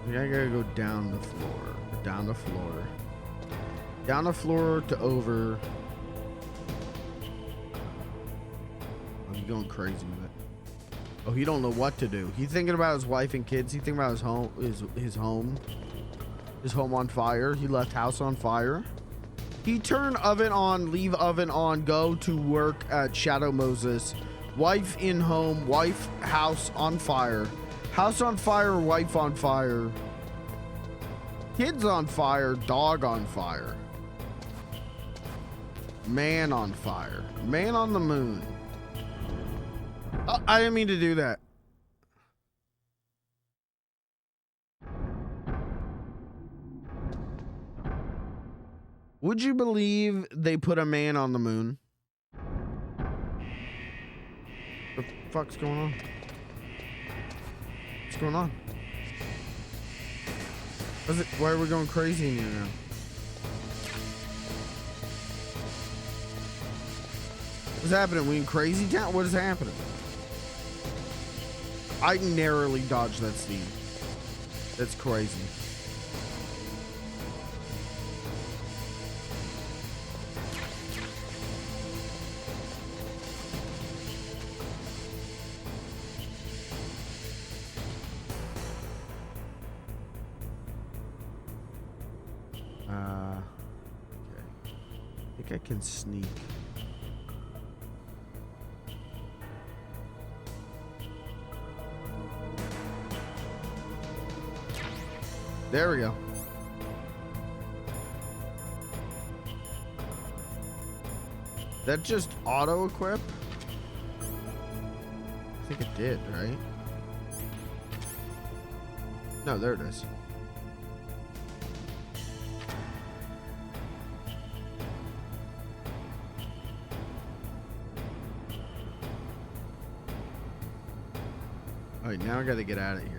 I gotta go down the floor. Down the floor. Down the floor to over. Oh, he's going crazy with it. Oh, he don't know what to do. He's thinking about his wife and kids. He's thinking about his home. His home. His home on fire. He left house on fire. He turned oven on, leave oven on, go to work at Shadow Moses. Wife in home, wife house on fire. House on fire, wife on fire. Kids on fire, dog on fire. Man on fire. Man on the moon. I didn't mean to do that. Would you believe they put a man on the moon? What the fuck's going on? What's going on? Why are we going crazy in here now? What's happening? We in crazy town? What is happening? I narrowly dodged that steam. That's crazy. Okay. I think I can sneak. There we go. That just auto equip? I think it did, right? No, there it is. All right, now I gotta get out of here.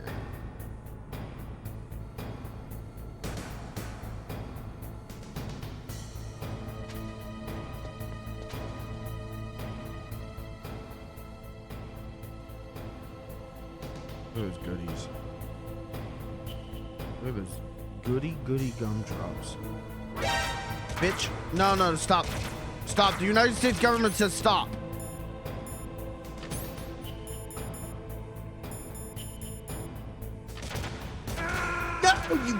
Those goodies. Look at those goody gumdrops. Bitch. No, stop. Stop. The United States government says stop. No, you.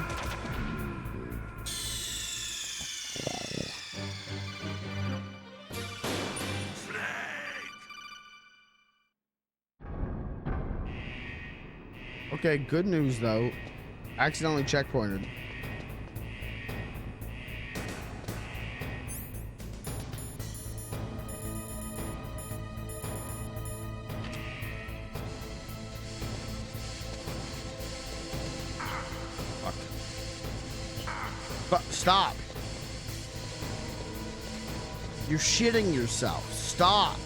Okay, good news though. Accidentally checkpointed. Fuck. But stop. You're shitting yourself. Stop.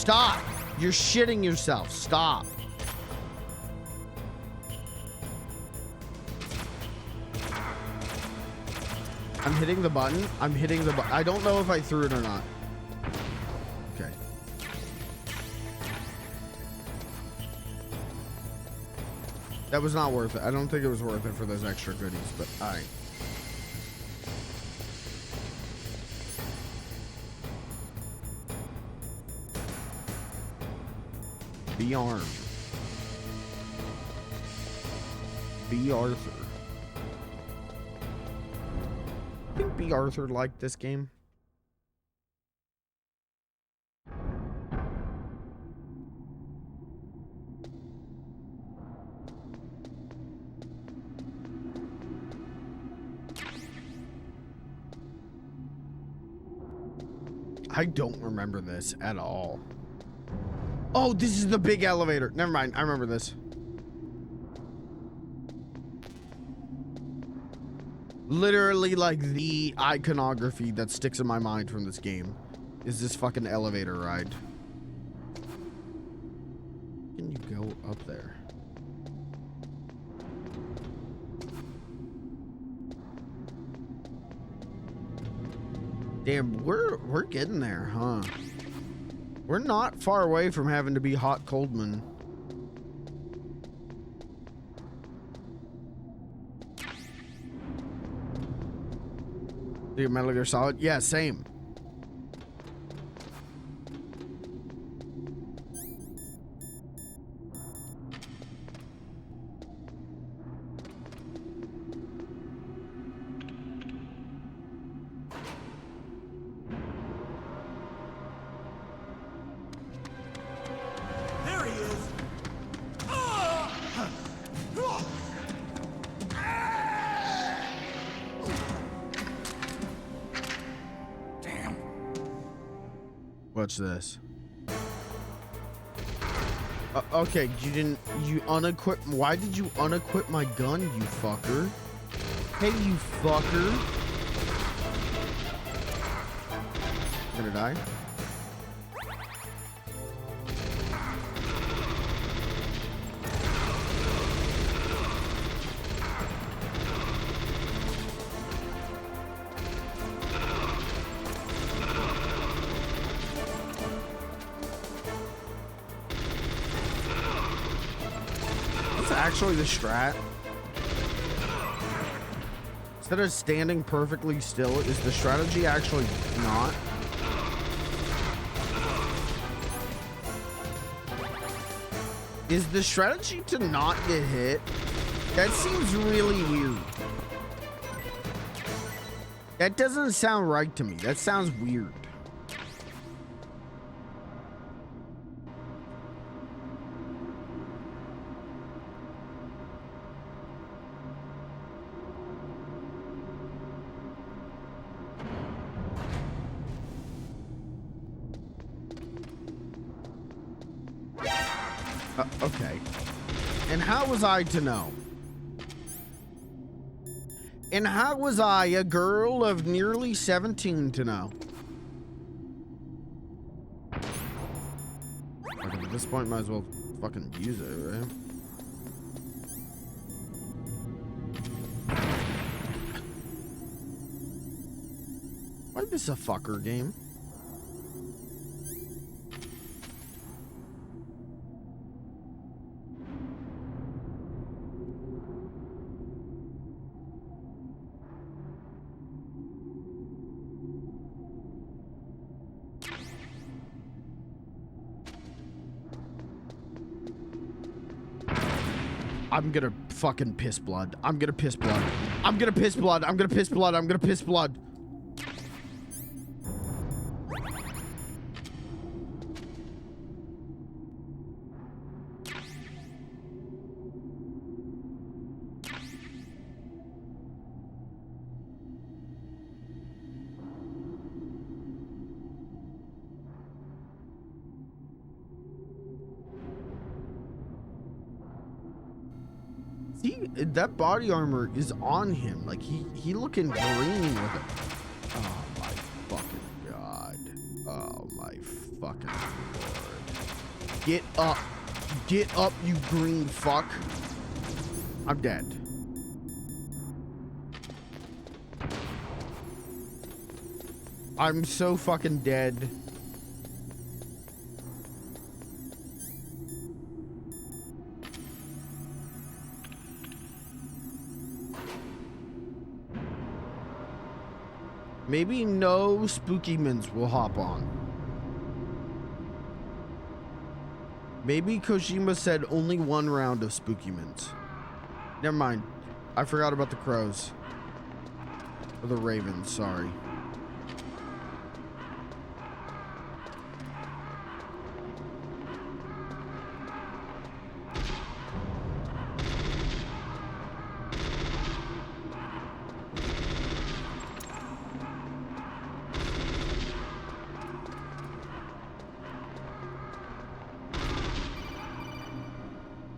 Stop. You're shitting yourself. Stop. I'm hitting the button. I'm hitting the button. I don't know if I threw it or not. Okay. That was not worth it. I don't think it was worth it for those extra goodies, but all right. Be armed. Be Arthur. I think B. Arthur liked this game. I don't remember this at all. Oh, this is the big elevator. Never mind. I remember this. Literally, like, the iconography that sticks in my mind from this game is this fucking elevator ride. Can you go up there? Damn, we're getting there, huh? We're not far away from having to be Hot Coldman. The Metal Gear Solid? Yeah, same. There he is. Damn. What's this? Okay, you unequip. Why did you unequip my gun, you fucker? Hey, you fucker. Gonna die? Actually the strat. Instead of standing perfectly still, is the strategy actually not? Is the strategy to not get hit? That seems really weird. That doesn't sound right to me. That sounds weird. Okay. And how was I to know? And how was I, a girl of nearly 17, to know? Okay, at this point, might as well fucking use it, right? Why is this a fucker game? I'm gonna fucking piss blood. I'm gonna piss blood. I'm gonna piss blood. I'm gonna piss blood. I'm gonna piss blood. That body armor is on him. Like he looking green with it. Oh my fucking god. Oh my fucking lord. Get up. Get up, you green fuck. I'm dead. I'm so fucking dead. Maybe no spooky mints will hop on. Maybe Kojima said only one round of spooky mints. Never mind. I forgot about the crows. Or the ravens, sorry.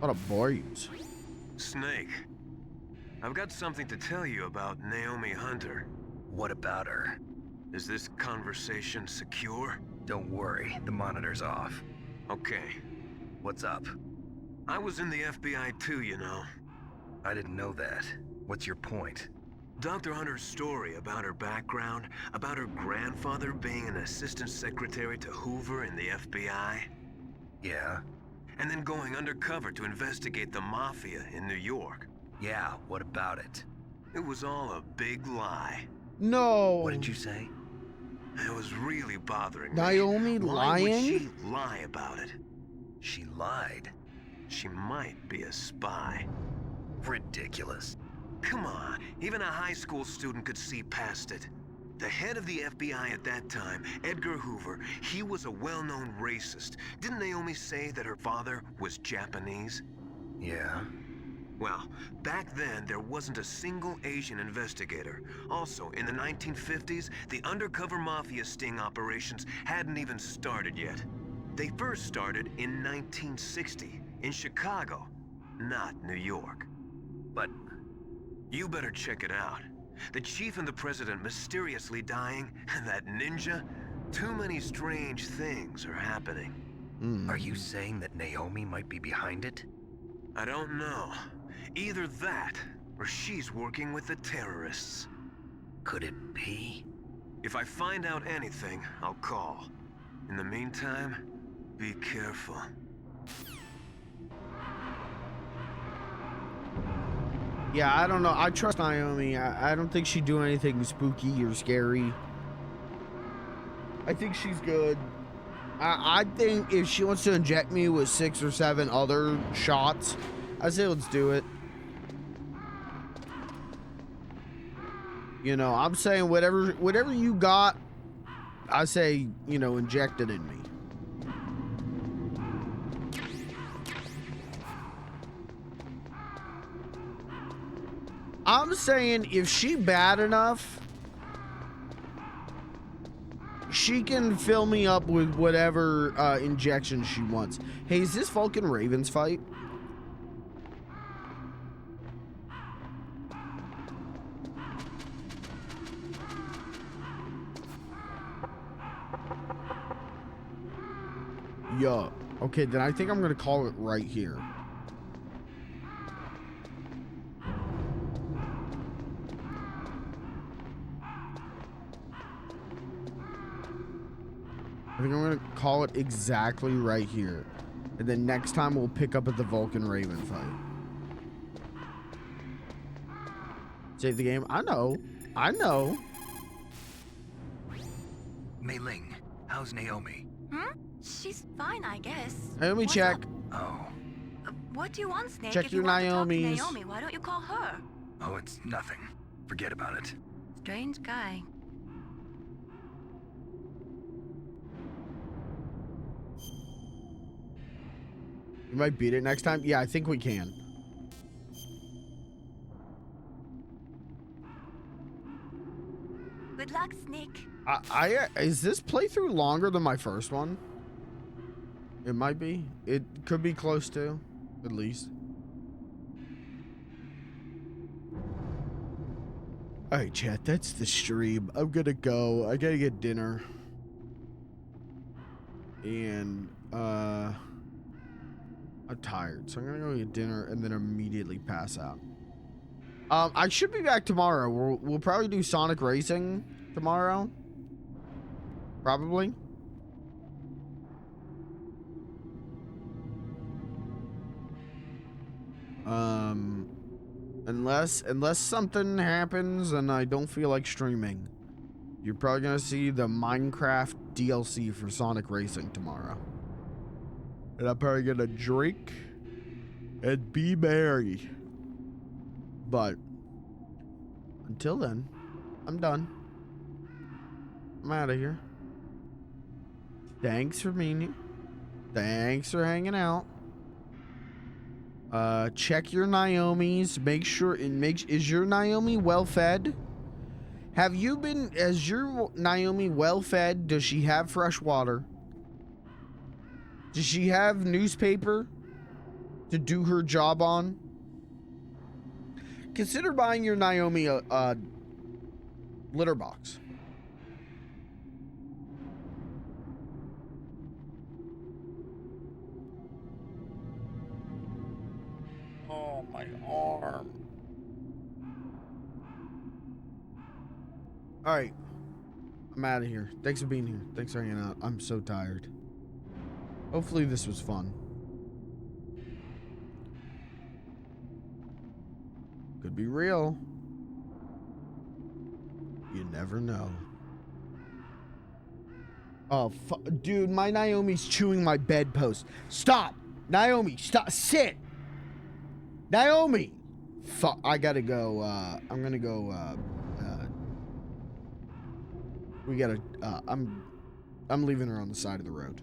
What a boys. Snake, I've got something to tell you about Naomi Hunter. What about her? Is this conversation secure? Don't worry, the monitor's off. Okay. What's up? I was in the FBI too, you know. I didn't know that. What's your point? Dr. Hunter's story about her background, about her grandfather being an assistant secretary to Hoover in the FBI. Yeah? And then going undercover to investigate the mafia in New York. Yeah, what about it? It was all a big lie. No. What did you say? It was really bothering Naomi me. lying? Why would she lie about it? She lied. She might be a spy. Ridiculous. Come on, even a high school student could see past it. The head of the FBI at that time, Edgar Hoover, he was a well-known racist. Didn't Naomi say that her father was Japanese? Yeah. Well, back then, there wasn't a single Asian investigator. Also, in the 1950s, the undercover mafia sting operations hadn't even started yet. They first started in 1960, in Chicago, not New York. But you better check it out. The chief and the president mysteriously dying, and that ninja? Too many strange things are happening. Are you saying that Naomi might be behind it? I don't know. Either that, or she's working with the terrorists. Could it be? If I find out anything, I'll call. In the meantime, be careful. Yeah, I don't know. I trust Naomi. I don't think she'd do anything spooky or scary. I think she's good. I think if she wants to inject me with 6 or 7 other shots, I say let's do it. You know, I'm saying whatever you got, I say, you know, inject it in me. I'm saying if she bad enough, she can fill me up with whatever injection she wants. Hey, is this Vulcan Ravens fight? Yo. Okay, then I think I'm gonna call it right here. I think I'm gonna call it exactly right here. And then next time we'll pick up at the Vulcan Raven fight. Save the game. I know. I know. Mei Ling, how's Naomi? She's fine, I guess. Naomi, What's check. up? Oh. What do you want, Snake? Check if your you want to talk to Naomis. Naomi, why don't you call her? Oh, it's nothing. Forget about it. Strange guy. You might beat it next time. Yeah, I think we can. Good luck, Snake. Is this playthrough longer than my first one? It might be. It could be close to, at least. All right, chat. That's the stream. I'm gonna go. I gotta get dinner. And I'm tired, so I'm gonna go get dinner and then immediately pass out. I should be back tomorrow. We'll probably do Sonic Racing tomorrow. Probably. Unless something happens and I don't feel like streaming, you're probably gonna see the Minecraft DLC for Sonic Racing tomorrow. And I'm probably gonna drink and be merry. But until then, I'm done. I'm out of here. Thanks for being here. Thanks for hanging out. Check your Naomi's. Make sure is your Naomi well fed? Is your Naomi well fed? Does she have fresh water? Does she have newspaper to do her job on? Consider buying your Naomi a litter box. Oh, my arm. All right. I'm out of here. Thanks for being here. Thanks for hanging out. I'm so tired. Hopefully this was fun. Could be real. You never know. Oh, dude, my Naomi's chewing my bedpost. Stop! Naomi, stop! Sit! Naomi! Fuck, I gotta go, I'm gonna go, we gotta, I'm leaving her on the side of the road.